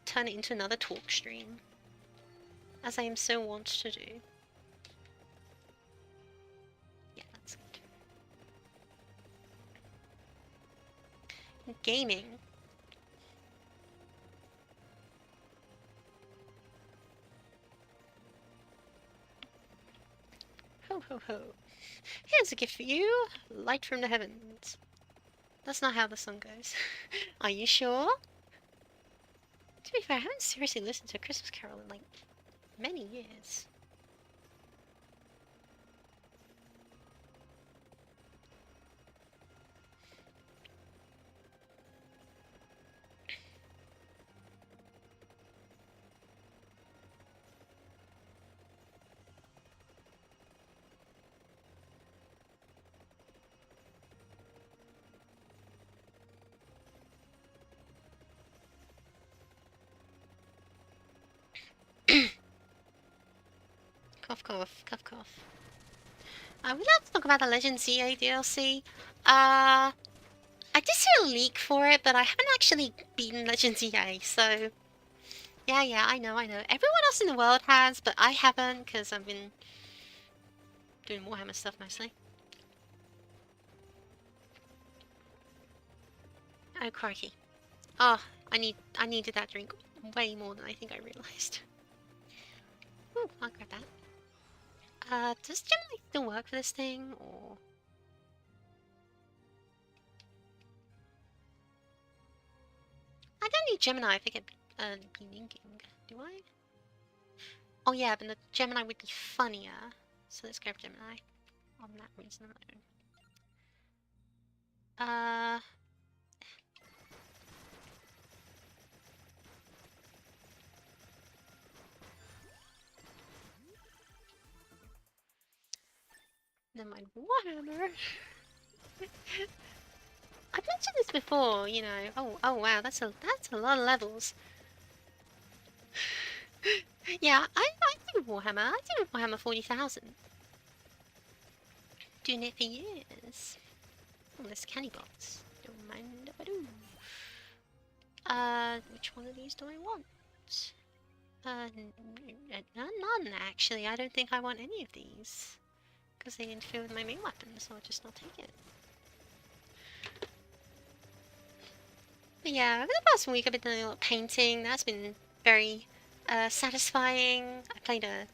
turn it into another talk stream. As I am so wont to do. Yeah, that's good. Gaming. Ho ho ho. Here's a gift for you. Light from the heavens. That's not how the song goes. Are you sure? To be fair, I haven't seriously listened to a Christmas Carol in like many years. Cough, cough, cough, cough. We'd like to talk about the Legend ZA DLC. I did see a leak for it, but I haven't actually beaten Legend ZA, so... Yeah, I know. Everyone else in the world has, but I haven't, because I've been doing Warhammer stuff mostly. Oh, crikey. Oh, I needed that drink way more than I think I realised. Ooh, I'll grab that. Does Gemini still work for this thing, or...? I don't need Gemini if I get Beninking, do I? Oh yeah, but the Gemini would be funnier. So let's grab Gemini. On that reason alone. Never mind, Warhammer! I've mentioned this before, you know. Oh wow, that's a lot of levels. Yeah, I do Warhammer. I do Warhammer 40,000. Doing it for years. Oh, there's candy box. Don't mind if I do. Which one of these do I want? None actually. I don't think I want any of these. Because they interfere with my main weapon, so I'll just not take it. But yeah, over the past week I've been doing a lot of painting. That's been very satisfying. I played a...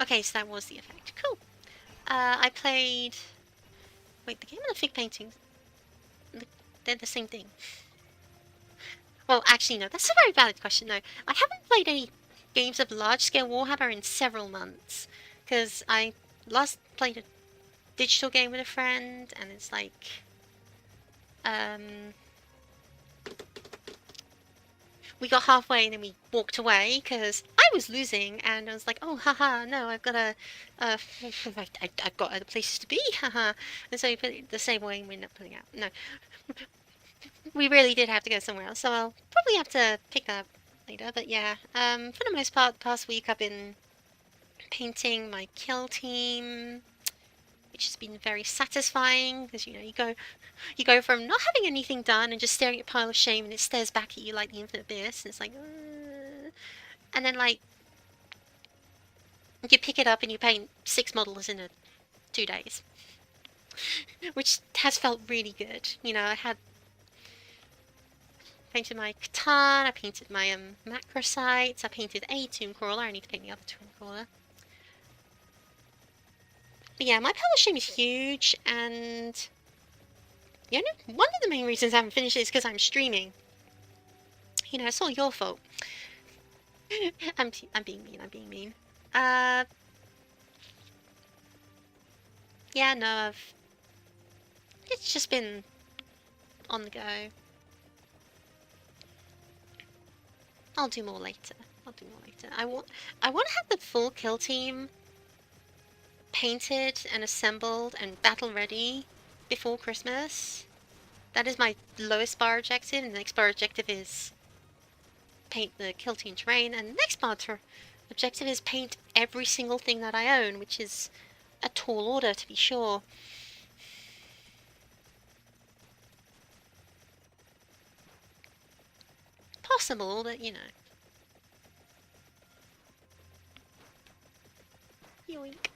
Okay, so that was the effect. Cool. I played... Wait, the game and the fig paintings... They're the same thing. Well, actually no, that's a very valid question, no. I haven't played any games of large-scale Warhammer in several months. Because I last played a digital game with a friend, and it's like... we got halfway and then we walked away because I was losing and I was like, oh, haha, no, I've got to, I've got other places to be, haha. And so we put it the same way and we ended up pulling out. No, we really did have to go somewhere else, so I'll probably have to pick that up later. But yeah, for the most part, the past week I've been painting my kill team. which has been very satisfying because you go from not having anything done and just staring at a pile of shame, and it stares back at you like the infinite abyss, and it's like, and then like you pick it up and you paint 6 models in 2 days, which has felt really good. I had painted my Catan, I painted my macro sites, I painted a tomb crawler. I need to paint the other tomb crawler. But yeah, my pile of shame is huge, and one of the main reasons I haven't finished it is because I'm streaming. It's all your fault. I'm being mean. I'm being mean. Yeah, no, it's just been on the go. I'll do more later. I want to have the full kill team painted and assembled and battle ready before Christmas. That is my lowest bar objective, and the next bar objective is paint the kill team terrain, and the next bar objective is paint every single thing that I own, which is a tall order to be sure. Possible, but Yoink.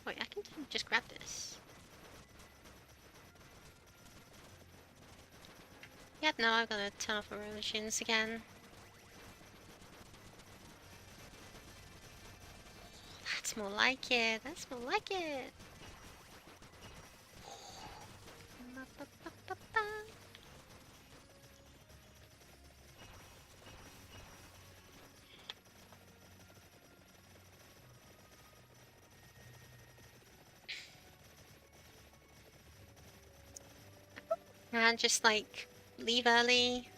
Wait, I can just grab this. Yep, no, I've got to turn off erosions again. That's more like it. That's more like it. And just like leave early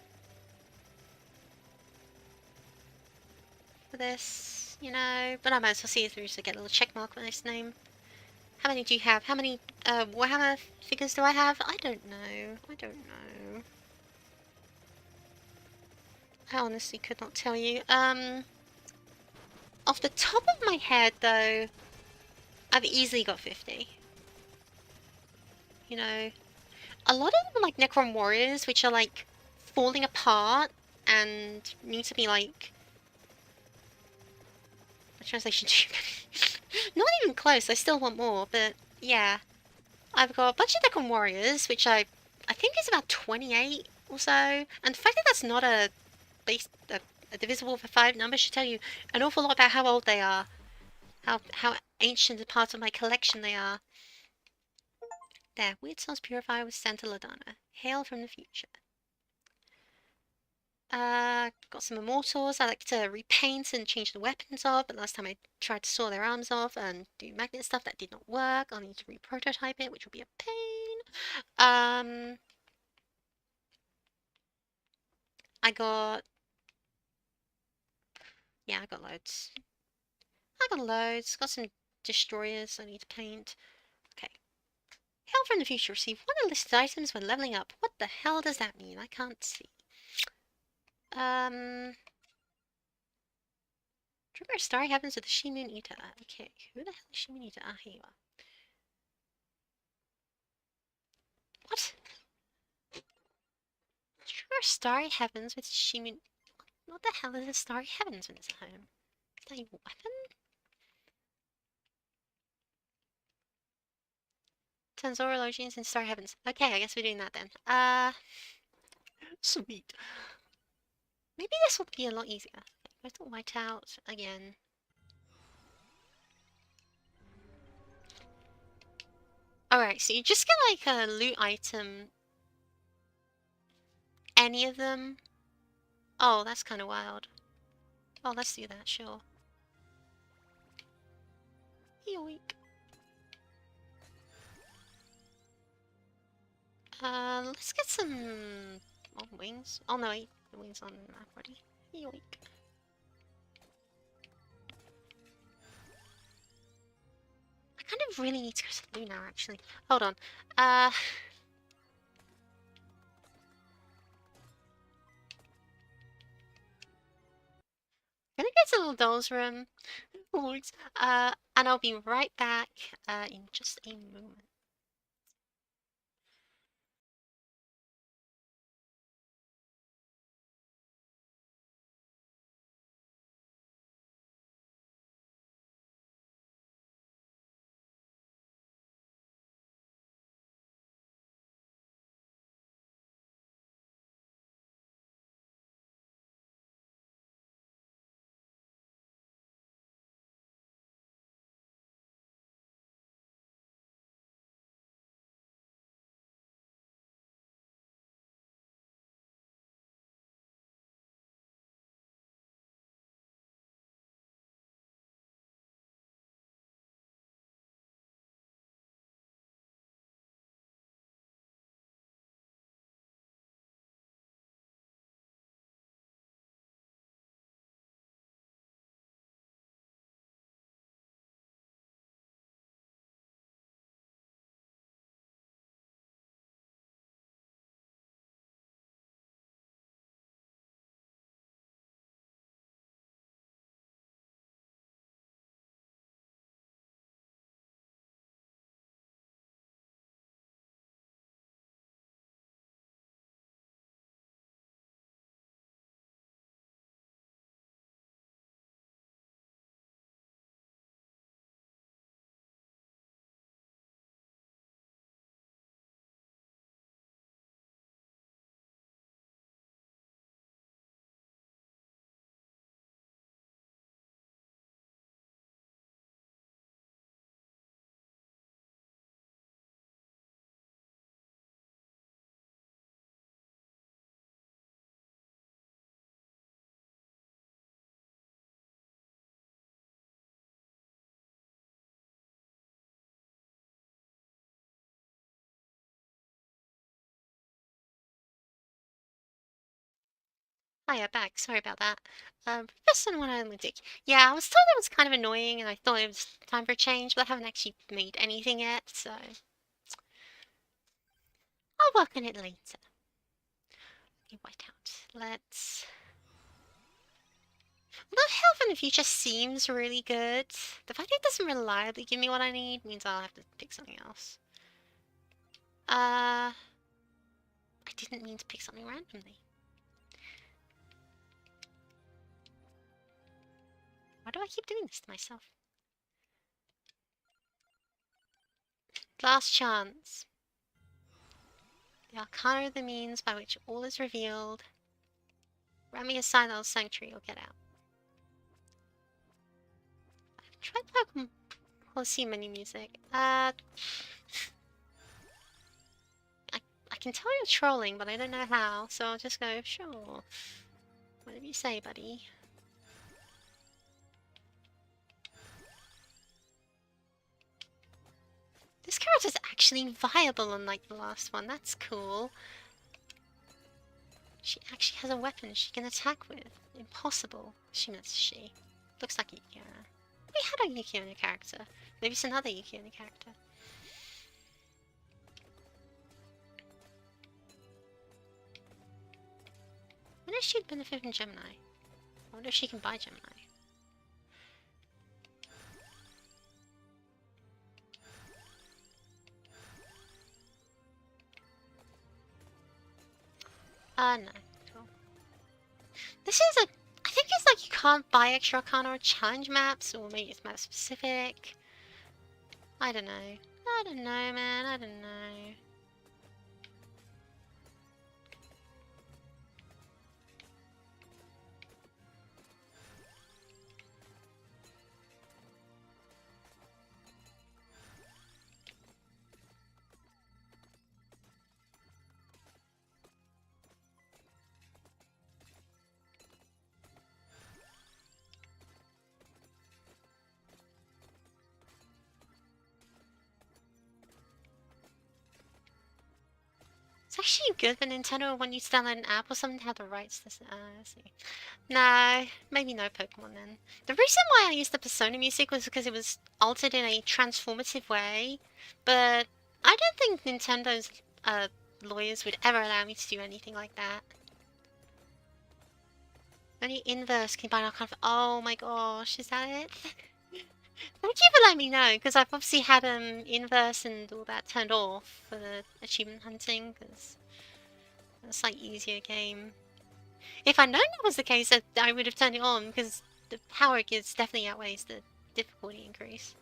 for this, but I might as well see it through so I get a little check mark with this name. How many do you have? How many Warhammer figures do I have? I don't know. I honestly could not tell you. Off the top of my head though, I've easily got 50. A lot of them are like Necron Warriors, which are like falling apart and need to be like... The translation too many. Not even close, I still want more, but yeah. I've got a bunch of Necron Warriors, which I think is about 28 or so. And the fact that that's not a divisible for 5 number should tell you an awful lot about how old they are. How ancient a part of my collection they are. There, Weird Souls Purifier with Santa Ladonna. Hail from the future. Got some Immortals I like to repaint and change the weapons of, but last time I tried to saw their arms off and do magnet stuff, that did not work. I'll need to reprototype it, which will be a pain. I got loads. Got some Destroyers I need to paint. Okay. Hail from the future. Receive 1 unlisted items when leveling up. What the hell does that mean? I can't see. Trigger Starry Heavens with the She-Moon Eater. Okay, who the hell is She-Moon Eater? Ah, here you are. What? Trigger Starry Heavens with She-Moon... What the hell is a Starry Heavens when it's at home? Is that a weapon? Tensor Elogians and Starry Heavens. Okay, I guess we're doing that then. Sweet. Maybe this will be a lot easier. Go to whiteout again. Alright, so you just get like a loot item. Any of them. Oh, that's kind of wild. Oh, let's do that, sure. Yoink. Let's get some wings. Oh no, wait, the wings on the map already. Yoink. I kind of really need to go to the loo now, actually. Hold on. Gonna go to the little doll's room. And I'll be right back in just a moment. Hiya, back. Sorry about that. Just on what I did. Yeah, I was told it was kind of annoying, and I thought it was time for a change, but I haven't actually made anything yet, so I'll work on it later. Okay, white out. Let's. Although health in the future seems really good, the fact it doesn't reliably give me what I need means I'll have to pick something else. I didn't mean to pick something randomly. Why do I keep doing this to myself? Last chance. The Arcana are the means by which all is revealed. Grant me a sign that sanctuary or get out. Try Pokemon Policy menu music. I can tell you're trolling, but I don't know how, so I'll just go, sure. Whatever you say, buddy. This character's actually viable unlike the last one, that's cool. She actually has a weapon she can attack with. Impossible. Assume that's she. Looks like a Yukiona. We had a Yukiona character. Maybe it's another Yukiona character. I wonder if she'd benefit from Gemini. I wonder if she can buy Gemini. No. Cool. This is a... I think it's like you can't buy extra Arcana or challenge maps, or maybe it's map specific. I don't know. I don't know, man. I don't know. It's actually good that Nintendo, when you download an app or something, have the rights to... let's see. No, maybe no Pokemon then. The reason why I used the Persona music was because it was altered in a transformative way, but I don't think Nintendo's lawyers would ever allow me to do anything like that. Only inverse can bind our conf- Oh my gosh, is that it? Thank you for letting me know, because I've obviously had inverse and all that turned off for the achievement hunting, because it's like easier game. If I'd known that was the case, I would have turned it on, because the power gives definitely outweighs the difficulty increase.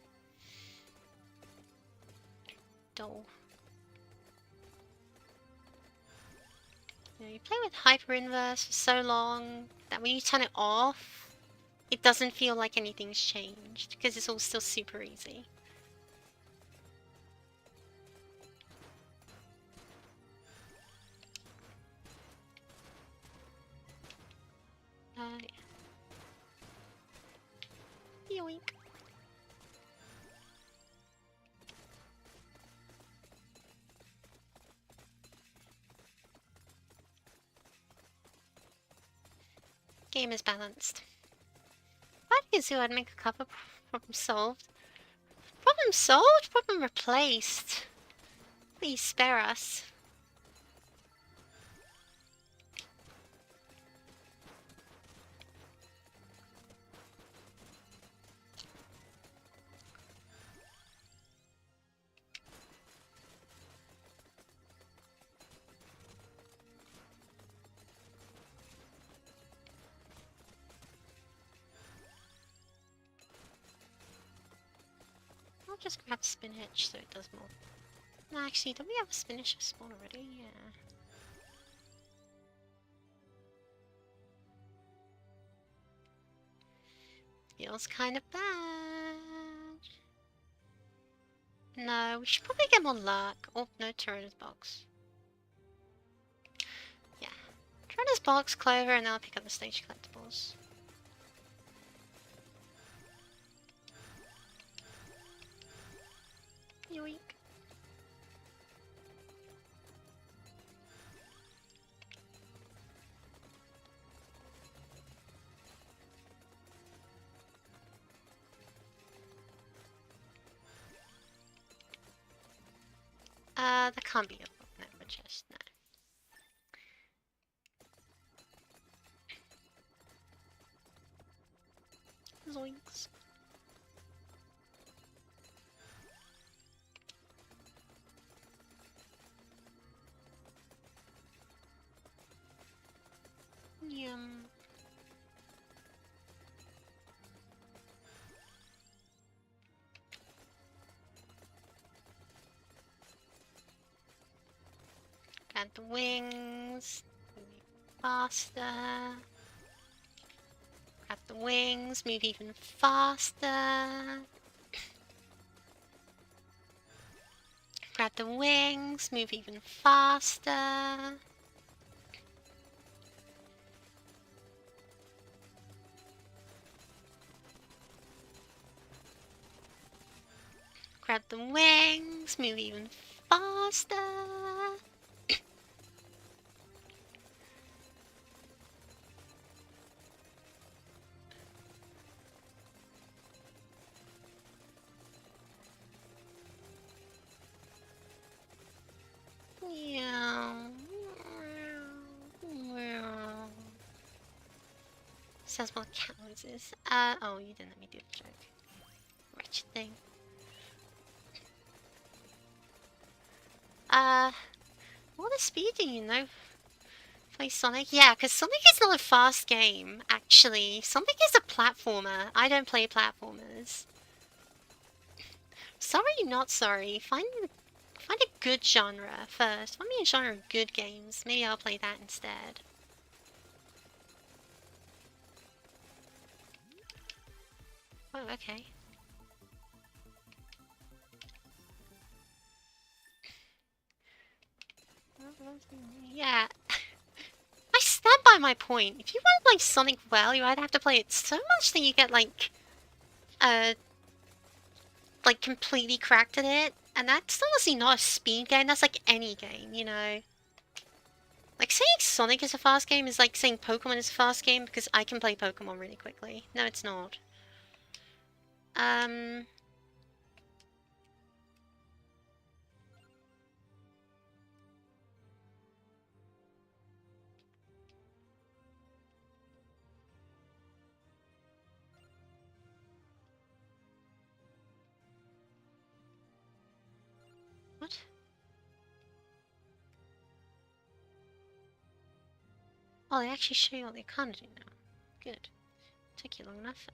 Dull. You play with hyper inverse for so long that when you turn it off, it doesn't feel like anything's changed, because it's all still super easy. Yoink. Game is balanced. Why do you see I'd make a cover? Problem solved. Problem solved? Problem replaced. Please spare us. I'll just grab spinach so it does more. No, actually, don't we have a spinach spawn already? Yeah. Feels kind of bad. No, we should probably get more luck. Oh, no, Tyranno's box. Yeah. Tyranno's box, Clover, and then I'll pick up the stage collectibles. Yoink. That can't be a member chest, no. Zoinks. Yum. Got the wings. Faster. Grab the wings, move even faster. Grab the wings, move even faster. Grab the wings, move even faster. Sounds more cat noises. Oh, you didn't let me do the joke. Wretched thing. What a speed do you know? Play Sonic? Yeah, because Sonic is not a fast game, actually. Sonic is a platformer. I don't play platformers. Sorry, not sorry. Find a good genre first. Find me a genre of good games. Maybe I'll play that instead. Oh, okay. Yeah. I stand by my point. If you want to play Sonic well, you either have to play it so much that you get, like completely cracked at it. And that's honestly not a speed game, that's like any game, you know? Like, saying Sonic is a fast game is like saying Pokemon is a fast game because I can play Pokemon really quickly. No, it's not. Oh, they actually show you what they can't do now. Good. Took you long enough.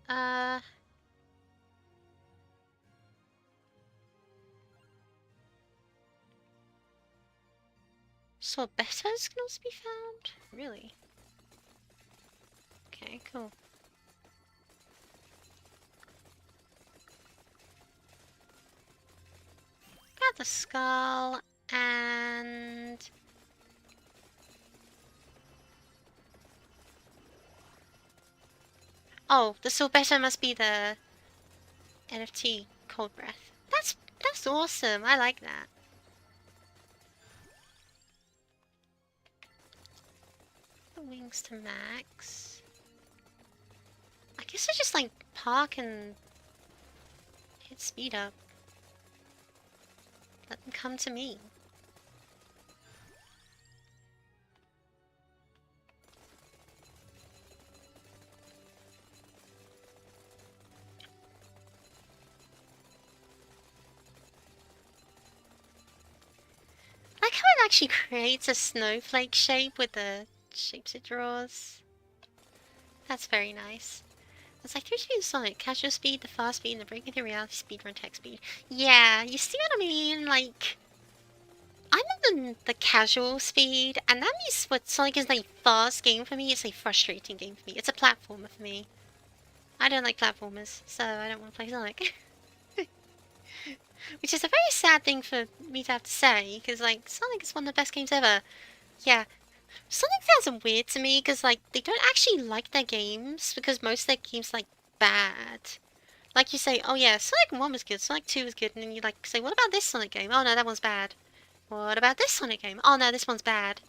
So betters can also be found? Really? Okay, cool. Got the skull and oh, the Sorbetta must be the NFT cold breath. That's awesome. I like that. The wings to max. I guess I just like park and hit speed up. Let them come to me. I like how it actually creates a snowflake shape with the shapes it draws. That's very nice. It's like 3 speed Sonic, casual speed, the fast speed, and the break into reality speed, run tech speed. Yeah, you see what I mean? Like, I'm in the casual speed, and that means what Sonic is a fast game for me, it's a frustrating game for me. It's a platformer for me. I don't like platformers, so I don't want to play Sonic. Which is a very sad thing for me to have to say, because, like, Sonic is one of the best games ever. Yeah, Sonic fans are weird to me, because, like, they don't actually like their games, because most of their games, like, bad. Like, you say, oh yeah, Sonic 1 was good, Sonic 2 was good, and then you, like, say, what about this Sonic game? Oh no, that one's bad. What about this Sonic game? Oh no, this one's bad.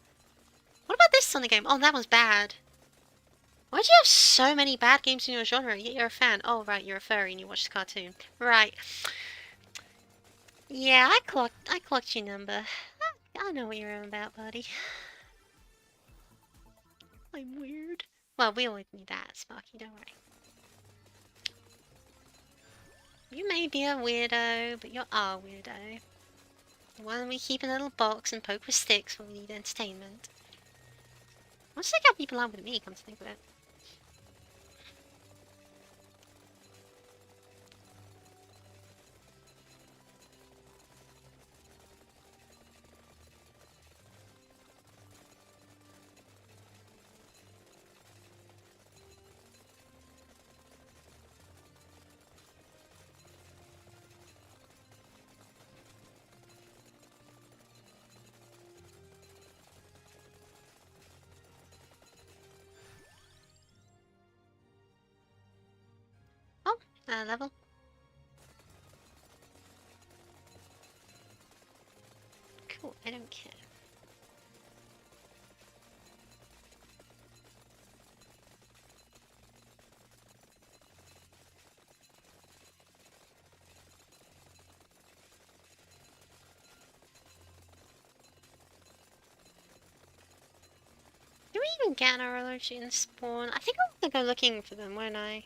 What about this Sonic game? Oh, that one's bad. Why do you have so many bad games in your genre, yet you're a fan? Oh, right, you're a furry and you watch the cartoon. Right. Yeah, I clocked your number. I know what you're on about, buddy. I'm weird. Well, we all knew that, Sparky, don't worry. You may be a weirdo, but you're our weirdo. The one we keep in a little box and poke with sticks when we need entertainment. Let's check how people are with me, come to think of it. Oh, level. Cool, I don't care. Do we even get our allergy in spawn? I think I'm gonna go looking for them, won't I?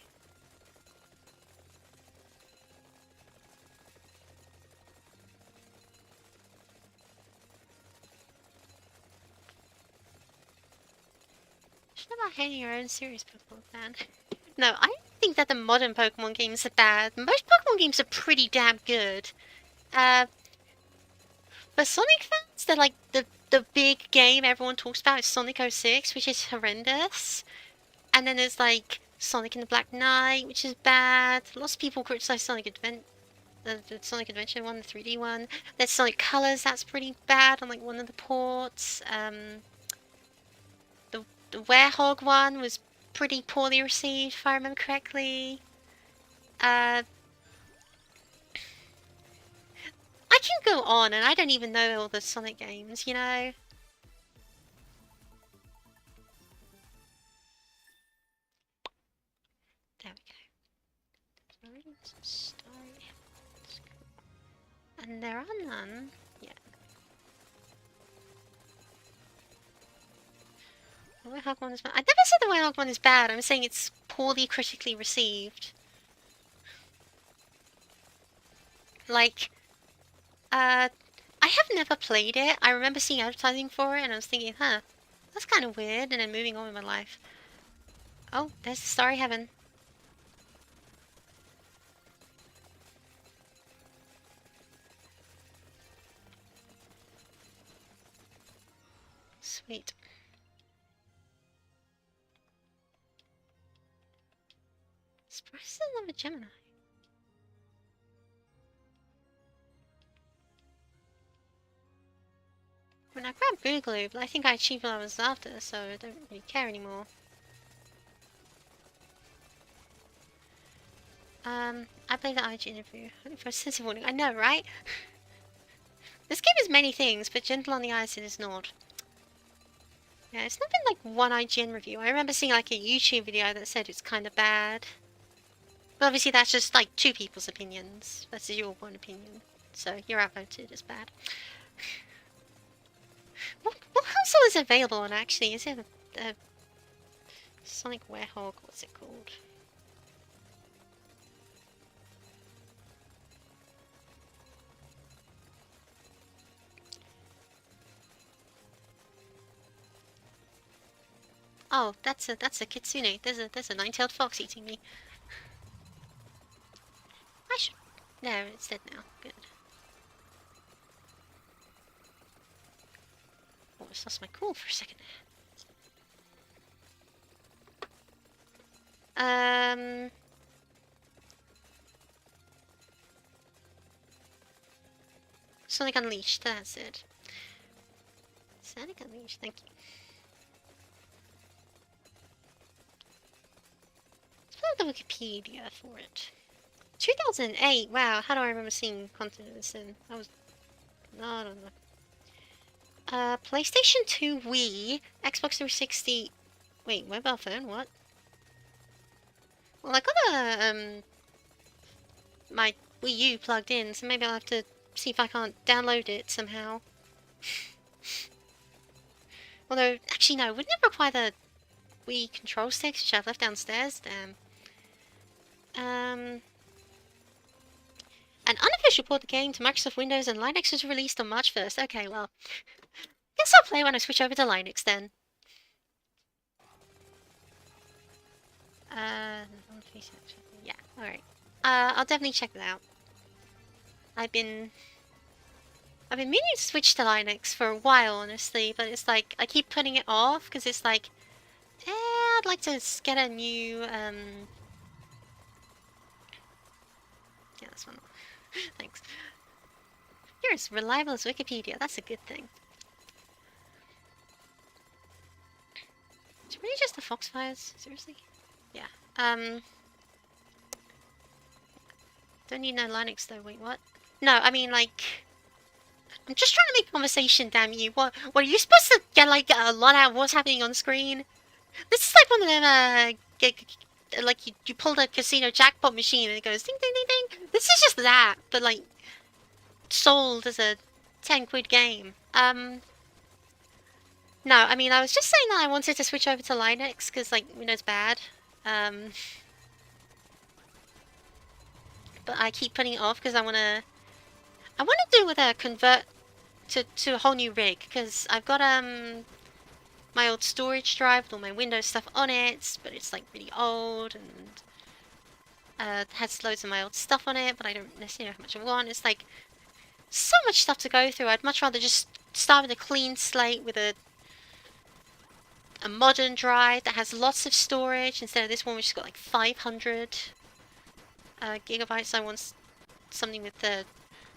Should about hating your own serious Pokemon fan. No, I think that the modern Pokemon games are bad. Most Pokemon games are pretty damn good. Uh, for Sonic fans, they're like the big game everyone talks about is Sonic 06, which is horrendous. And then there's like Sonic and the Black Knight, which is bad. Lots of people criticize the Sonic Adventure one, the 3D one. There's Sonic Colors, that's pretty bad on like one of the ports. The Werehog one was pretty poorly received, if I remember correctly. I can go on, and I don't even know all the Sonic games, you know? There we go. And there are none. Yeah. The Werehog one is bad. I never said the Werehog one is bad. I'm saying it's poorly critically received. Like, I have never played it. I remember seeing advertising for it, and I was thinking, huh, That's kind of weird, and then moving on with my life. Oh, there's the Starry Heaven. Sweet. Surprised I love a Gemini. When I grabbed Google, but I think I achieved what I was after, so I don't really care anymore. I played the IG interview. For a sense of warning. I know, right? This game is many things, but gentle on the eyes it is not. Yeah, it's not been like one IGN review. I remember seeing like a YouTube video that said it's kind of bad. But obviously that's just like two people's opinions. That's your one opinion. So you're outvoted as bad. What console is available on actually? Is it a Sonic Werehog? What's it called? Oh, that's a kitsune. There's a nine-tailed fox eating me. I should. No, it's dead now. Good. Oh, I lost my cool for a second. Sonic Unleashed. That's it. Sonic Unleashed. Thank you. The Wikipedia for it. 2008. Wow, how do I remember seeing content of this in? I don't know. PlayStation 2, Wii, Xbox 360. Wait, mobile phone? What? Well, I got my Wii U plugged in, so maybe I'll have to see if I can't download it somehow. Although, actually, no, wouldn't it require the Wii control sticks, which I've left downstairs? Damn. An unofficial port of the game to Microsoft Windows and Linux was released on March 1st. Okay, well, guess I'll play when I switch over to Linux then. Yeah, alright. I'll definitely check that out. I've been meaning to switch to Linux for a while, honestly, but it's like, I keep putting it off, because it's like, I'd like to get a new, yeah, that's one. Thanks. You're as reliable as Wikipedia, that's a good thing. It's really just the Foxfires? Seriously? Yeah. Don't need no Linux though, wait, what? No, I mean, like, I'm just trying to make conversation, damn you. What are you supposed to get, like, a lot out of what's happening on screen? This is like one of them, like, you pull the casino jackpot machine and it goes ding, ding, ding, ding. This is just that, but, like, sold as a 10-quid game. No, I mean, I was just saying that I wanted to switch over to Linux, because, like, Windows bad. But I keep putting it off, because I want to do with a convert to a whole new rig, because I've got, my old storage drive with all my Windows stuff on it, but it's, like, really old, and, has loads of my old stuff on it, but I don't necessarily know how much I want. It's, like, so much stuff to go through. I'd much rather just start with a clean slate with a modern drive that has lots of storage instead of this one which has got like 500 gigabytes. I want something with the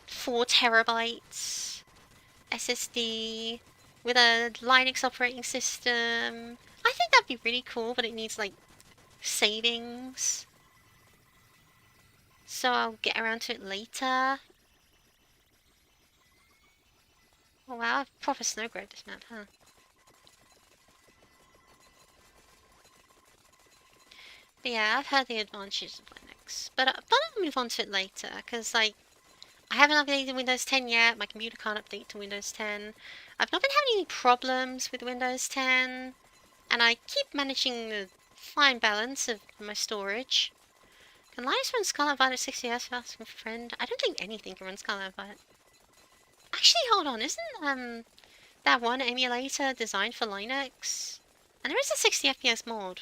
4 terabytes SSD with a Linux operating system. I think that'd be really cool, but it needs like savings. So I'll get around to it later. Oh wow, I've proper snow grade this map, huh? But yeah, I've heard the advantages of Linux, but I'll move on to it later, because, like, I haven't updated Windows 10 yet, my computer can't update to Windows 10, I've not been having any problems with Windows 10, and I keep managing the fine balance of my storage. Can Linux run Scarlet Violet 60Hz fast with a friend? I don't think anything can run Scarlet Violet. Actually, hold on, isn't, that one emulator designed for Linux, and there is a 60 FPS mod,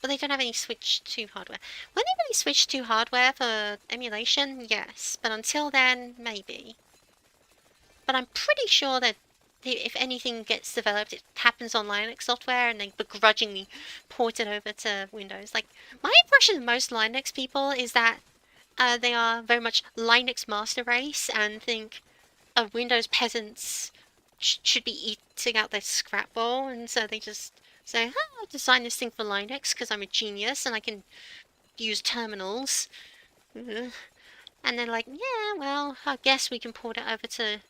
but they don't have any Switch 2 hardware. When they really switch to hardware for emulation, yes, but until then, maybe. But I'm pretty sure that if anything gets developed, it happens on Linux software and they begrudgingly port it over to Windows. Like, my impression of most Linux people is that they are very much Linux master race and think Windows peasants should be eating out their scrap bowl, and so they just say, oh, I'll design this thing for Linux because I'm a genius and I can use terminals. Ugh. And they're like, yeah, well, I guess we can port it over to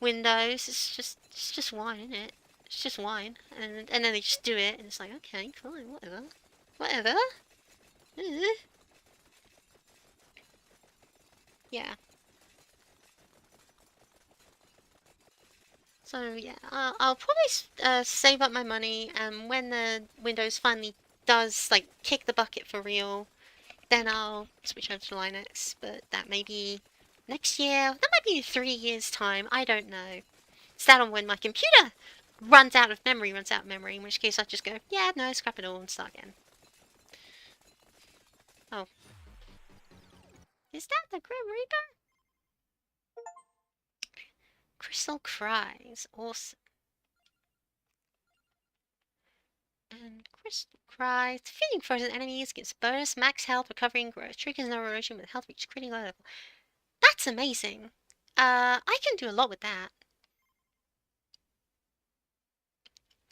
Windows. It's just wine, isn't it? It's just wine, and then they just do it, and it's like, okay, fine, whatever, whatever. Yeah. So yeah, I'll probably save up my money, and when the Windows finally does like kick the bucket for real, then I'll switch over to Linux. But that may be next year. That might be 3 years time. I don't know. It's that on when my computer runs out of memory, in which case I just go, yeah, no, scrap it all and start again. Oh, is that the Grim Reaper? Crystal Cries, awesome. And Crystal Cries, defeating frozen enemies gives bonus max health, recovery, and growth. Triggers no erosion with health reach critical level. That's amazing. I can do a lot with that.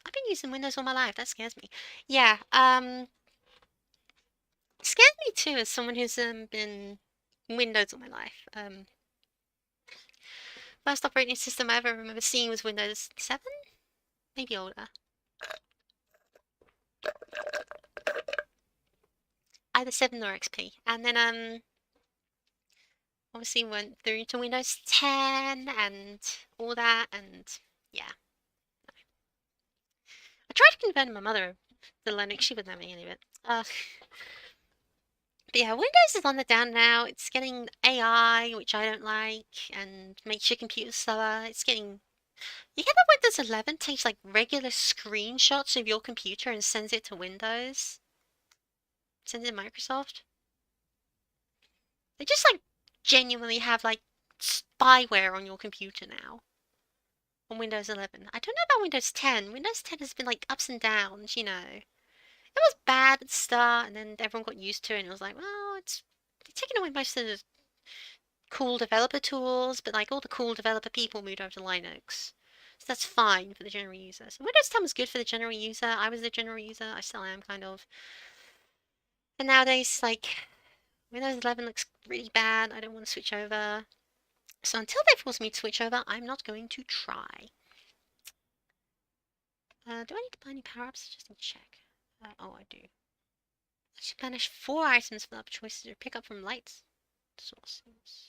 I've been using Windows all my life. That scares me. Yeah, it scares me too as someone who's been Windows all my life. First operating system I ever remember seeing was Windows 7? Maybe older. Either 7 or XP. And then obviously went through to Windows 10 and all that, and yeah. I tried to convert my mother to Linux, she wouldn't have any of it. But yeah, Windows is on the down now. It's getting AI, which I don't like, and makes your computer slower. It's getting... You get that Windows 11 takes like regular screenshots of your computer and sends it to Windows? Sends it to Microsoft? They just like genuinely have like spyware on your computer now. On Windows 11. I don't know about Windows 10. Windows 10 has been like ups and downs, you know. It was bad at the start, and then everyone got used to it, and it was like, well, it's taking away most of the cool developer tools, but like all the cool developer people moved over to Linux. So that's fine for the general user. So Windows 10 was good for the general user. I was the general user. I still am, kind of. And nowadays, like, Windows 11 looks really bad. I don't want to switch over. So until they force me to switch over, I'm not going to try. Do I need to buy any power-ups? Just to check. Oh, I do. I should banish 4 items for the choices or pick up from lights sources.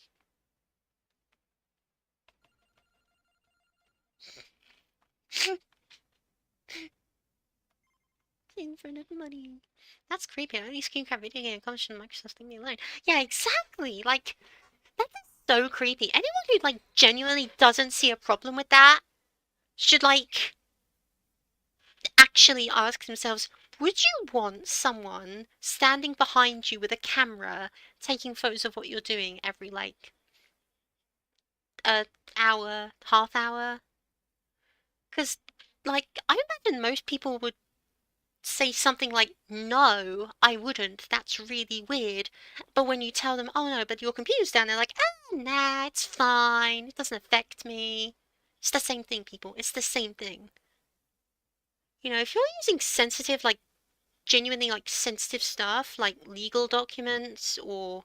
Infinite money. That's creepy. Only screen cap video game comes from Microsoft, leave me alone. Yeah, exactly. Like, that is so creepy. Anyone who, like, genuinely doesn't see a problem with that should, like, actually ask themselves, would you want someone standing behind you with a camera taking photos of what you're doing every, like, hour, half hour? Because, like, I imagine most people would say something like, no, I wouldn't, that's really weird. But when you tell them, oh no, but your computer's down, they're like, ah, nah, it's fine, it doesn't affect me. It's the same thing, people, it's the same thing. You know, if you're using sensitive, like, genuinely, like, sensitive stuff, like legal documents or,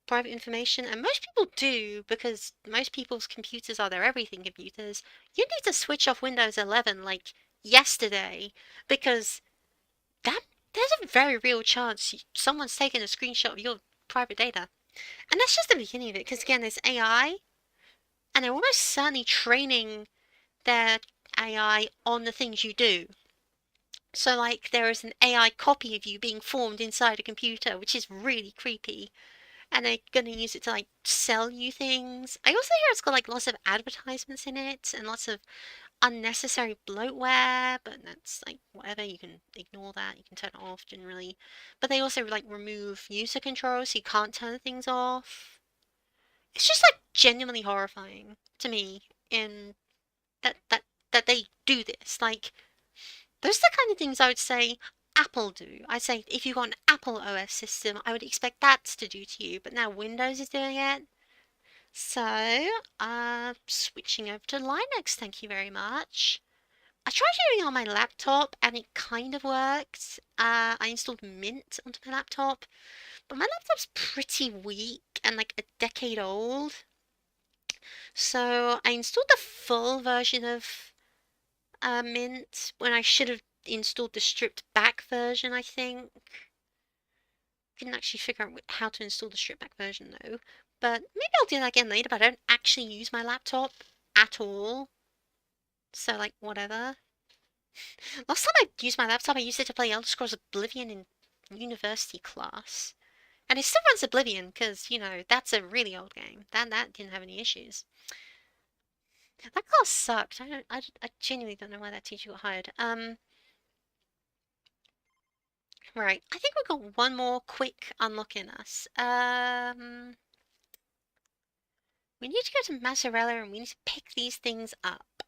private information, and most people do because most people's computers are their everything computers, you need to switch off Windows 11 like yesterday because that there's a very real chance someone's taken a screenshot of your private data. And that's just the beginning of it because again, there's AI and they're almost certainly training their AI on the things you do. So like there is an AI copy of you being formed inside a computer, which is really creepy. and they're gonna use it to like sell you things. I also hear it's got like lots of advertisements in it and lots of unnecessary bloatware, but that's like whatever, you can ignore that, you can turn it off generally. But they also like remove user control so you can't turn things off. It's just like genuinely horrifying to me in that they do this. Like those are the kind of things I would say Apple do. I'd say if you've got an Apple OS system, I would expect that to do to you, but now Windows is doing it. So, switching over to Linux, thank you very much. I tried doing it on my laptop and it kind of worked. I installed Mint onto my laptop, but my laptop's pretty weak and like a decade old. So I installed the full version of Mint when I should have installed the stripped back version, I think. Didn't actually figure out how to install the stripped back version though. But maybe I'll do that again later, but I don't actually use my laptop at all. So like whatever. Last time I used my laptop, I used it to play Elder Scrolls Oblivion in university class. And it still runs Oblivion, because, you know, that's a really old game. That didn't have any issues. That class sucked. I genuinely don't know why that teacher got hired. Right. I think we've got one more quick unlock in us. We need to go to Mazzarella and we need to pick these things up.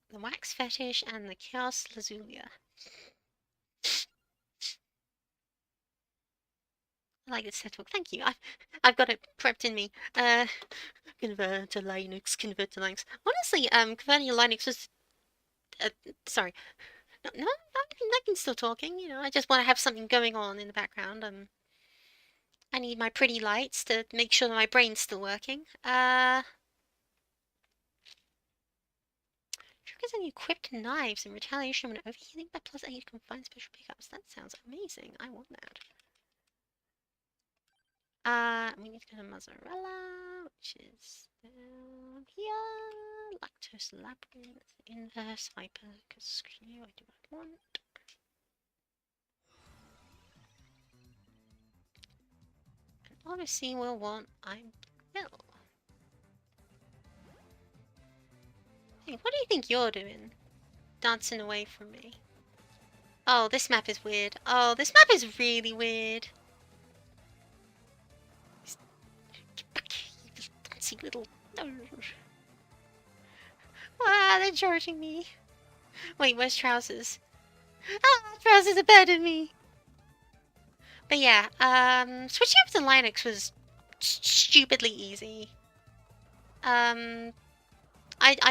The Wax Fetish and the Chaos Lazuli. I like this talk. Thank you. I've got it prepped in me. Convert to Linux. Convert to Linux. Honestly, converting to Linux was. Sorry. No, I can still talking. You know, I just want to have something going on in the background. I need my pretty lights to make sure that my brain's still working. Triggers and equipped knives in retaliation when overheating by +8 can find special pickups. That sounds amazing. I want that. We need to go to Mozzarella, which is down here. Lactose labyrinth, inverse hyper, because screw you, I do what I want. And obviously we'll want I will. Hey, what do you think you're doing? Dancing away from me. Oh, this map is weird. Oh, this map is really weird. Get back here, you fancy little... Ah, they're charging me. Wait, where's Trousers? Ah, Trousers abandoned me. But yeah, switching up to Linux was stupidly easy. I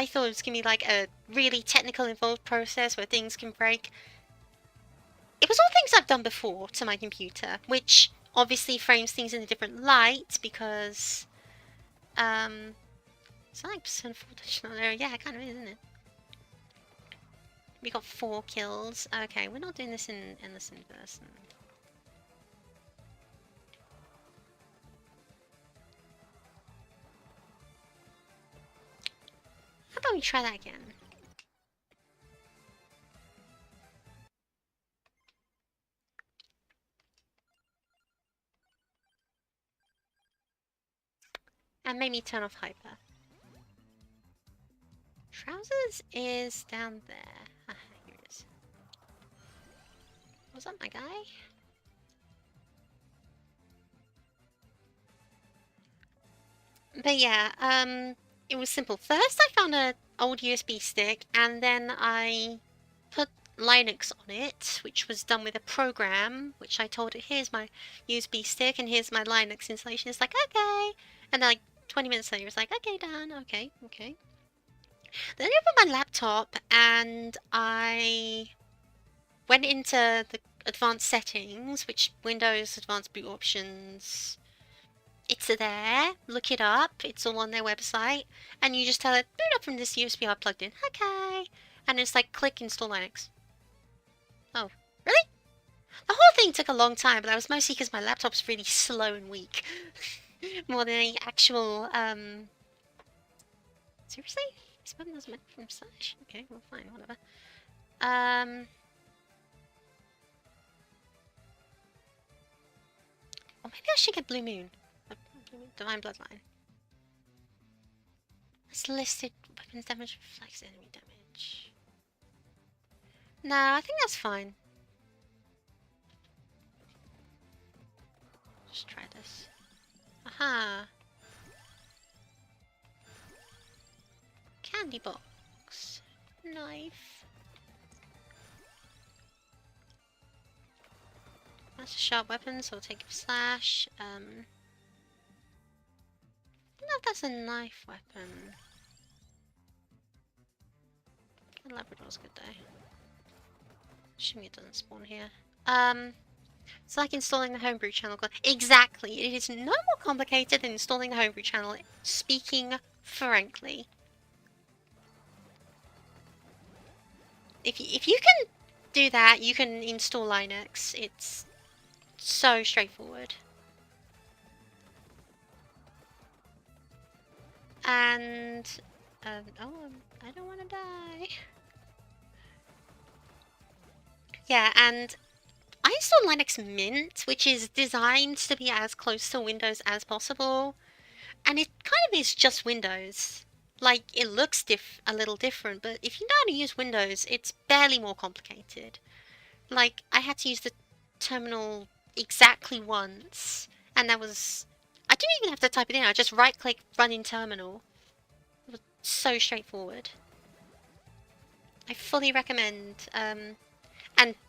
thought it was gonna be like a really technical, involved process where things can break. It was all things I've done before to my computer, which obviously frames things in a different light because, it's like percent voltage there. Yeah, it kind of is, isn't it? We got 4 kills. Okay, we're not doing this in endless inverse. How about we try that again? And maybe turn off hyper. Trousers is down there. Ah, here it is. Was that my guy? But yeah, it was simple. First I found an old USB stick and then I put Linux on it, which was done with a program, which I told it, here's my USB stick and here's my Linux installation. It's like, okay. And then like 20 minutes later, it's like, okay, done. Okay, okay. Then I opened my laptop and I went into the advanced settings, which Windows Advanced Boot Options. It's there, look it up, it's all on their website, and you just tell it, boot up from this USB I plugged in. Okay. And it's like, click install Linux. Oh, really? The whole thing took a long time, but that was mostly because my laptop's really slow and weak. More than any actual, Seriously? This button doesn't meant from slash? Okay, well fine, whatever. Or maybe I should get Blue Moon. Divine Bloodline. It's listed weapons damage reflects enemy damage. No, I think that's fine. Just try this. Aha! Candy box. Knife. That's a sharp weapon, so we'll take a slash. I don't know if that's a knife weapon. Labrador's good though. Assuming it doesn't spawn here. It's like installing the homebrew channel. Exactly! It is no more complicated than installing the homebrew channel, speaking frankly. If you can do that, you can install Linux. It's so straightforward. And, oh, I don't want to die. Yeah, and I installed Linux Mint, which is designed to be as close to Windows as possible. And it kind of is just Windows. Like, it looks a little different, but if you know how to use Windows, it's barely more complicated. Like, I had to use the terminal exactly once, and that was... I didn't even have to type it in, I just right-click, run in terminal. It was so straightforward. I fully recommend, and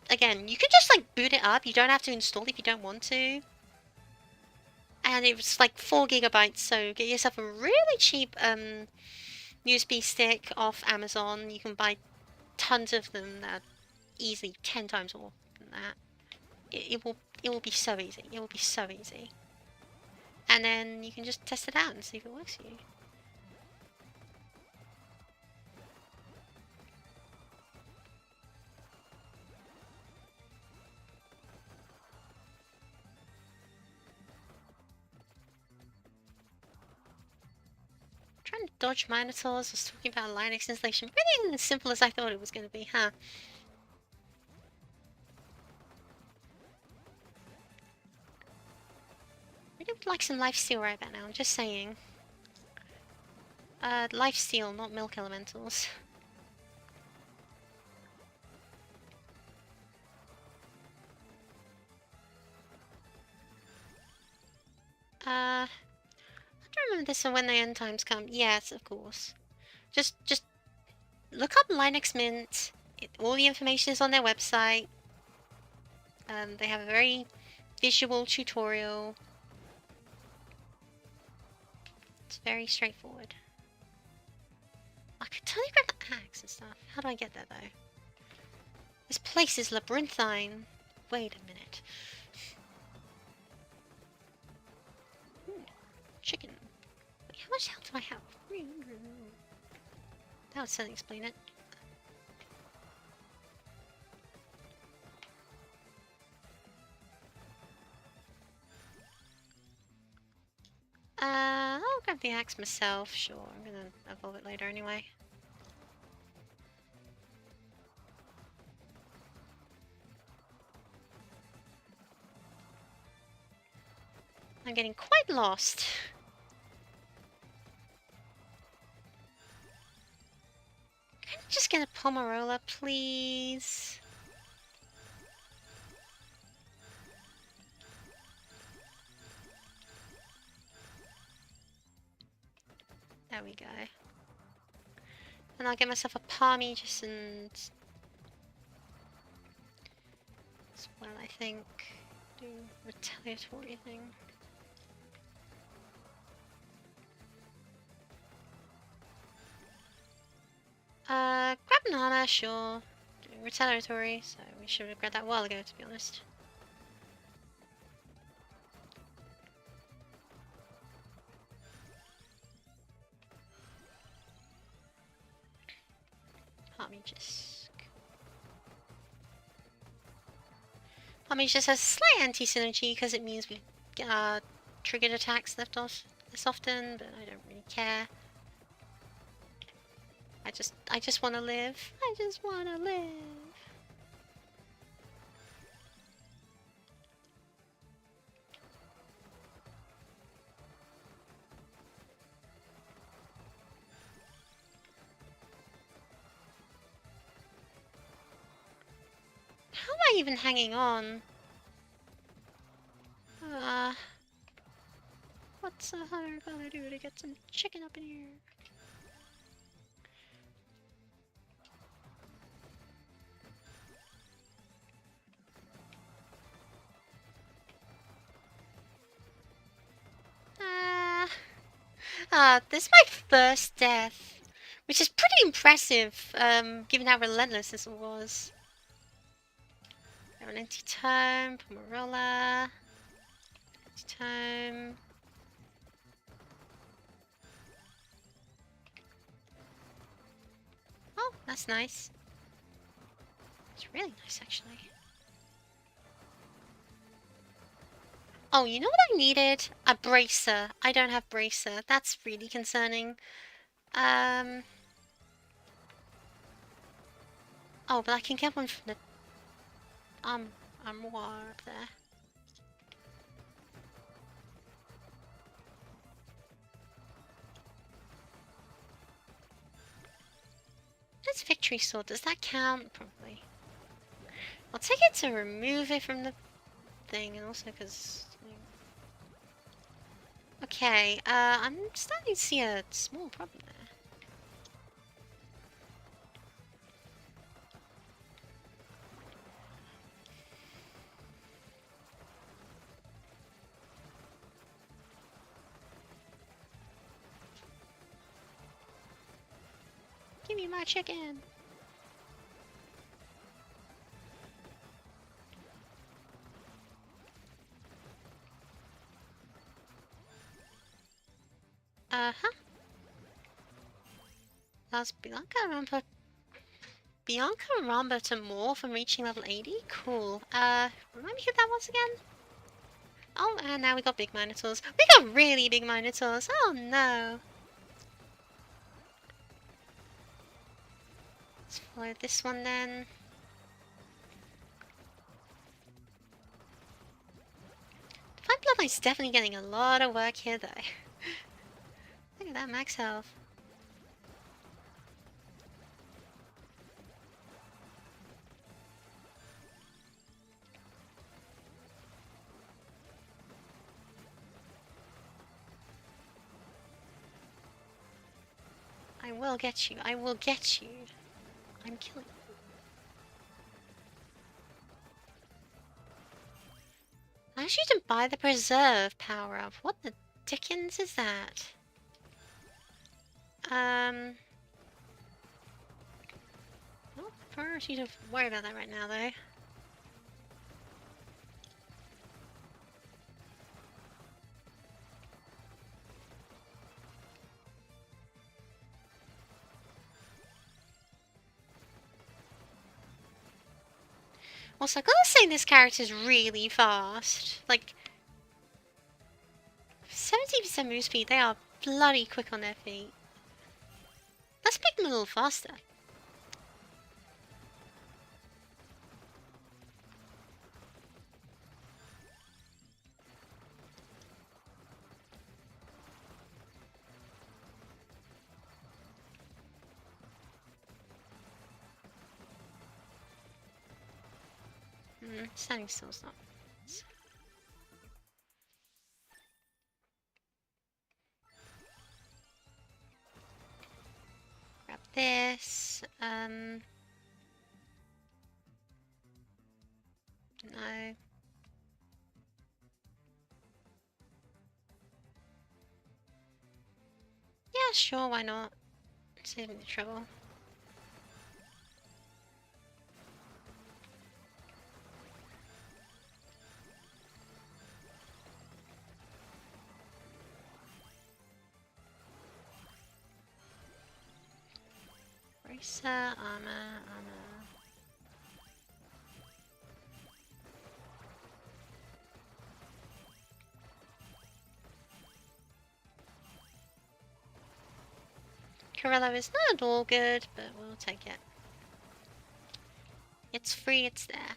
again, you can just, like, boot it up, you don't have to install it if you don't want to. And it was, like, 4 gigabytes, so get yourself a really cheap, USB stick off Amazon. You can buy tons of them that are easily 10 times more than that. It will be so easy. It will be so easy. And then you can just test it out and see if it works for you. Trying to dodge minotaurs. I was talking about Linux installation. Really isn't as simple as I thought it was going to be, huh? I would like some lifesteal right about now, I'm just saying. Lifesteal, not milk elementals. I don't remember this one when the end times come. Yes, of course. Just look up Linux Mint. All the information is on their website. They have a very visual tutorial. It's very straightforward. I could totally grab the axe and stuff. How do I get there, though? This place is labyrinthine. Wait a minute. Chicken. Wait, how much health do I have? That would certainly explain it. I'll grab the axe myself, sure. I'm gonna evolve it later anyway. I'm getting quite lost. Can I just get a Pomarola, please? There we go. And I'll get myself a palmy just and... as well, I think. Do retaliatory thing. Grab banana, sure. Doing retaliatory, so we should have grabbed that a while ago, to be honest. Palmy just has slight anti-synergy because it means we triggered attacks left off less often, but I don't really care. I just want to live. I just want to live. I even hanging on? What's a hunter gonna do to get some chicken up in here? This is my first death, which is pretty impressive, given how relentless this was. An anti-tome, Pomarilla, anti-tome. Oh, that's nice. It's really nice, actually. Oh, you know what I needed? A bracer. I don't have bracer. That's really concerning. Oh, but I can get one from the armoire up there. That's victory sword. Does that count? Probably. I'll take it to remove it from the thing, and also because. Okay, I'm starting to see a small problem there. Give me my chicken! Uh-huh. That's Bianca Ramba to more from reaching level 80? Cool. Remind me who that was again? Oh, and now we got big minotaurs. We got really big minotaurs! Oh no! Let's follow this one then. Divine Bloodline's definitely getting a lot of work here though. Look at that max health. I will get you. I will get you. I'm killing you. I actually didn't buy the preserve power-up. What the dickens is that? Not priority to worry about that right now though. Also, I gotta say this character's really fast. Like, 70% move speed, they are bloody quick on their feet. Let's make them a little faster. Standing still's not. Grab this. No. Yeah, sure, why not? Save me the trouble. Bracer, armor. Corello is not at all good, but we'll take it. It's free, it's there.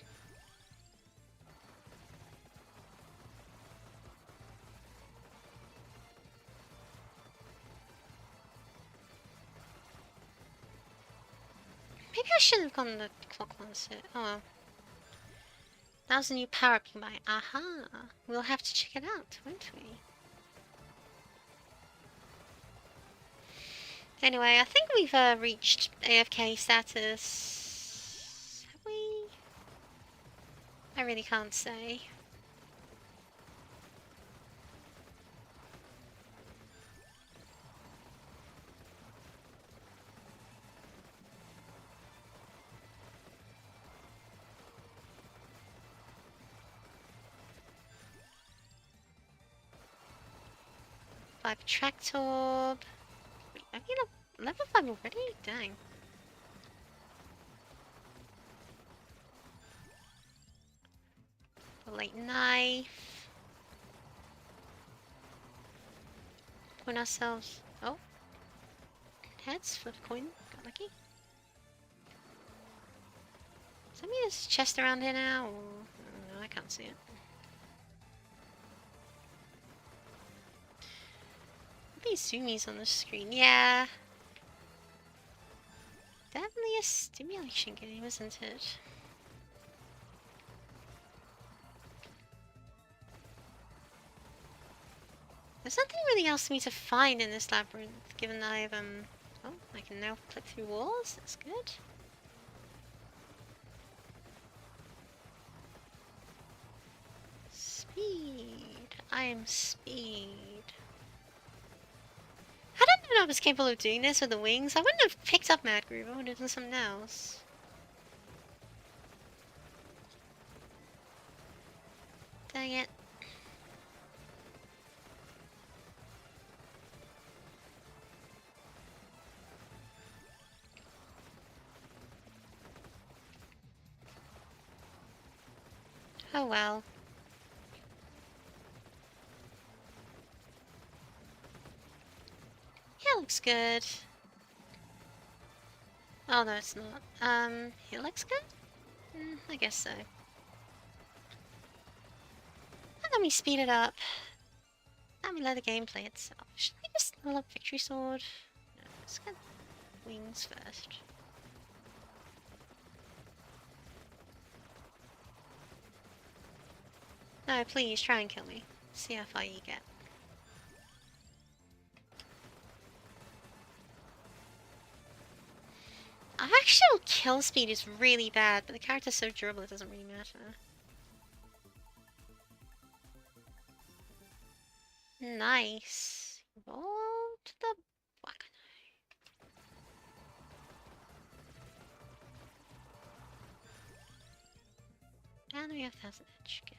Maybe I should have gone the clock once. Oh well. That was a new power-up you buy. Aha! We'll have to check it out, won't we? Anyway, I think we've reached AFK status. Have we? I really can't say. Five track orb. Wait, are we level 5 already? Dang. The late knife. Point ourselves. Oh. Heads for the coin. Got lucky. Does that mean there's a chest around here now? Or... no, I can't see it. These zoomies on the screen. Yeah. Definitely a stimulation game, isn't it? There's nothing really else for me to find in this labyrinth, given that I've, oh, I can now click through walls, that's good. Speed. I am speed. I don't even know if I was capable of doing this with the wings. I wouldn't have picked up Mad Groove, I would have done something else. Dang it. Oh well. Yeah, looks good. Oh no, it's not. It looks good? I guess so. And let me speed it up. Let me let the game play itself. Should I just level up Victory Sword? No, let's get wings first. No, please, try and kill me. See how far you get. Our actual kill speed is really bad, but the character's so durable it doesn't really matter. Nice. Roll to the Wakano. And we have 1000 edge. Good.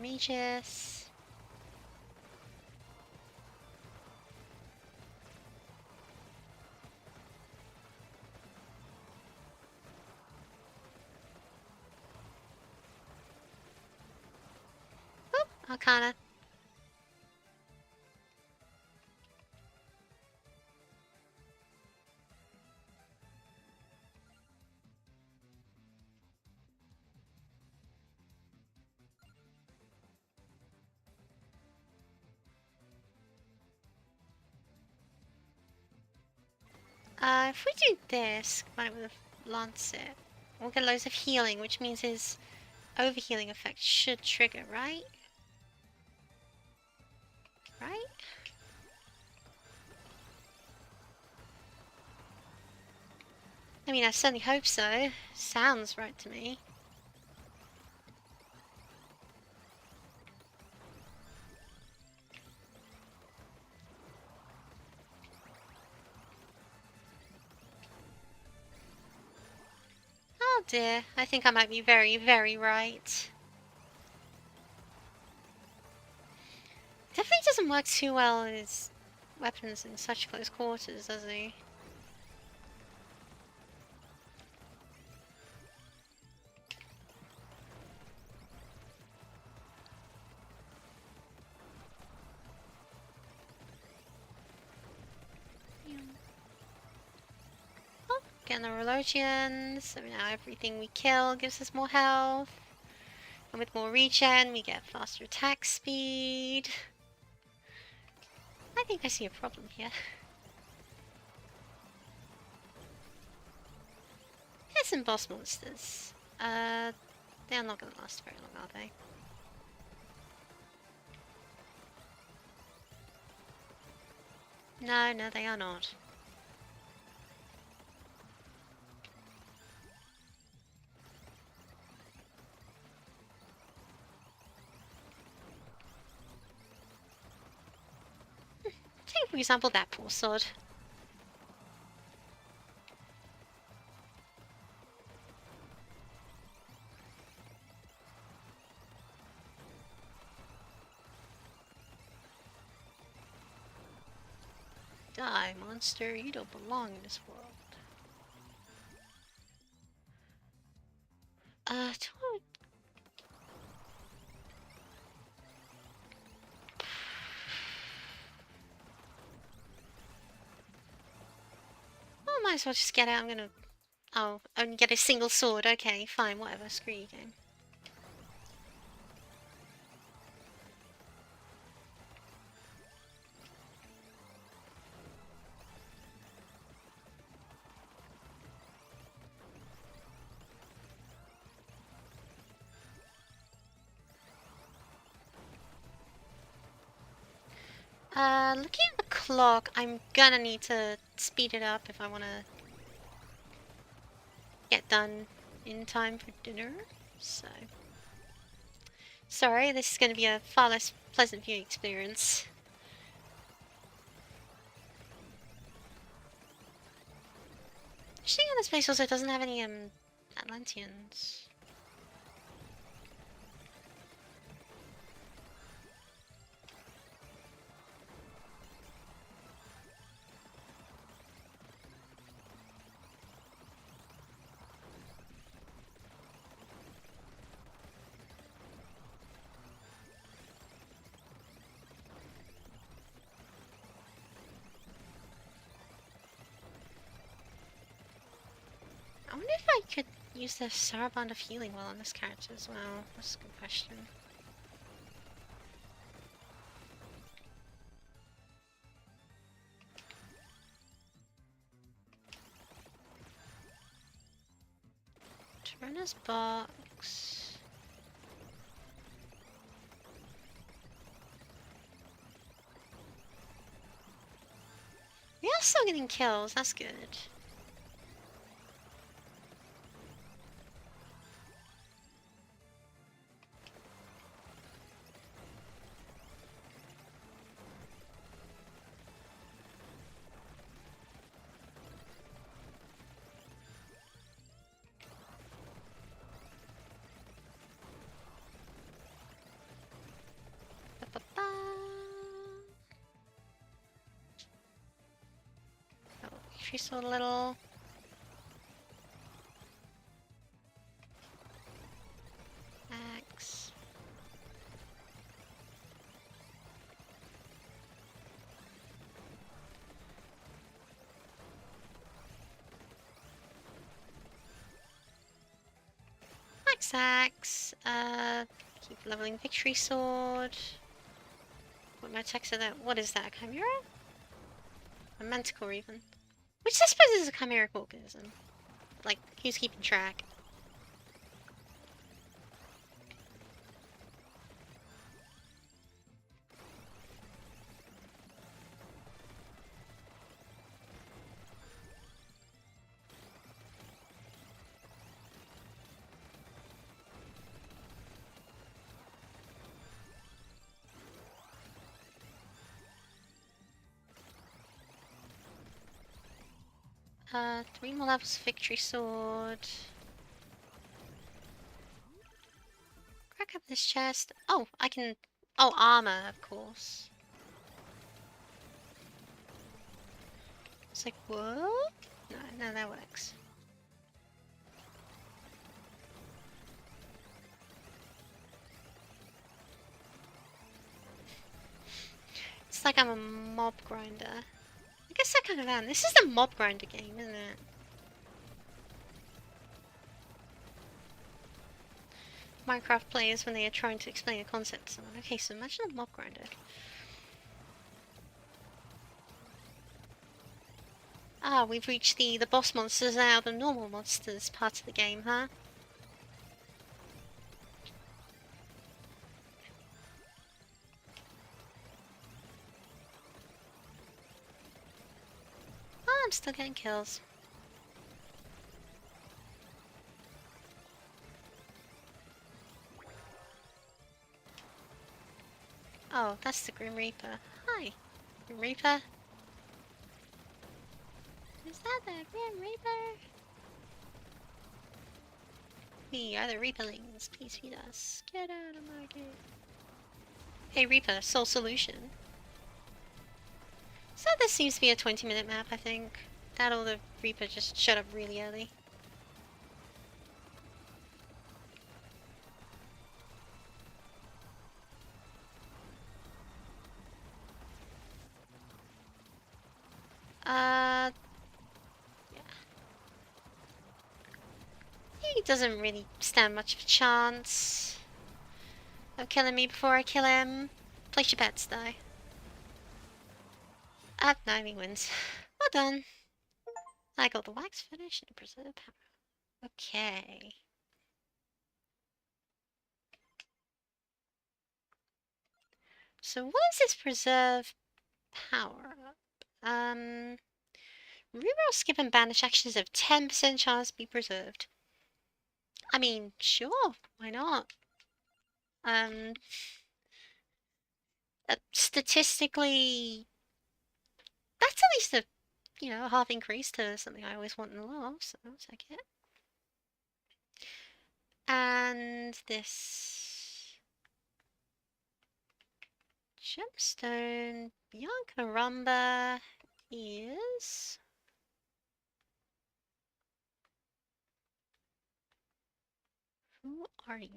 Aegis. Oh, Arcana. If we do this, combine it with a Lancet, we'll get loads of healing, which means his overhealing effect should trigger, right? Right? I mean, I certainly hope so. Sounds right to me. Oh dear, I think I might be very, very right. Definitely doesn't work too well with his weapons in such close quarters, does he? Oh, getting the Relocians. So now everything we kill gives us more health. And with more regen, we get faster attack speed. I think I see a problem here. Here's some boss monsters. They're not gonna last very long, are they? No, they are not. Take, for example, that poor sword. Die, monster. You don't belong in this world. Well, might as well just get out. I'm gonna... Oh, only get a single sword. Okay, fine, whatever. Screw you, game. Looking at the clock, I'm gonna need to speed it up if I want to get done in time for dinner. So, sorry, this is going to be a far less pleasant viewing experience. Actually, this place also doesn't have any Atlanteans. I wonder if I could use the Saraband of Healing well on this character as well. That's a good question. Tyranno's box. We are still getting kills, that's good. She's so little. Axe. Axe. Keep leveling Victory Sword. What my text of that? What is that? A chimera? A manticore even? Which I suppose is a chimeric organism. Like, who's keeping track? Three more levels of Victory Sword. Crack up this chest. Oh, I can... Oh, armor, of course. It's like, what? No, that works. It's like I'm a mob grinder. I guess I kind of am. This is the mob grinder game, isn't it? Minecraft players when they are trying to explain a concept to someone. Okay, so imagine a mob grinder. Ah, we've reached the boss monsters now, the normal monsters part of the game, huh? Oh, I'm still getting kills. Oh, that's the Grim Reaper. Hi, Grim Reaper. Is that the Grim Reaper? We are the Reaperlings. Please feed us. Get out of my gate. Hey Reaper, Soul Solution. So this seems to be a 20-minute map, I think. That or the Reaper just shut up really early. Yeah. He doesn't really stand much of a chance of killing me before I kill him. Place your bets, though. No, he wins. Well done. I got the wax finish and preserve power. Okay. So what is this preserve power up? Reroll, skip, and banish actions have 10% chance to be preserved. I mean, sure, why not? Statistically, that's at least a, half increase to something I always want in the law, so I'll take it. And this gemstone Bianca Rumba is... Who are you?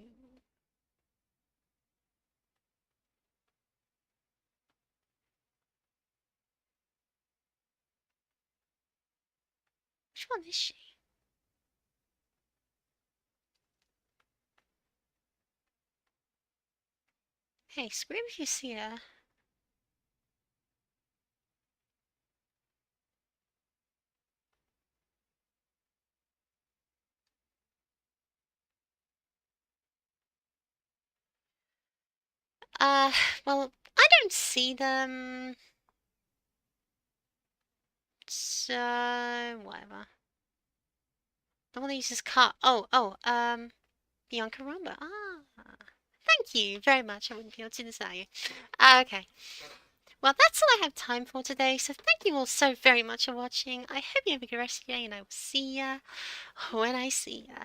Which one is she? Hey, scream if you see her. Uh, well, I don't see them. So, whatever. The one that uses car. Bianca Rumba. Ah, thank you very much. I wouldn't be able to deny you. Okay. Well, that's all I have time for today, so thank you all so very much for watching. I hope you have a good rest of your day, and I will see ya when I see ya.